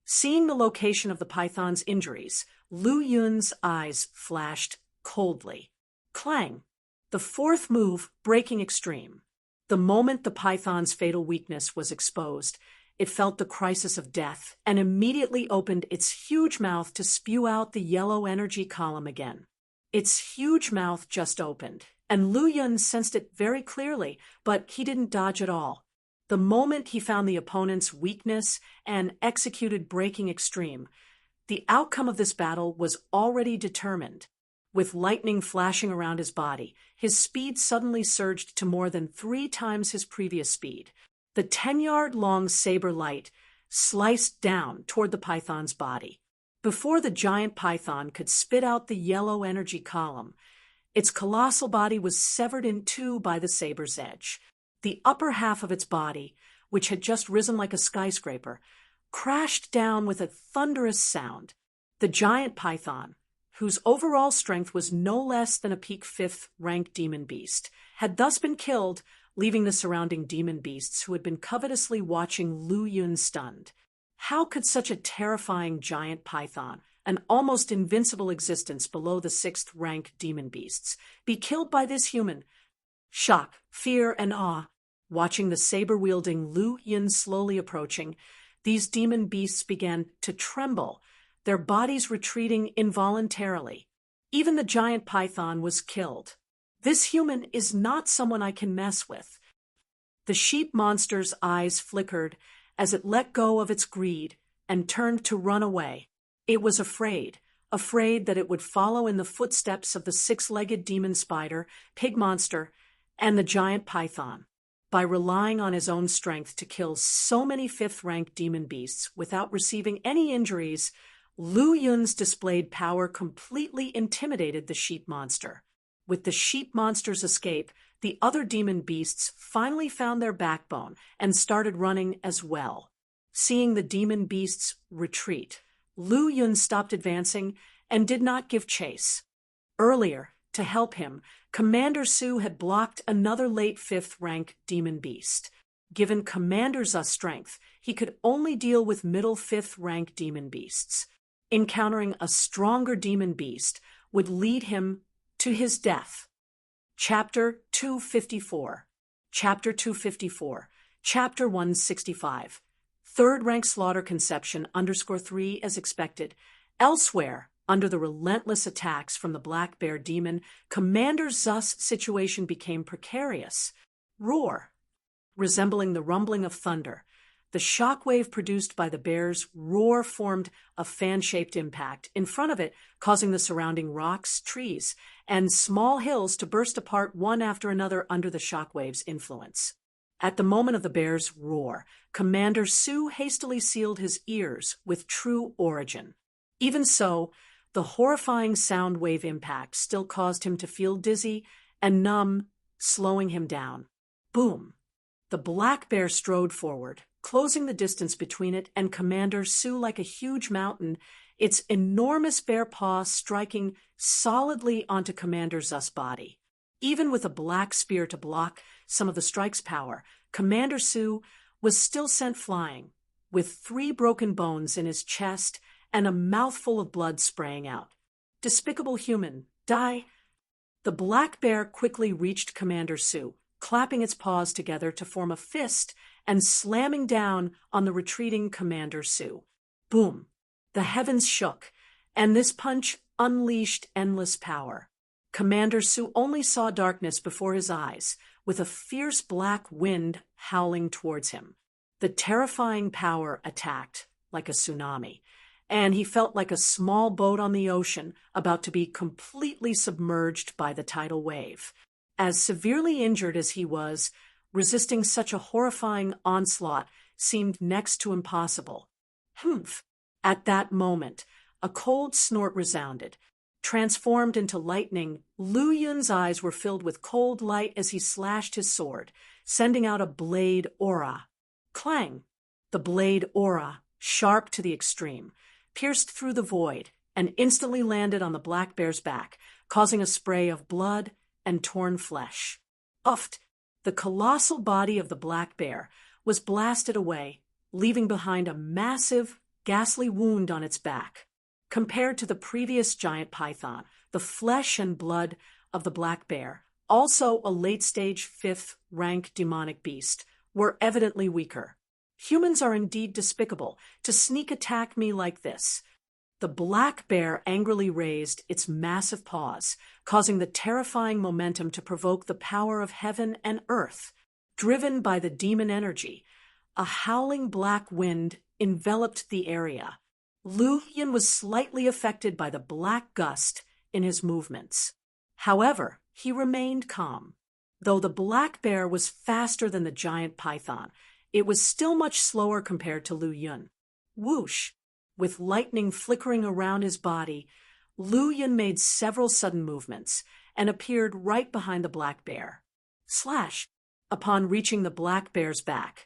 Seeing the location of the python's injuries, Lu Yun's eyes flashed coldly. Clang! The fourth move, Breaking Extreme. The moment the python's fatal weakness was exposed, it felt the crisis of death and immediately opened its huge mouth to spew out the yellow energy column again. Its huge mouth just opened, and Lu Yun sensed it very clearly, but he didn't dodge at all. The moment he found the opponent's weakness and executed Breaking Extreme, the outcome of this battle was already determined. With lightning flashing around his body, his speed suddenly surged to more than 3 times his previous speed. The 10-yard-long saber light sliced down toward the python's body. Before the giant python could spit out the yellow energy column, its colossal body was severed in two by the saber's edge. The upper half of its body, which had just risen like a skyscraper, crashed down with a thunderous sound. The giant python, whose overall strength was no less than a peak 5th-ranked demon beast, had thus been killed, leaving the surrounding demon beasts who had been covetously watching Lu Yun stunned. How could such a terrifying giant python, an almost invincible existence below the 6th-ranked demon beasts, be killed by this human? Shock, fear, and awe. Watching the saber-wielding Lu Yun slowly approaching, these demon beasts began to tremble, their bodies retreating involuntarily. Even the giant python was killed. This human is not someone I can mess with. The sheep monster's eyes flickered as it let go of its greed and turned to run away. It was afraid that it would follow in the footsteps of the six-legged demon spider, pig monster, and the giant python. By relying on his own strength to kill so many fifth-rank demon beasts without receiving any injuries, Lu Yun's displayed power completely intimidated the sheep monster. With the sheep monster's escape, the other demon beasts finally found their backbone and started running as well. Seeing the demon beasts retreat, Lu Yun stopped advancing and did not give chase. Earlier, to help him, Commander Su had blocked another late fifth-rank demon beast. Given Commander Zu's strength, he could only deal with middle fifth-rank demon beasts. Encountering a stronger demon beast would lead him to his death. Chapter 254. Chapter 254. Chapter 165. Third-rank slaughter conception _3 as expected. Elsewhere, under the relentless attacks from the black bear demon, Commander Zu's situation became precarious. Roar. Resembling the rumbling of thunder, the shockwave produced by the bear's roar formed a fan-shaped impact in front of it, causing the surrounding rocks, trees, and small hills to burst apart one after another under the shockwave's influence. At the moment of the bear's roar, Commander Su hastily sealed his ears with true origin. Even so, the horrifying sound wave impact still caused him to feel dizzy and numb, slowing him down. Boom! The black bear strode forward, closing the distance between it and Commander Su like a huge mountain, its enormous bare paw striking solidly onto Commander Zu's body. Even with a black spear to block some of the strike's power, Commander Su was still sent flying, with 3 broken bones in his chest and a mouthful of blood spraying out. Despicable human, die! The black bear quickly reached Commander Su, clapping its paws together to form a fist and slamming down on the retreating Commander Su. Boom! The heavens shook, and this punch unleashed endless power. Commander Su only saw darkness before his eyes, with a fierce black wind howling towards him. The terrifying power attacked like a tsunami, and he felt like a small boat on the ocean about to be completely submerged by the tidal wave. As severely injured as he was, resisting such a horrifying onslaught seemed next to impossible. Humph! At that moment, a cold snort resounded. Transformed into lightning, Lu Yun's eyes were filled with cold light as he slashed his sword, sending out a blade aura. Clang! The blade aura, sharp to the extreme, pierced through the void and instantly landed on the black bear's back, causing a spray of blood and torn flesh. Uffed! The colossal body of the black bear was blasted away, leaving behind a massive, ghastly wound on its back. Compared to the previous giant python, the flesh and blood of the black bear, also a late-stage 5th-rank demonic beast, were evidently weaker. Humans are indeed despicable to sneak attack me like this. The black bear angrily raised its massive paws, causing the terrifying momentum to provoke the power of heaven and earth. Driven by the demon energy, a howling black wind enveloped the area. Lu Yun was slightly affected by the black gust in his movements. However, he remained calm. Though the black bear was faster than the giant python, it was still much slower compared to Lu Yun. Whoosh! With lightning flickering around his body, Lu Yun made several sudden movements and appeared right behind the black bear. Slash! Upon reaching the black bear's back,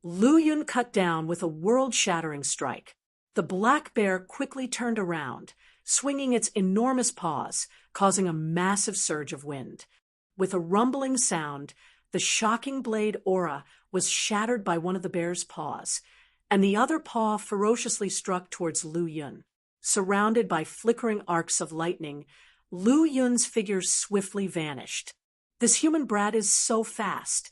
Lu Yun cut down with a world-shattering strike. The black bear quickly turned around, swinging its enormous paws, causing a massive surge of wind. With a rumbling sound, the shocking blade aura was shattered by one of the bear's paws, and the other paw ferociously struck towards Lu Yun. Surrounded by flickering arcs of lightning, Lu Yun's figure swiftly vanished. This human brat is so fast.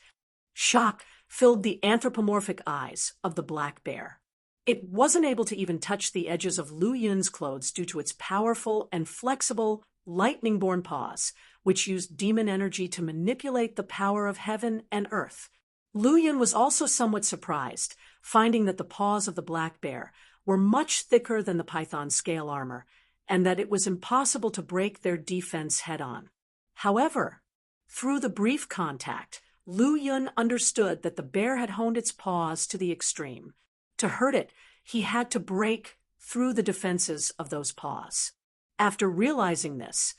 Shock filled the anthropomorphic eyes of the black bear. It wasn't able to even touch the edges of Lu Yun's clothes due to its powerful and flexible, lightning-born paws, which used demon energy to manipulate the power of heaven and earth. Lu Yun was also somewhat surprised, finding that the paws of the black bear were much thicker than the python's scale armor, and that it was impossible to break their defense head-on. However, through the brief contact, Lu Yun understood that the bear had honed its paws to the extreme. To hurt it, he had to break through the defenses of those paws. After realizing this,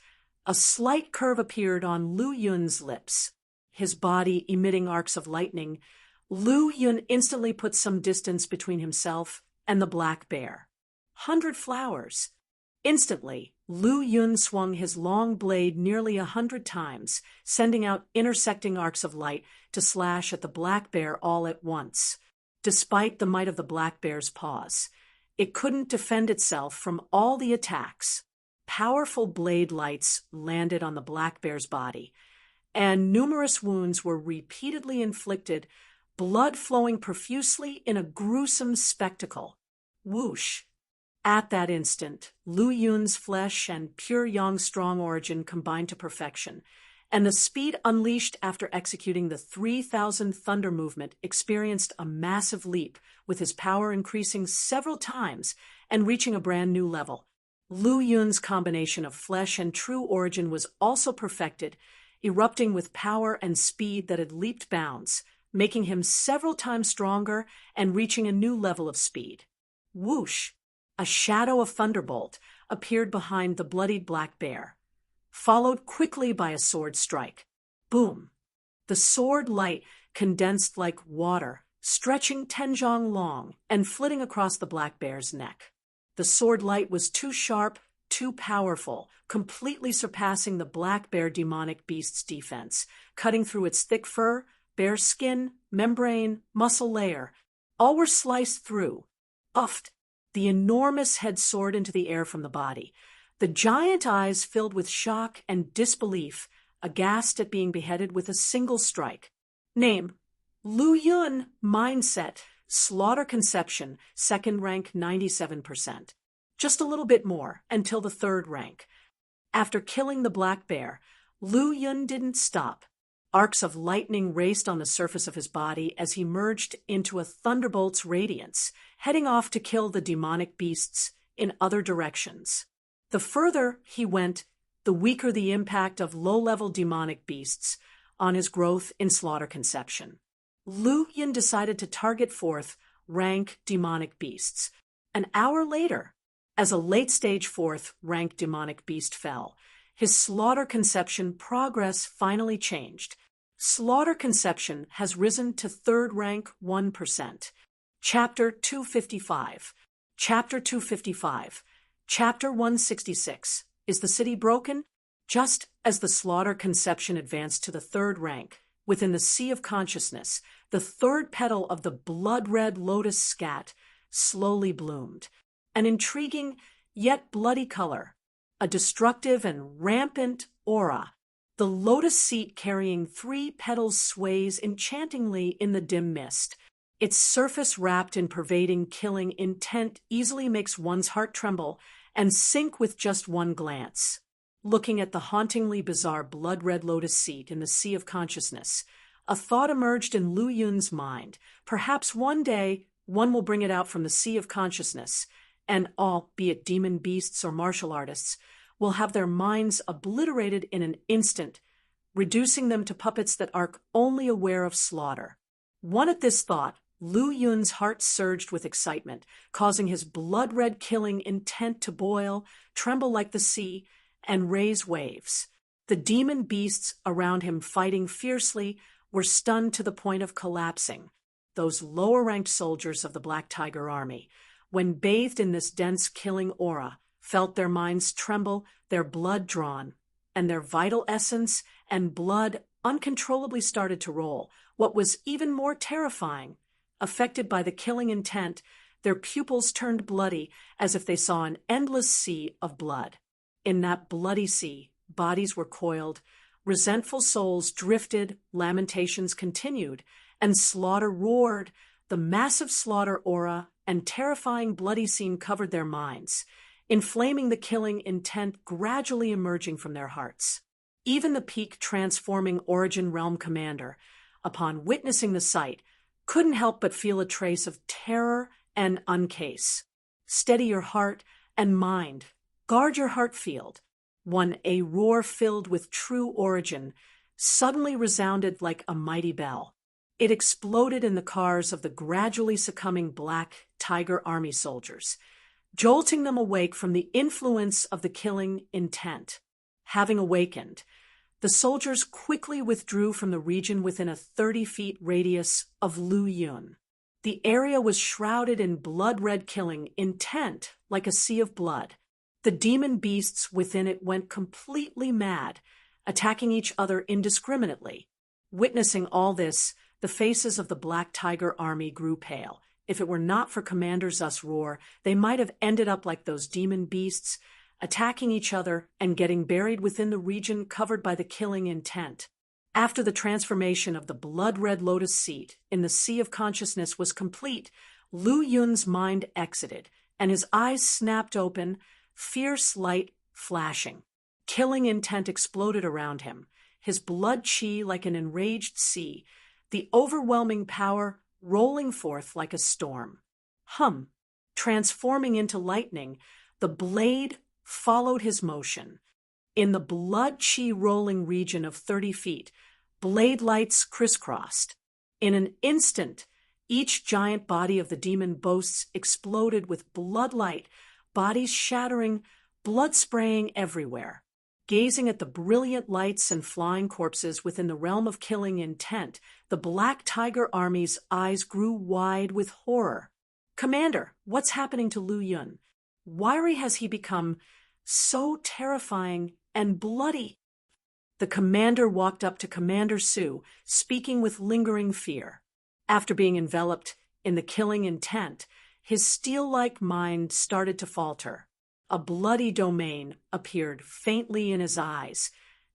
a slight curve appeared on Lu Yun's lips. His body emitting arcs of lightning, Lu Yun instantly put some distance between himself and the black bear. 100 flowers. Instantly, Lu Yun swung his long blade nearly 100 times, sending out intersecting arcs of light to slash at the black bear all at once. Despite the might of the black bear's paws, it couldn't defend itself from all the attacks. Powerful blade lights landed on the black bear's body, and numerous wounds were repeatedly inflicted, blood flowing profusely in a gruesome spectacle. Whoosh! At that instant, Lu Yun's flesh and pure yang strong origin combined to perfection, and the speed unleashed after executing the 3,000 thunder movement experienced a massive leap, with his power increasing several times and reaching a brand new level. Lu Yun's combination of flesh and true origin was also perfected, erupting with power and speed that had leaped bounds, making him several times stronger and reaching a new level of speed. Whoosh! A shadow of thunderbolt appeared behind the bloodied black bear, followed quickly by a sword strike. Boom! The sword light condensed like water, stretching 10 zhang long and flitting across the black bear's neck. The sword light was too sharp, too powerful, completely surpassing the black bear demonic beast's defense, cutting through its thick fur, bare skin, membrane, muscle layer. All were sliced through. Uffed! The enormous head soared into the air from the body. The giant eyes filled with shock and disbelief, aghast at being beheaded with a single strike. Name: Lu Yun. Mindset: slaughter conception, second rank 97%. Just a little bit more, until the third rank. After killing the black bear, Lu Yun didn't stop. Arcs of lightning raced on the surface of his body as he merged into a thunderbolt's radiance, heading off to kill the demonic beasts in other directions. The further he went, the weaker the impact of low-level demonic beasts on his growth in slaughter conception. Lu Yun decided to target fourth rank demonic beasts. An hour later, as a late-stage fourth rank demonic beast fell, his slaughter conception progress finally changed. Slaughter conception has risen to third rank 1%. Chapter 255. Chapter 255. Chapter 166. Is the city broken? Just as the slaughter conception advanced to the third rank, within the sea of consciousness, the third petal of the blood-red lotus scat slowly bloomed. An intriguing yet bloody color, a destructive and rampant aura. The lotus seat carrying 3 petals sways enchantingly in the dim mist. Its surface wrapped in pervading, killing intent easily makes one's heart tremble and sink with just one glance. Looking at the hauntingly bizarre blood-red lotus seat in the sea of consciousness, a thought emerged in Lu Yun's mind. Perhaps one day one will bring it out from the sea of consciousness, and all, be it demon beasts or martial artists, will have their minds obliterated in an instant, reducing them to puppets that are only aware of slaughter. One at this thought, Lu Yun's heart surged with excitement, causing his blood-red killing intent to boil, tremble like the sea, and raise waves. The demon beasts around him fighting fiercely were stunned to the point of collapsing. Those lower-ranked soldiers of the Black Tiger Army, when bathed in this dense killing aura, felt their minds tremble, their blood drawn, and their vital essence and blood uncontrollably started to roll. What was even more terrifying, affected by the killing intent, their pupils turned bloody as if they saw an endless sea of blood. In that bloody sea, bodies were coiled, resentful souls drifted, lamentations continued, and slaughter roared. The massive slaughter aura and terrifying bloody scene covered their minds, inflaming the killing intent gradually emerging from their hearts. Even the peak transforming Origin Realm commander, upon witnessing the sight, couldn't help but feel a trace of terror and uncase. Steady your heart and mind. Guard your heart field. A roar filled with true origin suddenly resounded like a mighty bell. It exploded in the cars of the gradually succumbing Black Tiger Army soldiers, jolting them awake from the influence of the killing intent. Having awakened, the soldiers quickly withdrew from the region within a 30-foot radius of Lu Yun. The area was shrouded in blood-red killing intent like a sea of blood. The demon beasts within it went completely mad, attacking each other indiscriminately. Witnessing all this, the faces of the Black Tiger Army grew pale. If it were not for Commander Zu's roar, they might have ended up like those demon beasts, attacking each other and getting buried within the region covered by the killing intent. After the transformation of the blood-red lotus seed in the sea of consciousness was complete, Lu Yun's mind exited, and his eyes snapped open, fierce light flashing. Killing intent exploded around him, his blood chi like an enraged sea, the overwhelming power rolling forth like a storm. Transforming into lightning, the blade followed his motion. In the blood chi rolling region of 30 feet, blade lights crisscrossed. In an instant, each giant body of the demon boasts exploded with blood light, bodies shattering, blood spraying everywhere. Gazing at the brilliant lights and flying corpses within the realm of killing intent, the Black Tiger Army's eyes grew wide with horror. "Commander, what's happening to Lu Yun? Why has he become so terrifying and bloody?" The commander walked up to Commander Su, speaking with lingering fear. After being enveloped in the killing intent, his steel-like mind started to falter. A bloody domain appeared faintly in his eyes,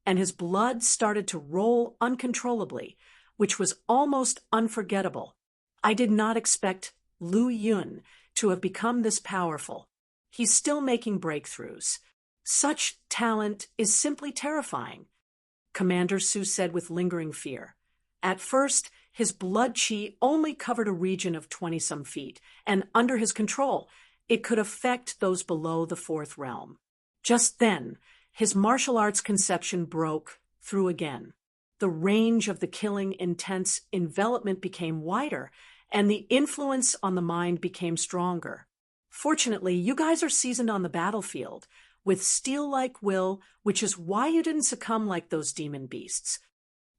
and his blood started to roll uncontrollably, which was almost unforgettable. I did not expect Lu Yun to have become this powerful. He's still making breakthroughs. Such talent is simply terrifying, Commander Su said with lingering fear. At first, his blood chi only covered a region of 20-some feet, and under his control, it could affect those below the fourth realm. Just then, his martial arts conception broke through again. The range of the killing intense envelopment became wider, and the influence on the mind became stronger. Fortunately, you guys are seasoned on the battlefield, with steel-like will, which is why you didn't succumb like those demon beasts.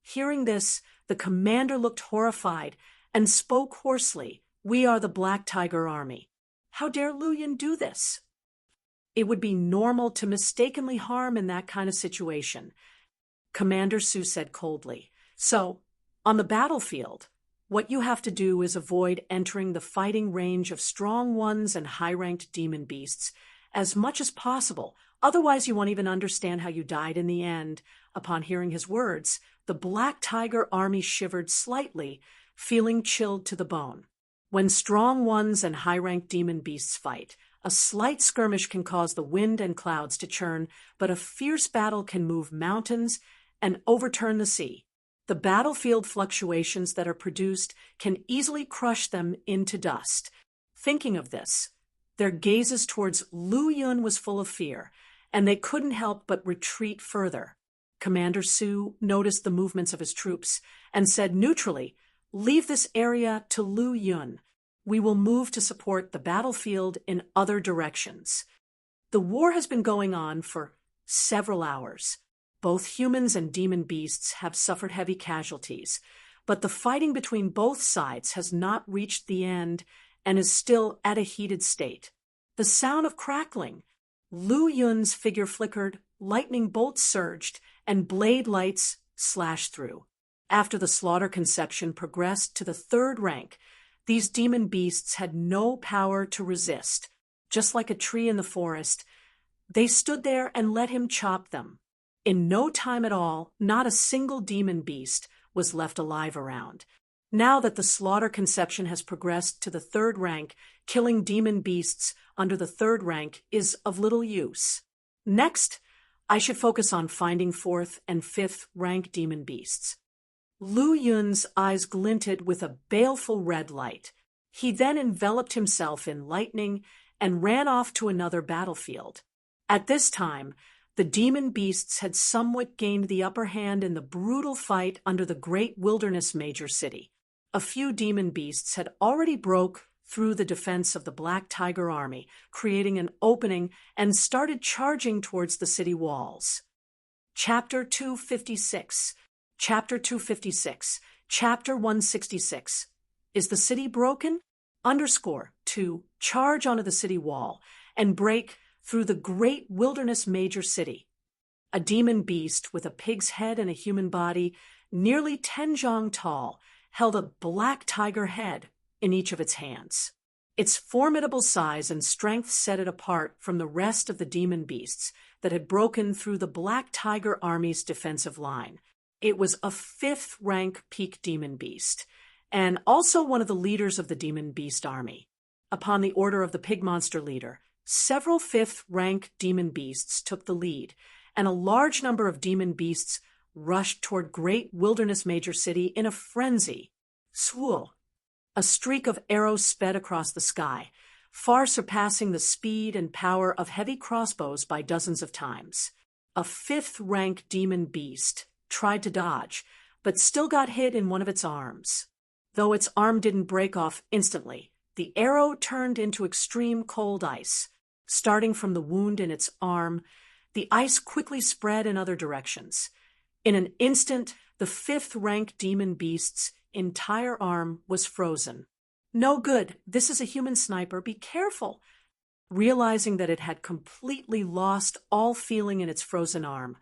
Hearing this, the commander looked horrified and spoke hoarsely. "We are the Black Tiger Army. How dare Lu Yun do this?" It would be normal to mistakenly harm in that kind of situation, Commander Su said coldly. "So, on the battlefield, what you have to do is avoid entering the fighting range of strong ones and high-ranked demon beasts as much as possible. Otherwise, you won't even understand how you died in the end." Upon hearing his words, the Black Tiger Army shivered slightly, feeling chilled to the bone. When strong ones and high-ranked demon beasts fight, a slight skirmish can cause the wind and clouds to churn, but a fierce battle can move mountains and overturn the sea. The battlefield fluctuations that are produced can easily crush them into dust. Thinking of this, their gazes towards Lu Yun was full of fear, and they couldn't help but retreat further. Commander Su noticed the movements of his troops and said neutrally, "Leave this area to Lu Yun. We will move to support the battlefield in other directions." The war has been going on for several hours. Both humans and demon beasts have suffered heavy casualties, but the fighting between both sides has not reached the end and is still at a heated state. The sound of crackling. Lu Yun's figure flickered, lightning bolts surged, and blade lights slashed through. After the slaughter conception progressed to the third rank, these demon beasts had no power to resist. Just like a tree in the forest, they stood there and let him chop them. In no time at all, not a single demon beast was left alive around. Now that the slaughter conception has progressed to the third rank, killing demon beasts under the third rank is of little use. Next, I should focus on finding fourth and fifth rank demon beasts. Lu Yun's eyes glinted with a baleful red light. He then enveloped himself in lightning and ran off to another battlefield. At this time, the demon beasts had somewhat gained the upper hand in the brutal fight under the great wilderness major city. A few demon beasts had already broke through the defense of the Black Tiger army, creating an opening, and started charging towards the city walls. Chapter 256. Chapter 256. Chapter 166. Is the city broken? To charge onto the city wall and break through the great wilderness major city. A demon beast with a pig's head and a human body, nearly 10 zhang tall, held a black tiger head in each of its hands. Its formidable size and strength set it apart from the rest of the demon beasts that had broken through the Black Tiger army's defensive line. It was a 5th rank peak demon beast, and also one of the leaders of the demon beast army. Upon the order of the pig monster leader, several 5th rank demon beasts took the lead, and a large number of demon beasts rushed toward great wilderness major city in a frenzy. Swool! A streak of arrows sped across the sky, far surpassing the speed and power of heavy crossbows by dozens of times. A 5th rank demon beast tried to dodge, but still got hit in one of its arms. Though its arm didn't break off instantly, the arrow turned into extreme cold ice. Starting from the wound in its arm, the ice quickly spread in other directions. In an instant, the 5th rank demon beast's entire arm was frozen. No good, this is a human sniper, be careful. Realizing that it had completely lost all feeling in its frozen arm,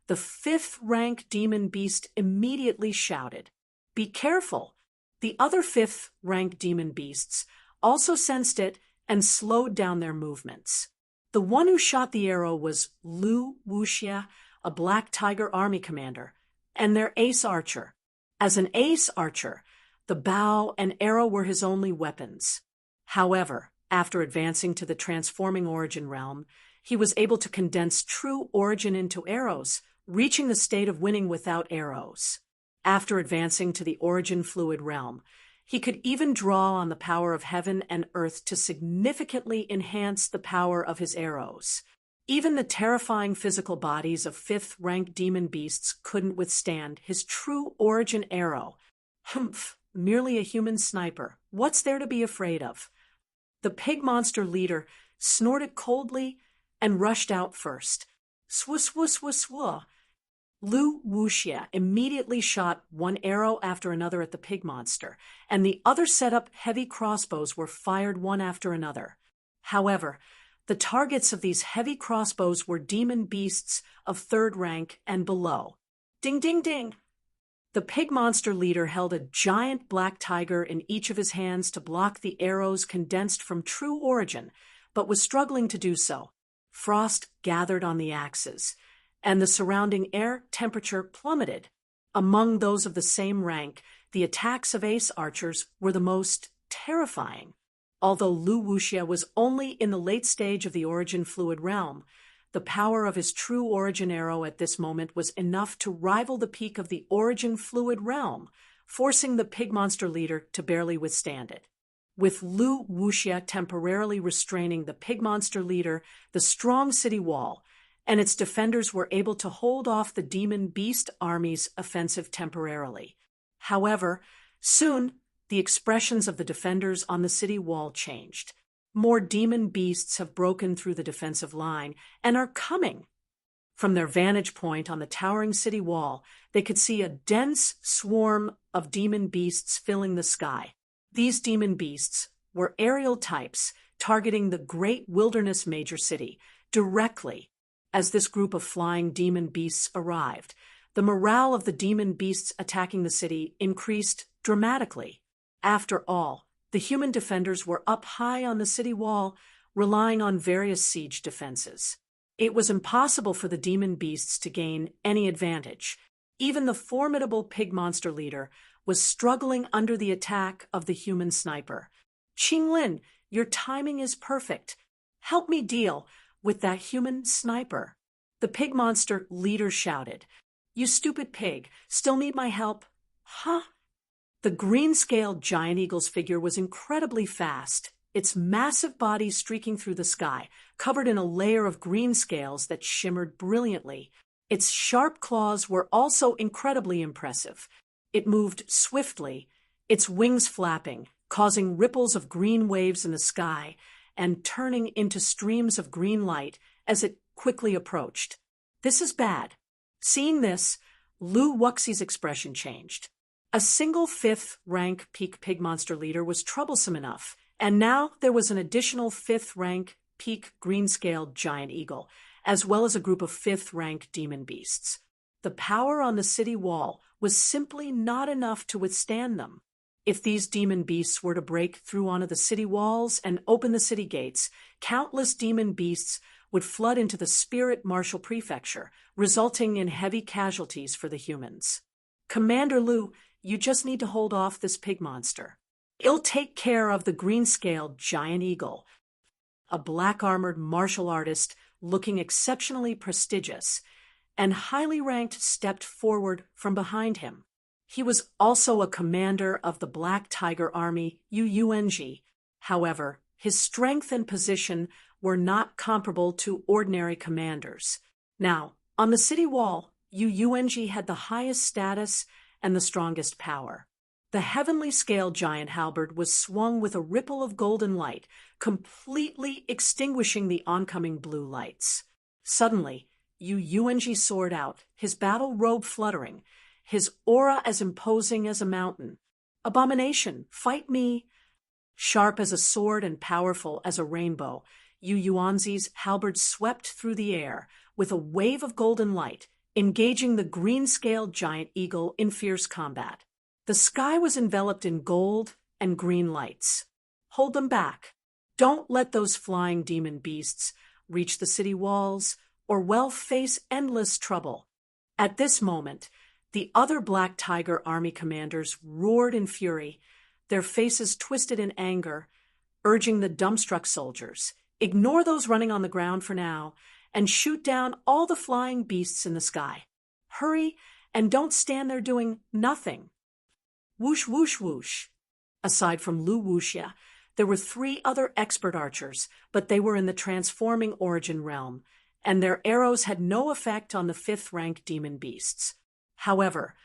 the 5th rank demon beast immediately shouted, "Be careful!" The other 5th rank demon beasts also sensed it and slowed down their movements. The one who shot the arrow was Lu Wuxia, a Black Tiger army commander, and their ace archer. As an ace archer, the bow and arrow were his only weapons. However, after advancing to the transforming origin realm, he was able to condense true origin into arrows, reaching the state of winning without arrows. After advancing to the origin fluid realm, he could even draw on the power of heaven and earth to significantly enhance the power of his arrows. Even the terrifying physical bodies of 5th rank demon beasts couldn't withstand his true origin arrow. Humph, merely a human sniper. What's there to be afraid of? The pig monster leader snorted coldly and rushed out first. Swa swa swa swa. Lu Wuxia immediately shot one arrow after another at the pig monster, and the other set up heavy crossbows were fired one after another. However, the targets of these heavy crossbows were demon beasts of 3rd rank and below. Ding ding ding! The pig monster leader held a giant black tiger in each of his hands to block the arrows condensed from true origin, but was struggling to do so. Frost gathered on the axes, and the surrounding air temperature plummeted. Among those of the same rank, the attacks of ace archers were the most terrifying. Although Lu Wuxia was only in the late stage of the origin fluid realm, the power of his true origin arrow at this moment was enough to rival the peak of the origin fluid realm, forcing the pig monster leader to barely withstand it. With Lu Wuxia temporarily restraining the pig monster leader, the strong city wall, and its defenders were able to hold off the demon beast army's offensive temporarily. However, soon the expressions of the defenders on the city wall changed. More demon beasts have broken through the defensive line and are coming. From their vantage point on the towering city wall, they could see a dense swarm of demon beasts filling the sky. These demon beasts were aerial types targeting the great wilderness major city directly. As this group of flying demon beasts arrived, the morale of the demon beasts attacking the city increased dramatically. After all, the human defenders were up high on the city wall, relying on various siege defenses. It was impossible for the demon beasts to gain any advantage. Even the formidable pig monster leader was struggling under the attack of the human sniper. Qinglin, your timing is perfect. Help me deal with that human sniper. The pig monster leader shouted. You stupid pig, still need my help? Huh? The green-scaled giant eagle's figure was incredibly fast, its massive body streaking through the sky, covered in a layer of green scales that shimmered brilliantly. Its sharp claws were also incredibly impressive. It moved swiftly, its wings flapping, causing ripples of green waves in the sky and turning into streams of green light as it quickly approached. "This is bad." Seeing this, Lu Wuxi's expression changed. A single fifth-rank peak pig monster leader was troublesome enough, and now there was an additional fifth-rank peak green-scaled giant eagle, as well as a group of fifth-rank demon beasts. The power on the city wall was simply not enough to withstand them. If these demon beasts were to break through onto the city walls and open the city gates, countless demon beasts would flood into the Spirit Martial Prefecture, resulting in heavy casualties for the humans. "Commander Lu, you just need to hold off this pig monster. It'll take care of the green-scaled giant eagle." A black-armored martial artist, looking exceptionally prestigious and highly ranked, stepped forward from behind him. He was also a commander of the Black Tiger Army, UUNG. However, his strength and position were not comparable to ordinary commanders. Now, on the city wall, UUNG had the highest status and the strongest power. The heavenly scale giant halberd was swung with a ripple of golden light, completely extinguishing the oncoming blue lights. Suddenly, UUNG soared out, his battle robe fluttering, his aura as imposing as a mountain. "Abomination, fight me!" Sharp as a sword and powerful as a rainbow, UUNG's halberd swept through the air with a wave of golden light, engaging the green-scaled giant eagle in fierce combat. The sky was enveloped in gold and green lights. "Hold them back. Don't let those flying demon beasts reach the city walls, or we'll face endless trouble." At this moment, the other Black Tiger Army commanders roared in fury, their faces twisted in anger, urging the dumbstruck soldiers, "Ignore those running on the ground for now, and shoot down all the flying beasts in the sky. Hurry, and don't stand there doing nothing." Whoosh, whoosh, whoosh. Aside from Lu Wuxia, there were 3 other expert archers, but they were in the transforming origin realm, and their arrows had no effect on the 5th-rank demon beasts. However,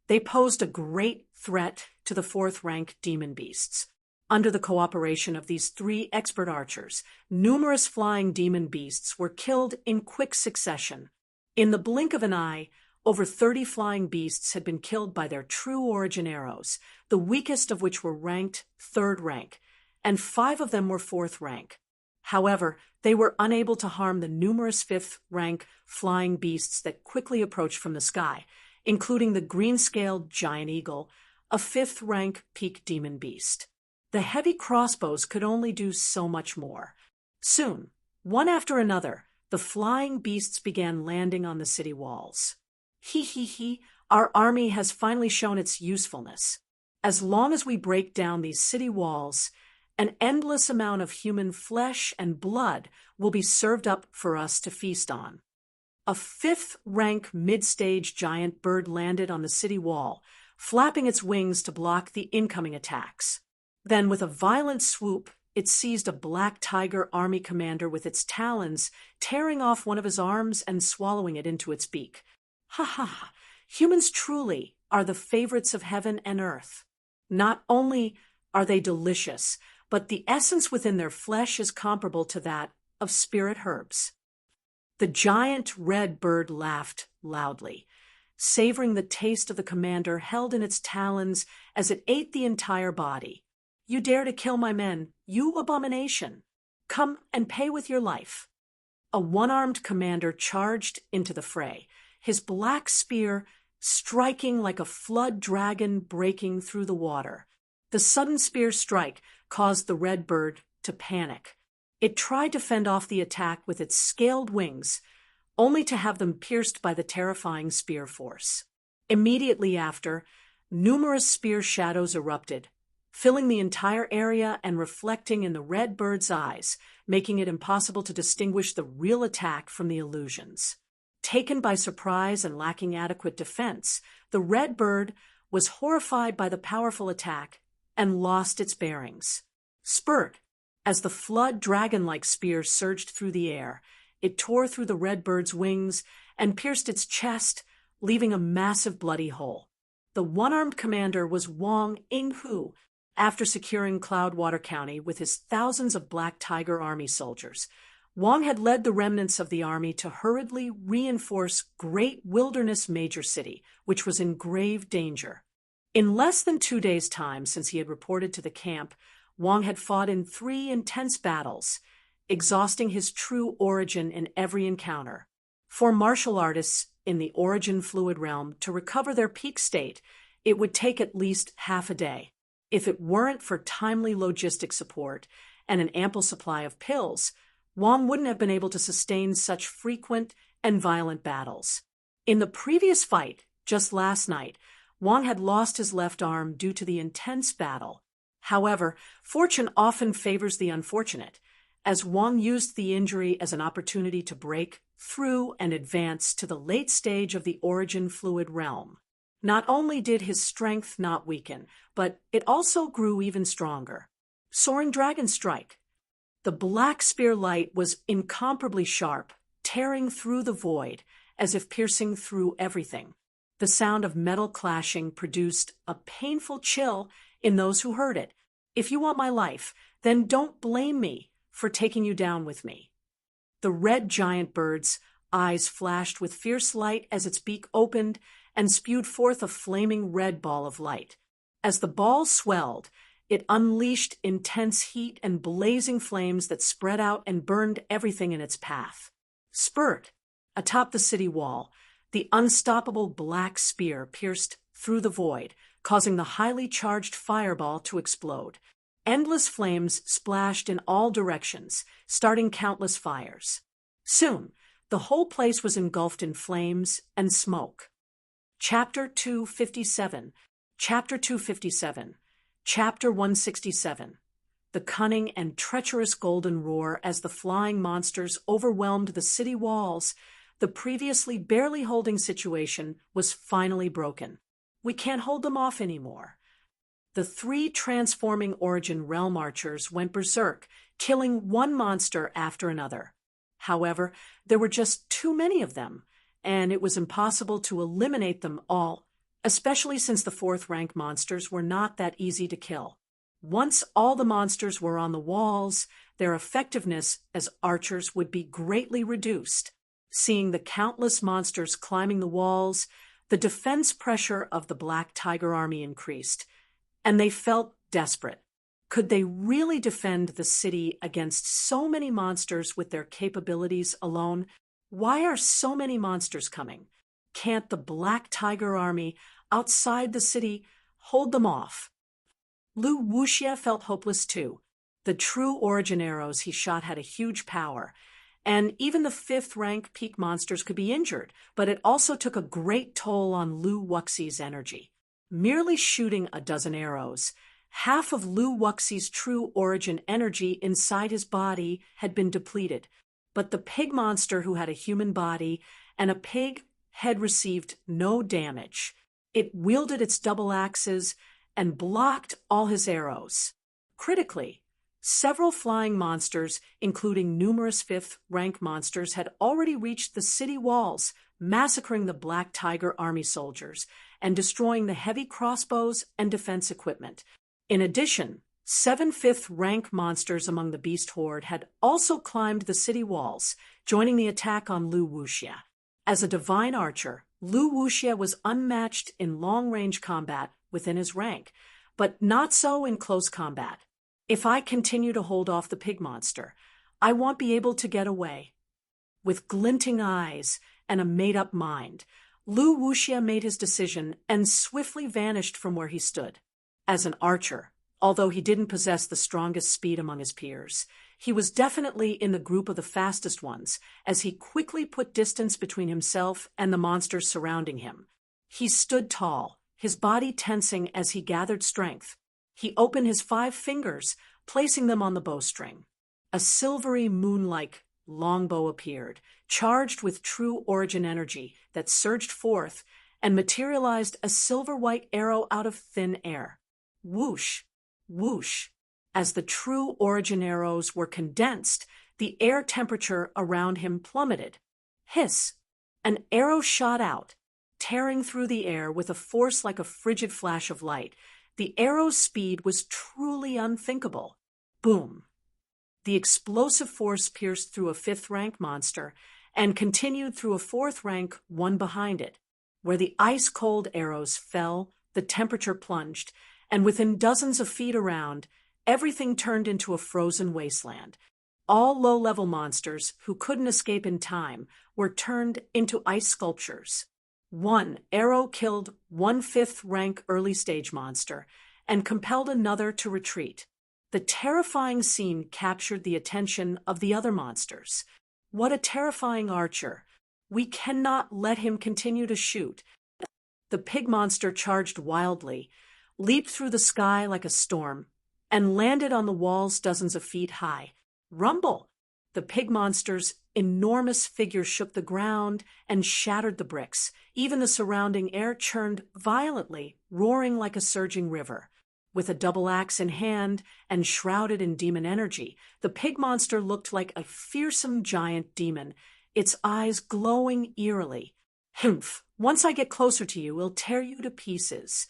they posed a great threat to the 4th-rank demon beasts. Under the cooperation of these 3 expert archers, numerous flying demon beasts were killed in quick succession. In the blink of an eye, over 30 flying beasts had been killed by their true origin arrows, the weakest of which were ranked 3rd rank, and 5 of them were 4th rank. However, they were unable to harm the numerous 5th-rank flying beasts that quickly approached from the sky, including the green-scaled giant eagle, a 5th-rank peak demon beast. The heavy crossbows could only do so much more. Soon, one after another, the flying beasts began landing on the city walls. He, our army has finally shown its usefulness. As long as we break down these city walls, an endless amount of human flesh and blood will be served up for us to feast on. A 5th-rank mid-stage giant bird landed on the city wall, flapping its wings to block the incoming attacks. Then, with a violent swoop, it seized a Black Tiger Army commander with its talons, tearing off one of his arms and swallowing it into its beak. Ha ha! Humans truly are the favorites of heaven and earth. Not only are they delicious, but the essence within their flesh is comparable to that of spirit herbs. The giant red bird laughed loudly, savoring the taste of the commander held in its talons as it ate the entire body. "You dare to kill my men, you abomination! Come and pay with your life." A one-armed commander charged into the fray, his black spear striking like a flood dragon breaking through the water. The sudden spear strike caused the red bird to panic. It tried to fend off the attack with its scaled wings, only to have them pierced by the terrifying spear force. Immediately after, numerous spear shadows erupted, filling the entire area and reflecting in the red bird's eyes, making it impossible to distinguish the real attack from the illusions. Taken by surprise and lacking adequate defense, the red bird was horrified by the powerful attack and lost its bearings. Spurt! As the flood dragon-like spear surged through the air, it tore through the red bird's wings and pierced its chest, leaving a massive bloody hole. The one-armed commander was Wang Yinghu, after securing Cloudwater County with his thousands of Black Tiger Army soldiers. Wang had led the remnants of the army to hurriedly reinforce Great Wilderness Major City, which was in grave danger. In less than 2 days' time since he had reported to the camp, Wang had fought in 3 intense battles, exhausting his true origin in every encounter. For martial artists in the origin fluid realm to recover their peak state, it would take at least half a day. If it weren't for timely logistic support and an ample supply of pills, Wang wouldn't have been able to sustain such frequent and violent battles. In the previous fight, just last night, Wang had lost his left arm due to the intense battle. However, fortune often favors the unfortunate, as Wang used the injury as an opportunity to break through and advance to the late stage of the origin fluid realm. Not only did his strength not weaken, but it also grew even stronger. Soaring Dragon Strike. The black spear light was incomparably sharp, tearing through the void, as if piercing through everything. The sound of metal clashing produced a painful chill in those who heard it. If you want my life, then don't blame me for taking you down with me. The red giant bird's eyes flashed with fierce light as its beak opened and spewed forth a flaming red ball of light. As the ball swelled, it unleashed intense heat and blazing flames that spread out and burned everything in its path. Spurt! Atop the city wall, the unstoppable black spear pierced through the void, causing the highly charged fireball to explode. Endless flames splashed in all directions, starting countless fires. Soon, the whole place was engulfed in flames and smoke. Chapter 257, Chapter 257, Chapter 167. The cunning and treacherous golden roar as the flying monsters overwhelmed the city walls. The previously barely holding situation was finally broken. We can't hold them off anymore. The 3 transforming Origin Realm Archers went berserk, killing one monster after another. However, there were just too many of them, and it was impossible to eliminate them all, especially since the 4th rank monsters were not that easy to kill. Once all the monsters were on the walls, their effectiveness as archers would be greatly reduced. Seeing the countless monsters climbing the walls, the defense pressure of the Black Tiger Army increased, and they felt desperate. Could they really defend the city against so many monsters with their capabilities alone? Why are so many monsters coming? Can't the Black Tiger Army outside the city hold them off? Lu Wuxia felt hopeless too. The true origin arrows he shot had a huge power, and even the 5th rank peak monsters could be injured, but it also took a great toll on Lu Wuxi's energy. Merely shooting a dozen arrows, half of Lu Wuxi's true origin energy inside his body had been depleted, but the pig monster who had a human body and a pig head received no damage. It wielded its double axes and blocked all his arrows. Critically, several flying monsters, including numerous 5th rank monsters, had already reached the city walls, massacring the Black Tiger Army soldiers and destroying the heavy crossbows and defense equipment. In addition, 7 5th rank monsters among the beast horde had also climbed the city walls, joining the attack on Lu Wuxia. As a divine archer, Lu Wuxia was unmatched in long-range combat within his rank, but not so in close combat. If I continue to hold off the pig monster, I won't be able to get away. With glinting eyes and a made-up mind, Lu Wuxia made his decision and swiftly vanished from where he stood. As an archer, although he didn't possess the strongest speed among his peers, he was definitely in the group of the fastest ones, as he quickly put distance between himself and the monsters surrounding him. He stood tall, his body tensing as he gathered strength. He opened his 5 fingers, placing them on the bowstring. A silvery moon-like longbow appeared, charged with true origin energy that surged forth and materialized a silver-white arrow out of thin air. Whoosh, whoosh. As the true origin arrows were condensed, the air temperature around him plummeted. Hiss! An arrow shot out, tearing through the air with a force like a frigid flash of light. The arrow's speed was truly unthinkable. Boom! The explosive force pierced through a fifth-rank monster and continued through a fourth-rank one behind it. Where the ice-cold arrows fell, the temperature plunged, and within dozens of feet around, everything turned into a frozen wasteland. All low-level monsters who couldn't escape in time were turned into ice sculptures. One arrow killed one fifth-rank early-stage monster and compelled another to retreat. The terrifying scene captured the attention of the other monsters. What a terrifying archer! We cannot let him continue to shoot. The pig monster charged wildly, leaped through the sky like a storm, and landed on the walls dozens of feet high. Rumble! The pig monster's enormous figure shook the ground and shattered the bricks. Even the surrounding air churned violently, roaring like a surging river. With a double axe in hand and shrouded in demon energy, the pig monster looked like a fearsome giant demon, its eyes glowing eerily. Humph! Once I get closer to you, we'll tear you to pieces.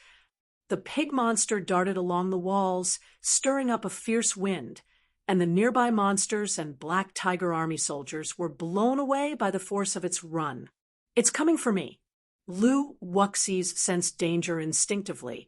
The pig monster darted along the walls, stirring up a fierce wind, and the nearby monsters and Black Tiger Army soldiers were blown away by the force of its run. It's coming for me. Lu Wuxies sensed danger instinctively,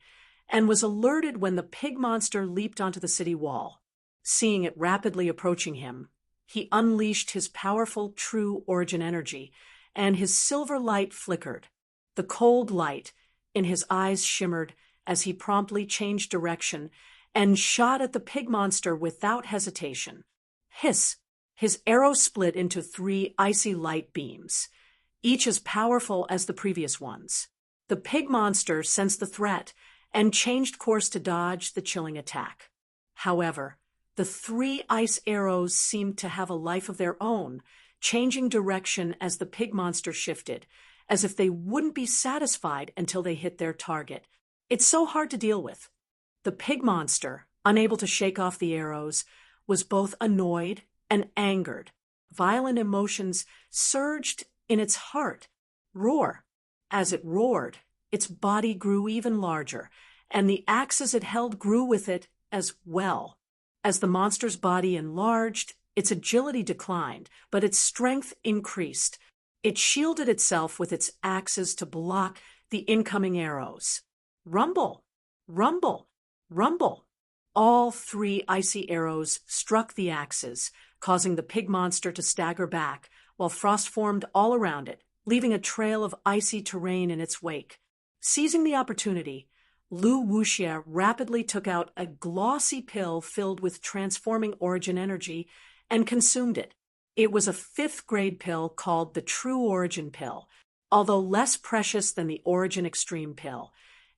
and was alerted when the pig monster leaped onto the city wall. Seeing it rapidly approaching him, he unleashed his powerful true origin energy, and his silver light flickered. The cold light in his eyes shimmered as he promptly changed direction and shot at the pig monster without hesitation. Hiss! His arrow split into 3 icy light beams, each as powerful as the previous ones. The pig monster sensed the threat and changed course to dodge the chilling attack. However, the 3 ice arrows seemed to have a life of their own, changing direction as the pig monster shifted, as if they wouldn't be satisfied until they hit their target. It's so hard to deal with. The pig monster, unable to shake off the arrows, was both annoyed and angered. Violent emotions surged in its heart. Roar! As it roared, its body grew even larger, and the axes it held grew with it as well. As the monster's body enlarged, its agility declined, but its strength increased. It shielded itself with its axes to block the incoming arrows. Rumble! Rumble! Rumble! All 3 icy arrows struck the axes, causing the pig monster to stagger back, while frost formed all around it, leaving a trail of icy terrain in its wake. Seizing the opportunity, Lu Wuxia rapidly took out a glossy pill filled with transforming origin energy and consumed it. It was a 5th-grade pill called the True Origin Pill. Although less precious than the Origin Extreme Pill,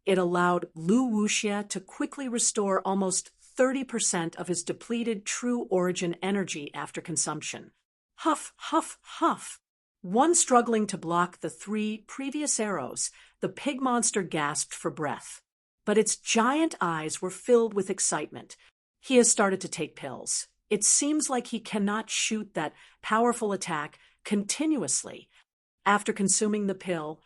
it allowed Lu Wuxia to quickly restore almost 30% of his depleted True Origin energy after consumption. Huff, huff, huff. One struggling to block the 3 previous arrows, the pig monster gasped for breath. But its giant eyes were filled with excitement. He has started to take pills. It seems like he cannot shoot that powerful attack continuously. After consuming the pill,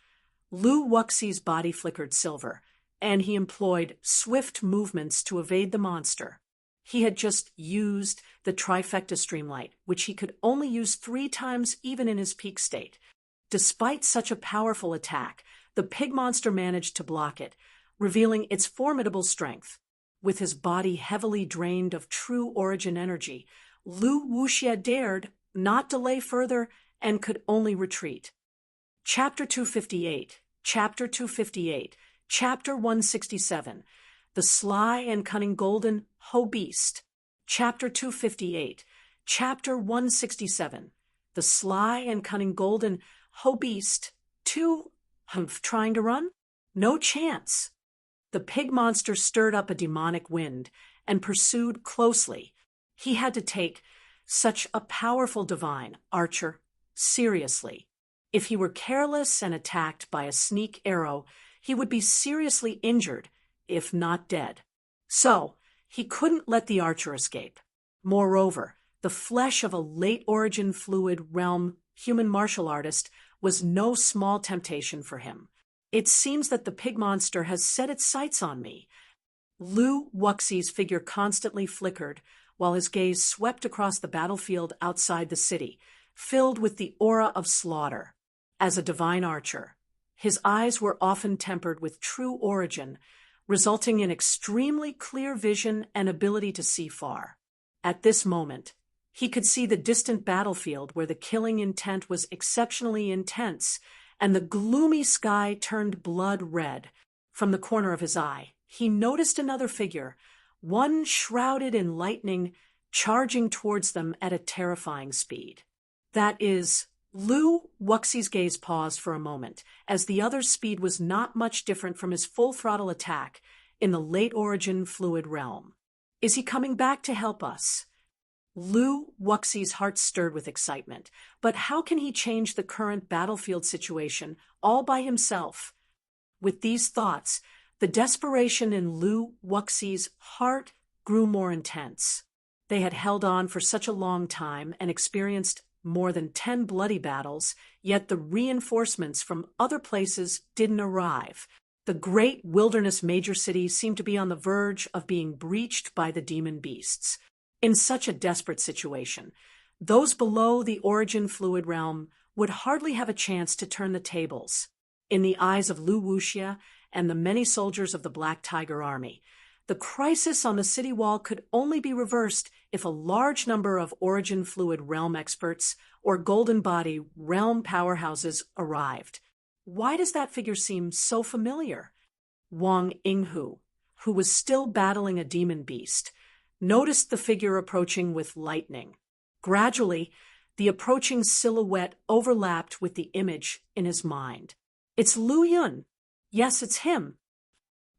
Lu Wuxie's body flickered silver, and he employed swift movements to evade the monster. He had just used the trifecta streamlight, which he could only use 3 times even in his peak state. Despite such a powerful attack, the pig monster managed to block it, revealing its formidable strength. With his body heavily drained of true origin energy, Lu Wuxia dared not delay further and could only retreat. Chapter 258, Chapter 258, Chapter 167, The Sly and Cunning Golden Ho Beast. Chapter 258, Chapter 167, The Sly and Cunning Golden Ho Beast. Trying to run? No chance. The pig monster stirred up a demonic wind and pursued closely. He had to take such a powerful divine archer seriously. If he were careless and attacked by a sneak arrow, he would be seriously injured, if not dead. So, he couldn't let the archer escape. Moreover, the flesh of a late-origin fluid realm human martial artist was no small temptation for him. It seems that the pig monster has set its sights on me. Lu Wuxi's figure constantly flickered, while his gaze swept across the battlefield outside the city, filled with the aura of slaughter. As a divine archer, his eyes were often tempered with true origin, resulting in extremely clear vision and ability to see far. At this moment, he could see the distant battlefield where the killing intent was exceptionally intense, and the gloomy sky turned blood red. From the corner of his eye, he noticed another figure, one shrouded in lightning, charging towards them at a terrifying speed. That is, Lu Wuxi's gaze paused for a moment, as the other's speed was not much different from his full-throttle attack in the late-origin fluid realm. Is he coming back to help us? Lu Wuxi's heart stirred with excitement, but how can he change the current battlefield situation all by himself? With these thoughts, the desperation in Lu Wuxi's heart grew more intense. They had held on for such a long time and experienced more than 10 bloody battles, yet the reinforcements from other places didn't arrive. The great wilderness major city seemed to be on the verge of being breached by the demon beasts. In such a desperate situation, those below the origin fluid realm would hardly have a chance to turn the tables. In the eyes of Lu Wuxia and the many soldiers of the Black Tiger Army, the crisis on the city wall could only be reversed if a large number of origin fluid realm experts or golden body realm powerhouses arrived. Why does that figure seem so familiar? Wang Yinghu, who was still battling a demon beast, noticed the figure approaching with lightning. Gradually, the approaching silhouette overlapped with the image in his mind. It's Lu Yun. Yes, it's him.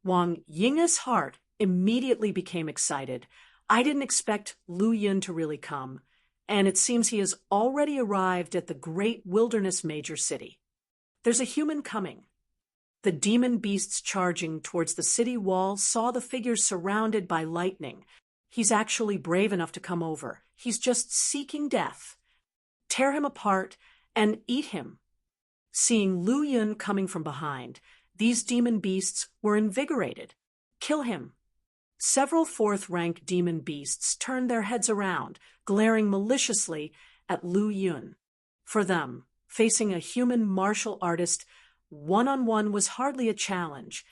Wang Ying's heart immediately became excited. I didn't expect Lu Yun to really come, and it seems he has already arrived at the great wilderness major city. There's a human coming. The demon beasts charging towards the city wall saw the figure surrounded by lightning. He's actually brave enough to come over. He's just seeking death. Tear him apart and eat him. Seeing Lu Yun coming from behind, these demon beasts were invigorated. Kill him. Several fourth-rank demon beasts turned their heads around, glaring maliciously at Lu Yun. For them, facing a human martial artist one-on-one was hardly a challenge,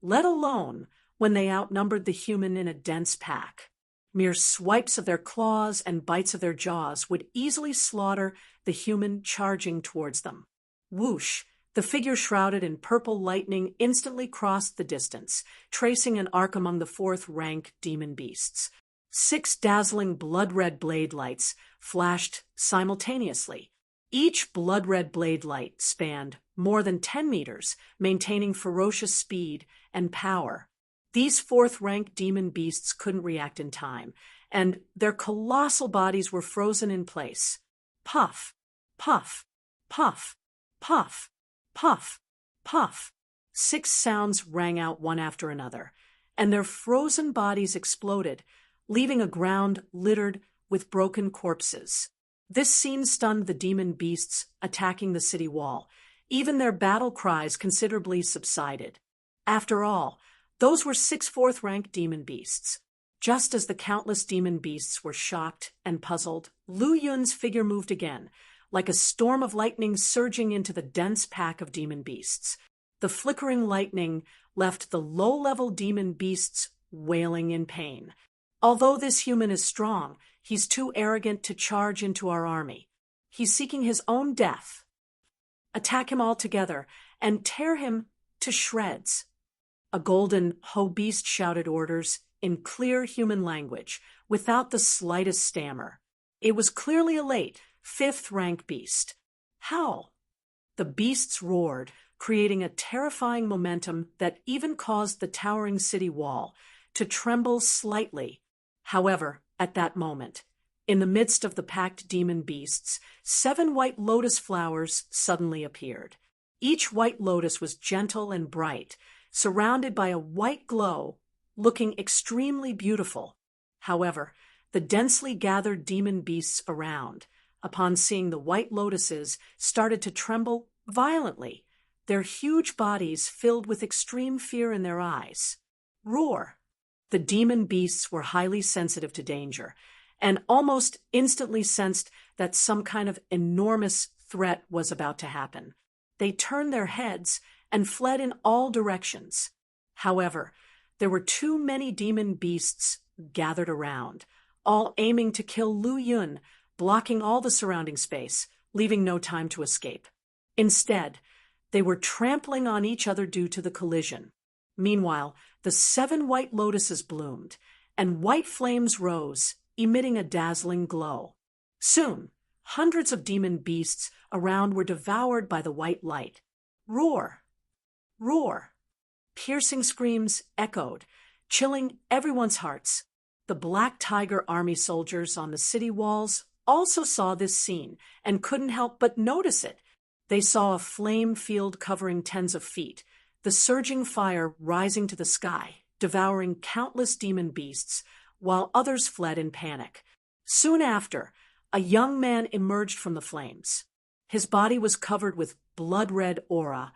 let alone when they outnumbered the human in a dense pack. Mere swipes of their claws and bites of their jaws would easily slaughter the human charging towards them. Whoosh! The figure shrouded in purple lightning instantly crossed the distance, tracing an arc among the fourth-rank demon beasts. 6 dazzling blood-red blade lights flashed simultaneously. Each blood-red blade light spanned more than 10 meters, maintaining ferocious speed and power. These fourth-rank demon beasts couldn't react in time, and their colossal bodies were frozen in place. Puff, puff, puff, puff, puff, puff. 6 sounds rang out one after another, and their frozen bodies exploded, leaving a ground littered with broken corpses. This scene stunned the demon beasts attacking the city wall. Even their battle cries considerably subsided. After all, those were 6 fourth-rank demon beasts. Just as the countless demon beasts were shocked and puzzled, Lu Yun's figure moved again, like a storm of lightning surging into the dense pack of demon beasts. The flickering lightning left the low-level demon beasts wailing in pain. Although this human is strong, he's too arrogant to charge into our army. He's seeking his own death. Attack him altogether and tear him to shreds. A golden ho beast shouted orders in clear human language, without the slightest stammer. It was clearly a late, 5th-rank beast. Howl! The beasts roared, creating a terrifying momentum that even caused the towering city wall to tremble slightly. However, at that moment, In the midst of the packed demon beasts, 7 white lotus flowers suddenly appeared. Each white lotus was gentle and bright, surrounded by a white glow, looking extremely beautiful. However, the densely gathered demon beasts around, upon seeing the white lotuses, started to tremble violently, their huge bodies filled with extreme fear in their eyes. Roar! The demon beasts were highly sensitive to danger, and almost instantly sensed that some kind of enormous threat was about to happen. They turned their heads and fled in all directions. However, there were too many demon beasts gathered around, all aiming to kill Lu Yun, blocking all the surrounding space, leaving no time to escape. Instead, they were trampling on each other due to the collision. Meanwhile, the 7 white lotuses bloomed, and white flames rose, emitting a dazzling glow. Soon, hundreds of demon beasts around were devoured by the white light. Roar! Roar! Piercing screams echoed, chilling everyone's hearts. The Black Tiger Army soldiers on the city walls also saw this scene and couldn't help but notice it. They saw a flame field covering tens of feet, the surging fire rising to the sky, devouring countless demon beasts, while others fled in panic. Soon after, a young man emerged from the flames. His body was covered with blood-red aura,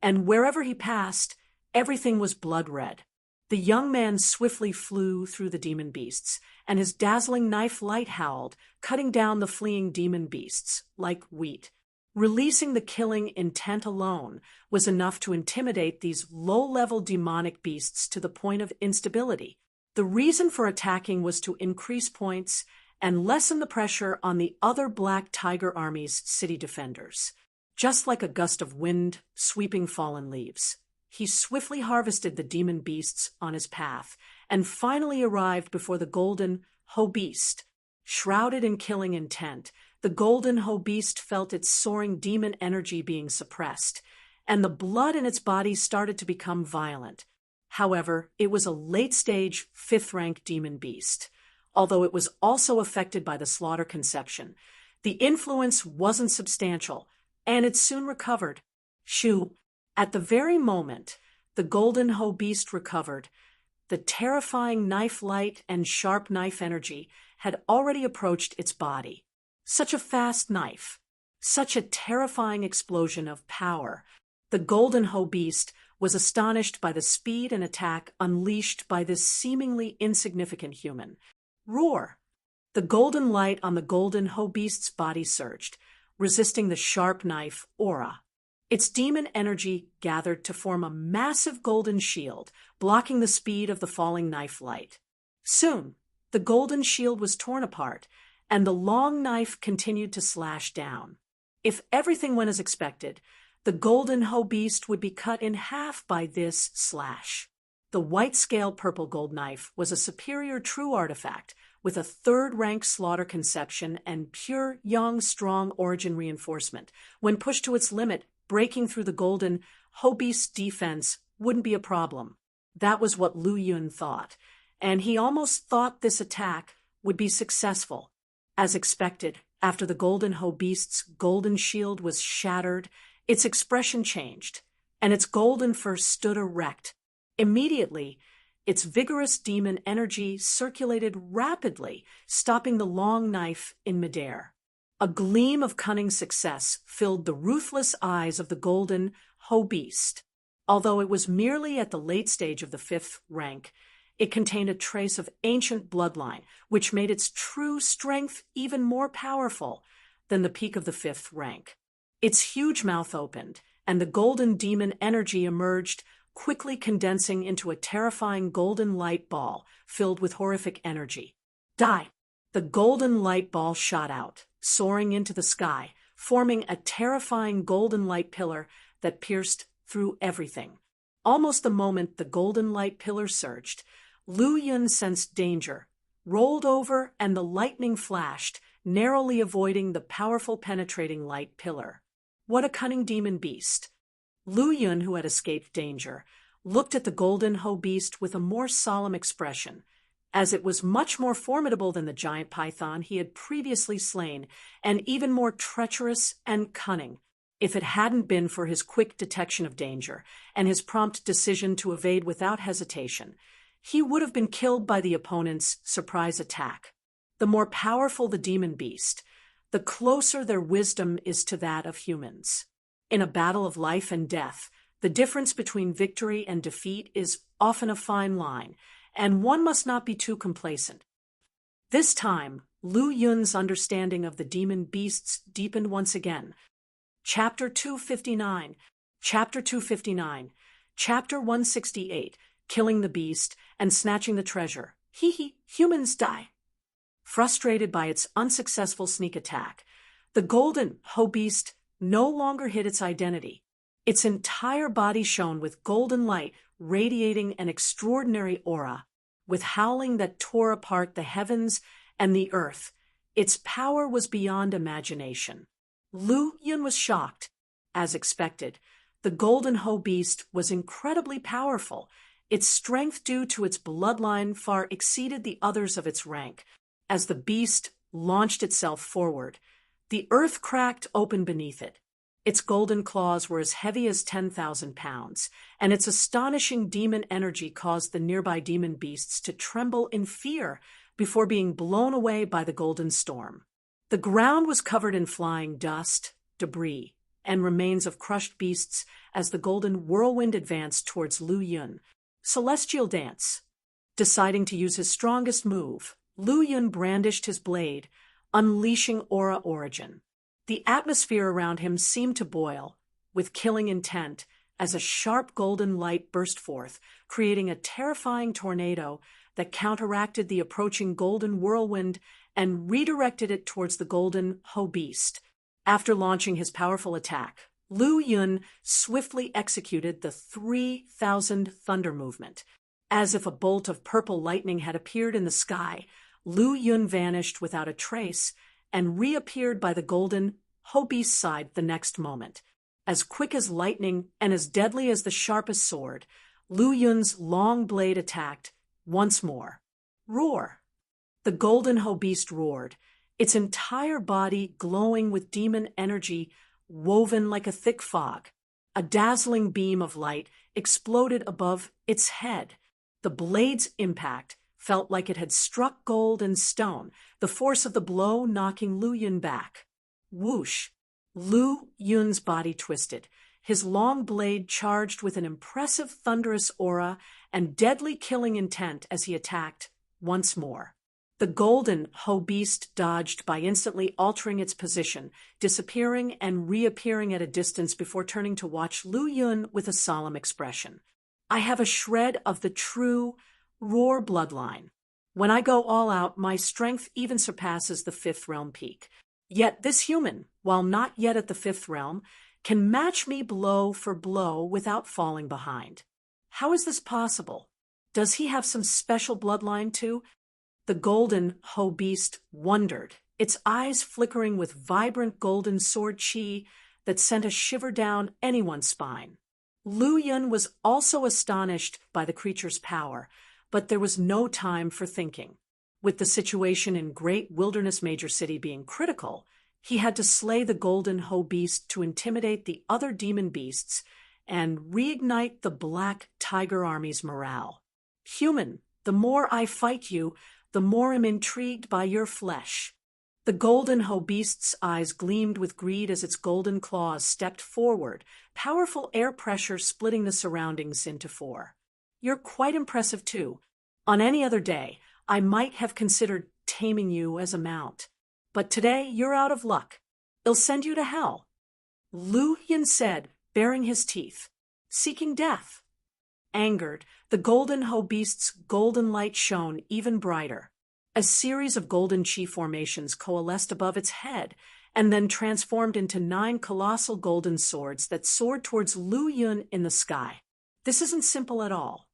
and wherever he passed, everything was blood-red. The young man swiftly flew through the demon beasts, and his dazzling knife light howled, cutting down the fleeing demon beasts like wheat. Releasing the killing intent alone was enough to intimidate these low-level demonic beasts to the point of instability. The reason for attacking was to increase points and lessen the pressure on the other Black Tiger Army's city defenders. Just like a gust of wind sweeping fallen leaves, he swiftly harvested the demon beasts on his path and finally arrived before the Golden Ho Beast. Shrouded in killing intent, the Golden Ho Beast felt its soaring demon energy being suppressed, and the blood in its body started to become violent. However, it was a late-stage, 5th-rank demon beast. Although it was also affected by the slaughter conception, the influence wasn't substantial, and it soon recovered. Shoo! At the very moment the Golden Ho Beast recovered, the terrifying knife light and sharp knife energy had already approached its body. Such a fast knife! Such a terrifying explosion of power! The Golden Ho Beast was astonished by the speed and attack unleashed by this seemingly insignificant human. Roar! The golden light on the Golden Ho Beast's body surged, resisting the sharp knife aura. Its demon energy gathered to form a massive golden shield, blocking the speed of the falling knife light. Soon, the golden shield was torn apart, and the long knife continued to slash down. If everything went as expected, the Golden Ho Beast would be cut in half by this slash. The white-scale purple gold knife was a superior true artifact with a 3rd-rank slaughter conception and pure young strong origin reinforcement. When pushed to its limit, breaking through the Golden Ho Beast's defense wouldn't be a problem. That was what Lu Yun thought, and he almost thought this attack would be successful. As expected, after the Golden Ho Beast's golden shield was shattered, its expression changed, and its golden fur stood erect. Immediately, its vigorous demon energy circulated rapidly, stopping the long knife in midair. A gleam of cunning success filled the ruthless eyes of the Golden Ho Beast. Although it was merely at the late stage of the 5th rank, it contained a trace of ancient bloodline, which made its true strength even more powerful than the peak of the 5th rank. Its huge mouth opened, and the golden demon energy emerged, quickly condensing into a terrifying golden light ball filled with horrific energy. Die! The golden light ball shot out, soaring into the sky, forming a terrifying golden light pillar that pierced through everything. Almost the moment the golden light pillar surged, Lu Yun sensed danger, rolled over, and the lightning flashed, narrowly avoiding the powerful penetrating light pillar. What a cunning demon beast! Lu Yun, who had escaped danger, looked at the Golden Ho Beast with a more solemn expression. as it was much more formidable than the giant python he had previously slain, and even more treacherous and cunning. If it hadn't been for his quick detection of danger and his prompt decision to evade without hesitation, he would have been killed by the opponent's surprise attack. The more powerful the demon beast, the closer their wisdom is to that of humans. In a battle of life and death, the difference between victory and defeat is often a fine line, and one must not be too complacent. This time, Lu Yun's understanding of the demon beasts deepened once again. Chapter 259, Chapter 259, Chapter 168, Killing the Beast and Snatching the Treasure. Humans die. Frustrated by its unsuccessful sneak attack, the golden Ho beast no longer hid its identity. Its entire body shone with golden light, radiating an extraordinary aura. With howling that tore apart the heavens and the earth, its power was beyond imagination. Lu Yun was shocked. As expected, the golden Ho beast was incredibly powerful. Its strength due to its bloodline far exceeded the others of its rank. As the beast launched itself forward, the earth cracked open beneath it. Its golden claws were as heavy as 10,000 pounds, and its astonishing demon energy caused the nearby demon beasts to tremble in fear before being blown away by the golden storm. The ground was covered in flying dust, debris, and remains of crushed beasts as the golden whirlwind advanced towards Lu Yun. Celestial Dance. Deciding to use his strongest move, Lu Yun brandished his blade, unleashing Aura Origin. The atmosphere around him seemed to boil, with killing intent, as a sharp golden light burst forth, creating a terrifying tornado that counteracted the approaching golden whirlwind and redirected it towards the golden Ho beast. After launching his powerful attack, Lu Yun swiftly executed the 3,000 thunder movement. As if a bolt of purple lightning had appeared in the sky, Lu Yun vanished without a trace and reappeared by the golden Ho beast's side the next moment. As quick as lightning and as deadly as the sharpest sword, Lu Yun's long blade attacked once more. Roar! The golden Ho beast roared, its entire body glowing with demon energy woven like a thick fog. A dazzling beam of light exploded above its head. The blade's impact felt like it had struck gold and stone, the force of the blow knocking Lu Yun back. Whoosh! Lu Yun's body twisted, his long blade charged with an impressive thunderous aura and deadly killing intent as he attacked once more. The golden Ho beast dodged by instantly altering its position, disappearing and reappearing at a distance before turning to watch Lu Yun with a solemn expression. I have a shred of the true Roar bloodline. When I go all out, my strength even surpasses the 5th realm peak. Yet this human, while not yet at the 5th realm, can match me blow for blow without falling behind. How is this possible? Does he have some special bloodline too? The golden Ho beast wondered, its eyes flickering with vibrant golden sword chi that sent a shiver down anyone's spine. Lu Yun was also astonished by the creature's power, but there was no time for thinking. With the situation in Great Wilderness Major City being critical, he had to slay the golden Ho beast to intimidate the other demon beasts and reignite the Black Tiger Army's morale. Human, the more I fight you, the more I'm intrigued by your flesh. The golden Ho beast's eyes gleamed with greed as its golden claws stepped forward, powerful air pressure splitting the surroundings into 4. You're quite impressive too. On any other day, I might have considered taming you as a mount. But today, you're out of luck. I'll send you to hell. Lu Yun said, baring his teeth, seeking death. Angered, the golden Ho beast's golden light shone even brighter. A series of golden chi formations coalesced above its head and then transformed into 9 colossal golden swords that soared towards Lu Yun in the sky. This isn't simple at all.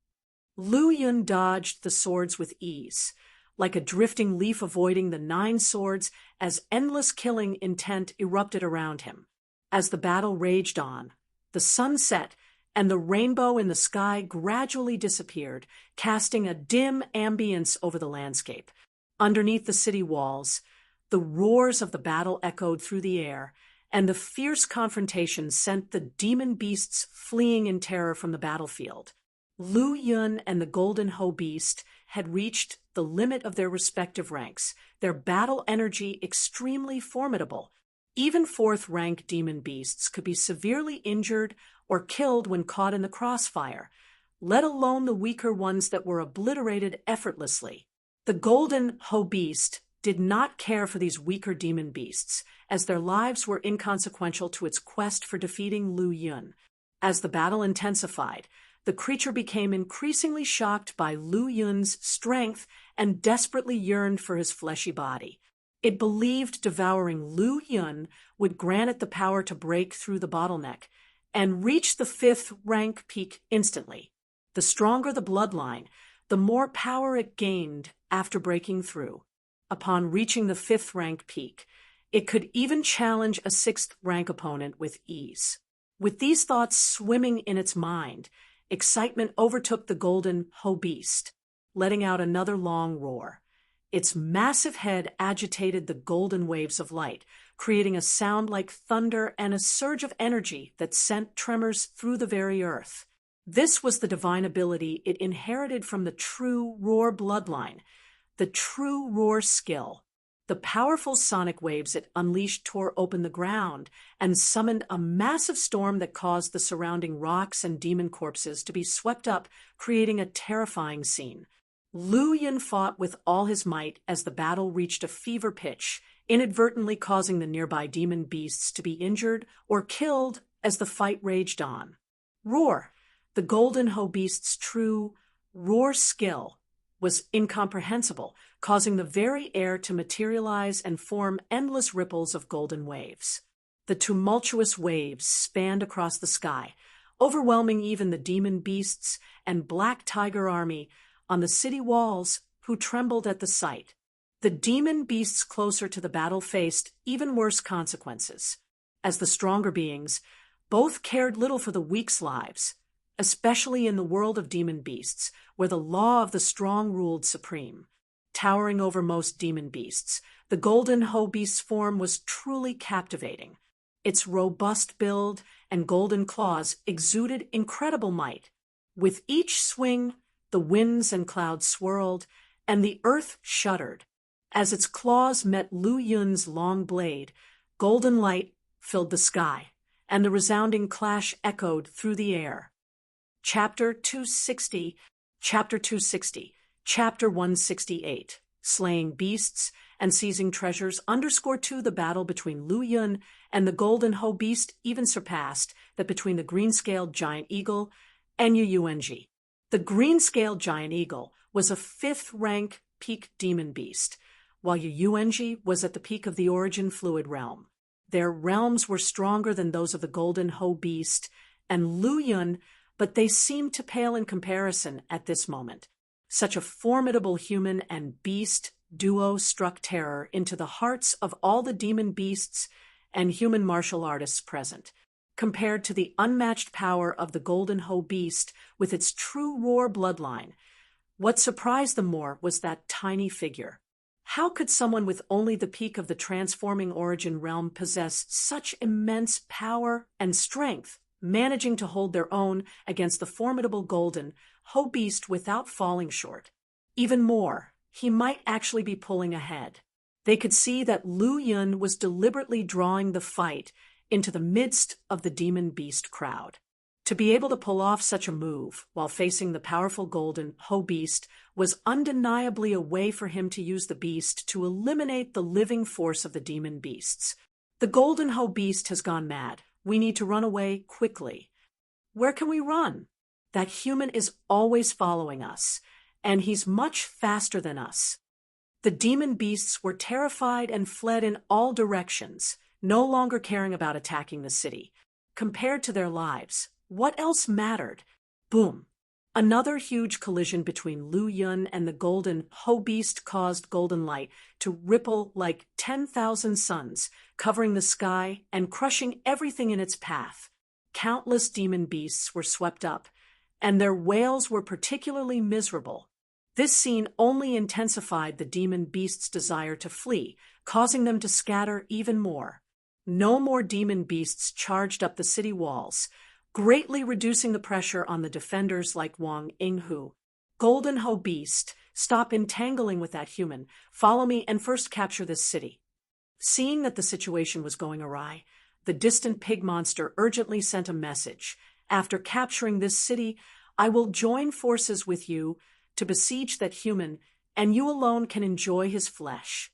Lu Yun dodged the swords with ease, like a drifting leaf avoiding the 9 swords as endless killing intent erupted around him. As the battle raged on, the sun set and the rainbow in the sky gradually disappeared, casting a dim ambience over the landscape. Underneath the city walls, the roars of the battle echoed through the air, and the fierce confrontation sent the demon beasts fleeing in terror from the battlefield. Lu Yun and the Golden Ho Beast had reached the limit of their respective ranks, their battle energy extremely formidable. Even fourth-rank demon beasts could be severely injured or killed when caught in the crossfire, let alone the weaker ones that were obliterated effortlessly. The Golden Ho Beast did not care for these weaker demon beasts, as their lives were inconsequential to its quest for defeating Lu Yun. As the battle intensified, the creature became increasingly shocked by Lu Yun's strength and desperately yearned for his fleshy body. It believed devouring Lu Yun would grant it the power to break through the bottleneck and reach the fifth-rank peak instantly. The stronger the bloodline, the more power it gained after breaking through. Upon reaching the fifth-rank peak, it could even challenge a sixth-rank opponent with ease. With these thoughts swimming in its mind, excitement overtook the Golden Ho Beast, letting out another long roar. Its massive head agitated the golden waves of light, creating a sound like thunder and a surge of energy that sent tremors through the very earth. This was the divine ability it inherited from the true roar bloodline, the true roar skill. The powerful sonic waves it unleashed tore open the ground and summoned a massive storm that caused the surrounding rocks and demon corpses to be swept up, creating a terrifying scene. Lu Yun fought with all his might as the battle reached a fever pitch, inadvertently causing the nearby demon beasts to be injured or killed as the fight raged on. Roar, the Golden Ho Beast's true roar skill, was incomprehensible, causing the very air to materialize and form endless ripples of golden waves. The tumultuous waves spanned across the sky, overwhelming even the demon beasts and black tiger army on the city walls who trembled at the sight. The demon beasts closer to the battle faced even worse consequences. As the stronger beings, both cared little for the weak's lives, especially in the world of demon beasts, where the law of the strong ruled supreme. Towering over most demon beasts, the Golden Ho Beast's form was truly captivating. Its robust build and golden claws exuded incredible might. With each swing, the winds and clouds swirled, and the earth shuddered. As its claws met Lu Yun's long blade, golden light filled the sky, and the resounding clash echoed through the air. Chapter 260, Chapter 260, Chapter 168, Slaying Beasts and Seizing Treasures underscore too the battle between Lu Yun and the Golden Ho Beast even surpassed that between the green-scaled giant eagle and Yueng. The green-scaled giant eagle was a fifth-rank peak demon beast, while Yueng was at the peak of the origin fluid realm. Their realms were stronger than those of the Golden Ho Beast and Lu Yun, but they seemed to pale in comparison at this moment. Such a formidable human and beast duo struck terror into the hearts of all the demon beasts and human martial artists present. Compared to the unmatched power of the Golden Ho Beast with its true roar bloodline, what surprised them more was that tiny figure. How could someone with only the peak of the transforming origin realm possess such immense power and strength, managing to hold their own against the formidable Golden Ho Beast without falling short? Even more, he might actually be pulling ahead. They could see that Lu Yun was deliberately drawing the fight into the midst of the demon beast crowd. To be able to pull off such a move while facing the powerful Golden Ho Beast was undeniably a way for him to use the beast to eliminate the living force of the demon beasts. The Golden Ho Beast has gone mad. We need to run away quickly. Where can we run? That human is always following us, and he's much faster than us. The demon beasts were terrified and fled in all directions, no longer caring about attacking the city. Compared to their lives, what else mattered? Boom! Another huge collision between Lu Yun and the Golden Ho Beast caused golden light to ripple like 10,000 suns, covering the sky and crushing everything in its path. countless demon beasts were swept up, and their wails were particularly miserable. This scene only intensified the demon beasts' desire to flee, causing them to scatter even more. No more demon beasts charged up the city walls, greatly reducing the pressure on the defenders like Wang Yinghu. Golden Ho Beast, stop entangling with that human. Follow me and first capture this city. Seeing that the situation was going awry, the distant pig monster urgently sent a message. After capturing this city, I will join forces with you to besiege that human, and you alone can enjoy his flesh.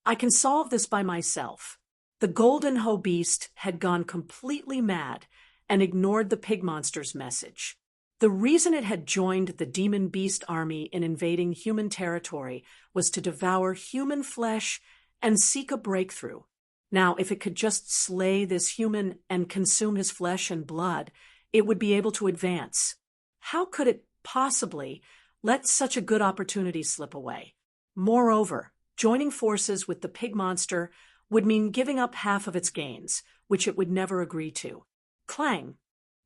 I can solve this by myself. The Golden Ho Beast had gone completely mad and ignored the pig monster's message. The reason it had joined the demon beast army in invading human territory was to devour human flesh and seek a breakthrough. Now, if it could just slay this human and consume his flesh and blood, it would be able to advance. How could it possibly let such a good opportunity slip away? Moreover, joining forces with the pig monster would mean giving up half of its gains, which it would never agree to. Clang!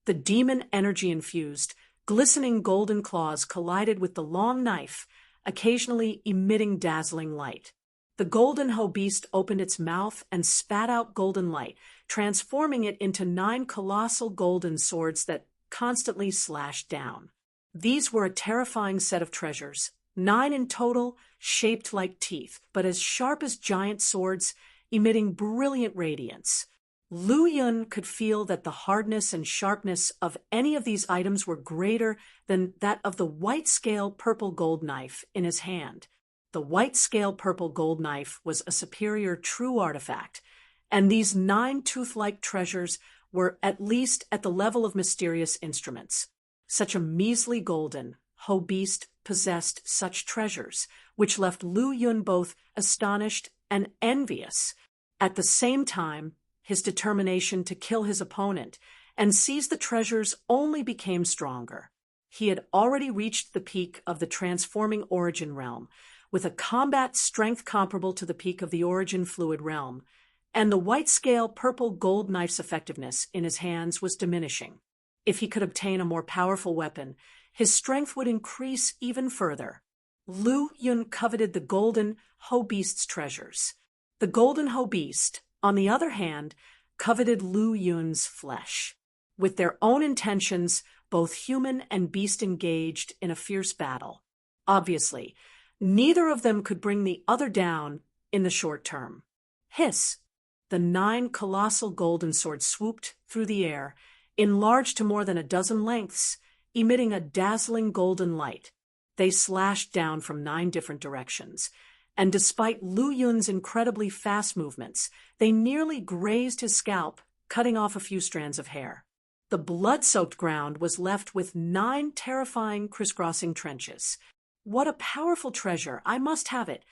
The demon energy-infused, glistening golden claws collided with the long knife, occasionally emitting dazzling light. The Golden Ho Beast opened its mouth and spat out golden light, transforming it into 9 colossal golden swords that constantly slashed down. These were a terrifying set of treasures, 9 in total, shaped like teeth, but as sharp as giant swords, emitting brilliant radiance. Lu Yun could feel that the hardness and sharpness of any of these items were greater than that of the white-scale purple gold knife in his hand. The white-scale purple gold knife was a superior true artifact, and these 9 tooth-like treasures were at least at the level of mysterious instruments. Such a measly Golden Ho Beast possessed such treasures, which left Lu Yun both astonished and envious. At the same time, his determination to kill his opponent and seize the treasures only became stronger. He had already reached the peak of the transforming origin realm, with a combat strength comparable to the peak of the origin fluid realm, and the white-scale purple gold knife's effectiveness in his hands was diminishing. If he could obtain a more powerful weapon, his strength would increase even further. Lu Yun coveted the Golden Ho Beast's treasures. The Golden Ho Beast, on the other hand, coveted Lu Yun's flesh. With their own intentions, both human and beast engaged in a fierce battle. Obviously, neither of them could bring the other down in the short term. Hiss! The 9 colossal golden swords swooped through the air, enlarged to more than a dozen lengths, emitting a dazzling golden light. They slashed down from 9 different directions, and despite Lu Yun's incredibly fast movements, they nearly grazed his scalp, cutting off a few strands of hair. The blood-soaked ground was left with 9 terrifying crisscrossing trenches. What a powerful treasure! I must have it.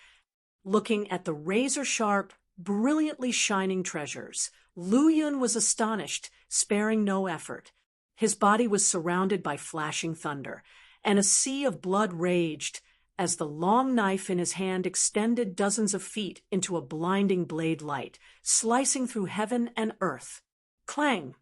Looking at the razor-sharp, brilliantly shining treasures, Lu Yun was astonished, sparing no effort. His body was surrounded by flashing thunder, and a sea of blood raged as the long knife in his hand extended dozens of feet into a blinding blade light, slicing through heaven and earth. Clang!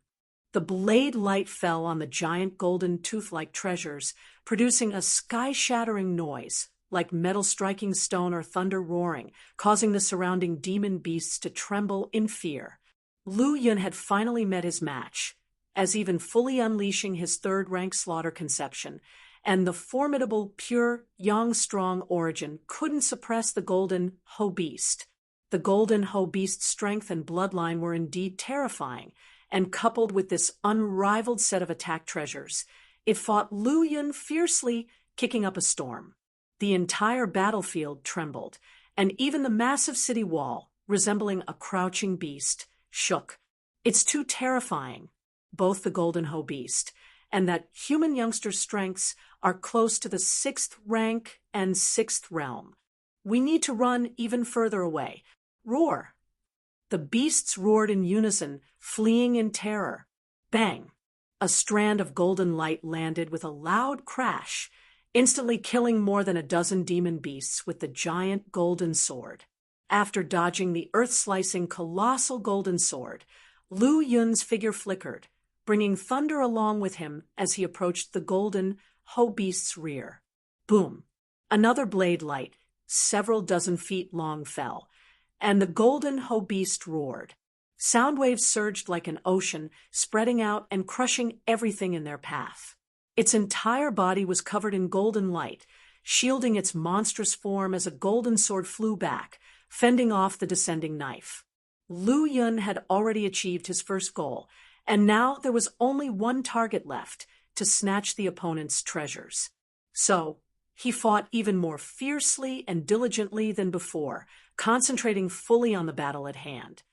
The blade light fell on the giant golden tooth-like treasures, producing a sky-shattering noise, like metal striking stone or thunder roaring, causing the surrounding demon beasts to tremble in fear. Lu Yun had finally met his match, as even fully unleashing his third-rank slaughter conception, and the formidable, pure, young, strong origin couldn't suppress the Golden Ho Beast. The Golden Ho Beast's strength and bloodline were indeed terrifying, and coupled with this unrivaled set of attack treasures, it fought Lu Yun fiercely, kicking up a storm. The entire battlefield trembled, and even the massive city wall, resembling a crouching beast, shook. It's too terrifying. Both the Golden Ho Beast and that human youngster's strengths are close to the 6th rank and 6th realm. We need to run even further away. Roar! The beasts roared in unison, fleeing in terror. Bang! A strand of golden light landed with a loud crash, instantly killing more than a dozen demon beasts with the giant golden sword. After dodging the earth-slicing colossal golden sword, Lu Yun's figure flickered, bringing thunder along with him as he approached the golden Ho beast's rear. Boom! Another blade light, several dozen feet long, fell, and the golden Ho beast roared. Sound waves surged like an ocean, spreading out and crushing everything in their path. Its entire body was covered in golden light, shielding its monstrous form as a golden sword flew back, fending off the descending knife. Lu Yun had already achieved his first goal, and now there was only one target left, to snatch the opponent's treasures. So, he fought even more fiercely and diligently than before, concentrating fully on the battle at hand.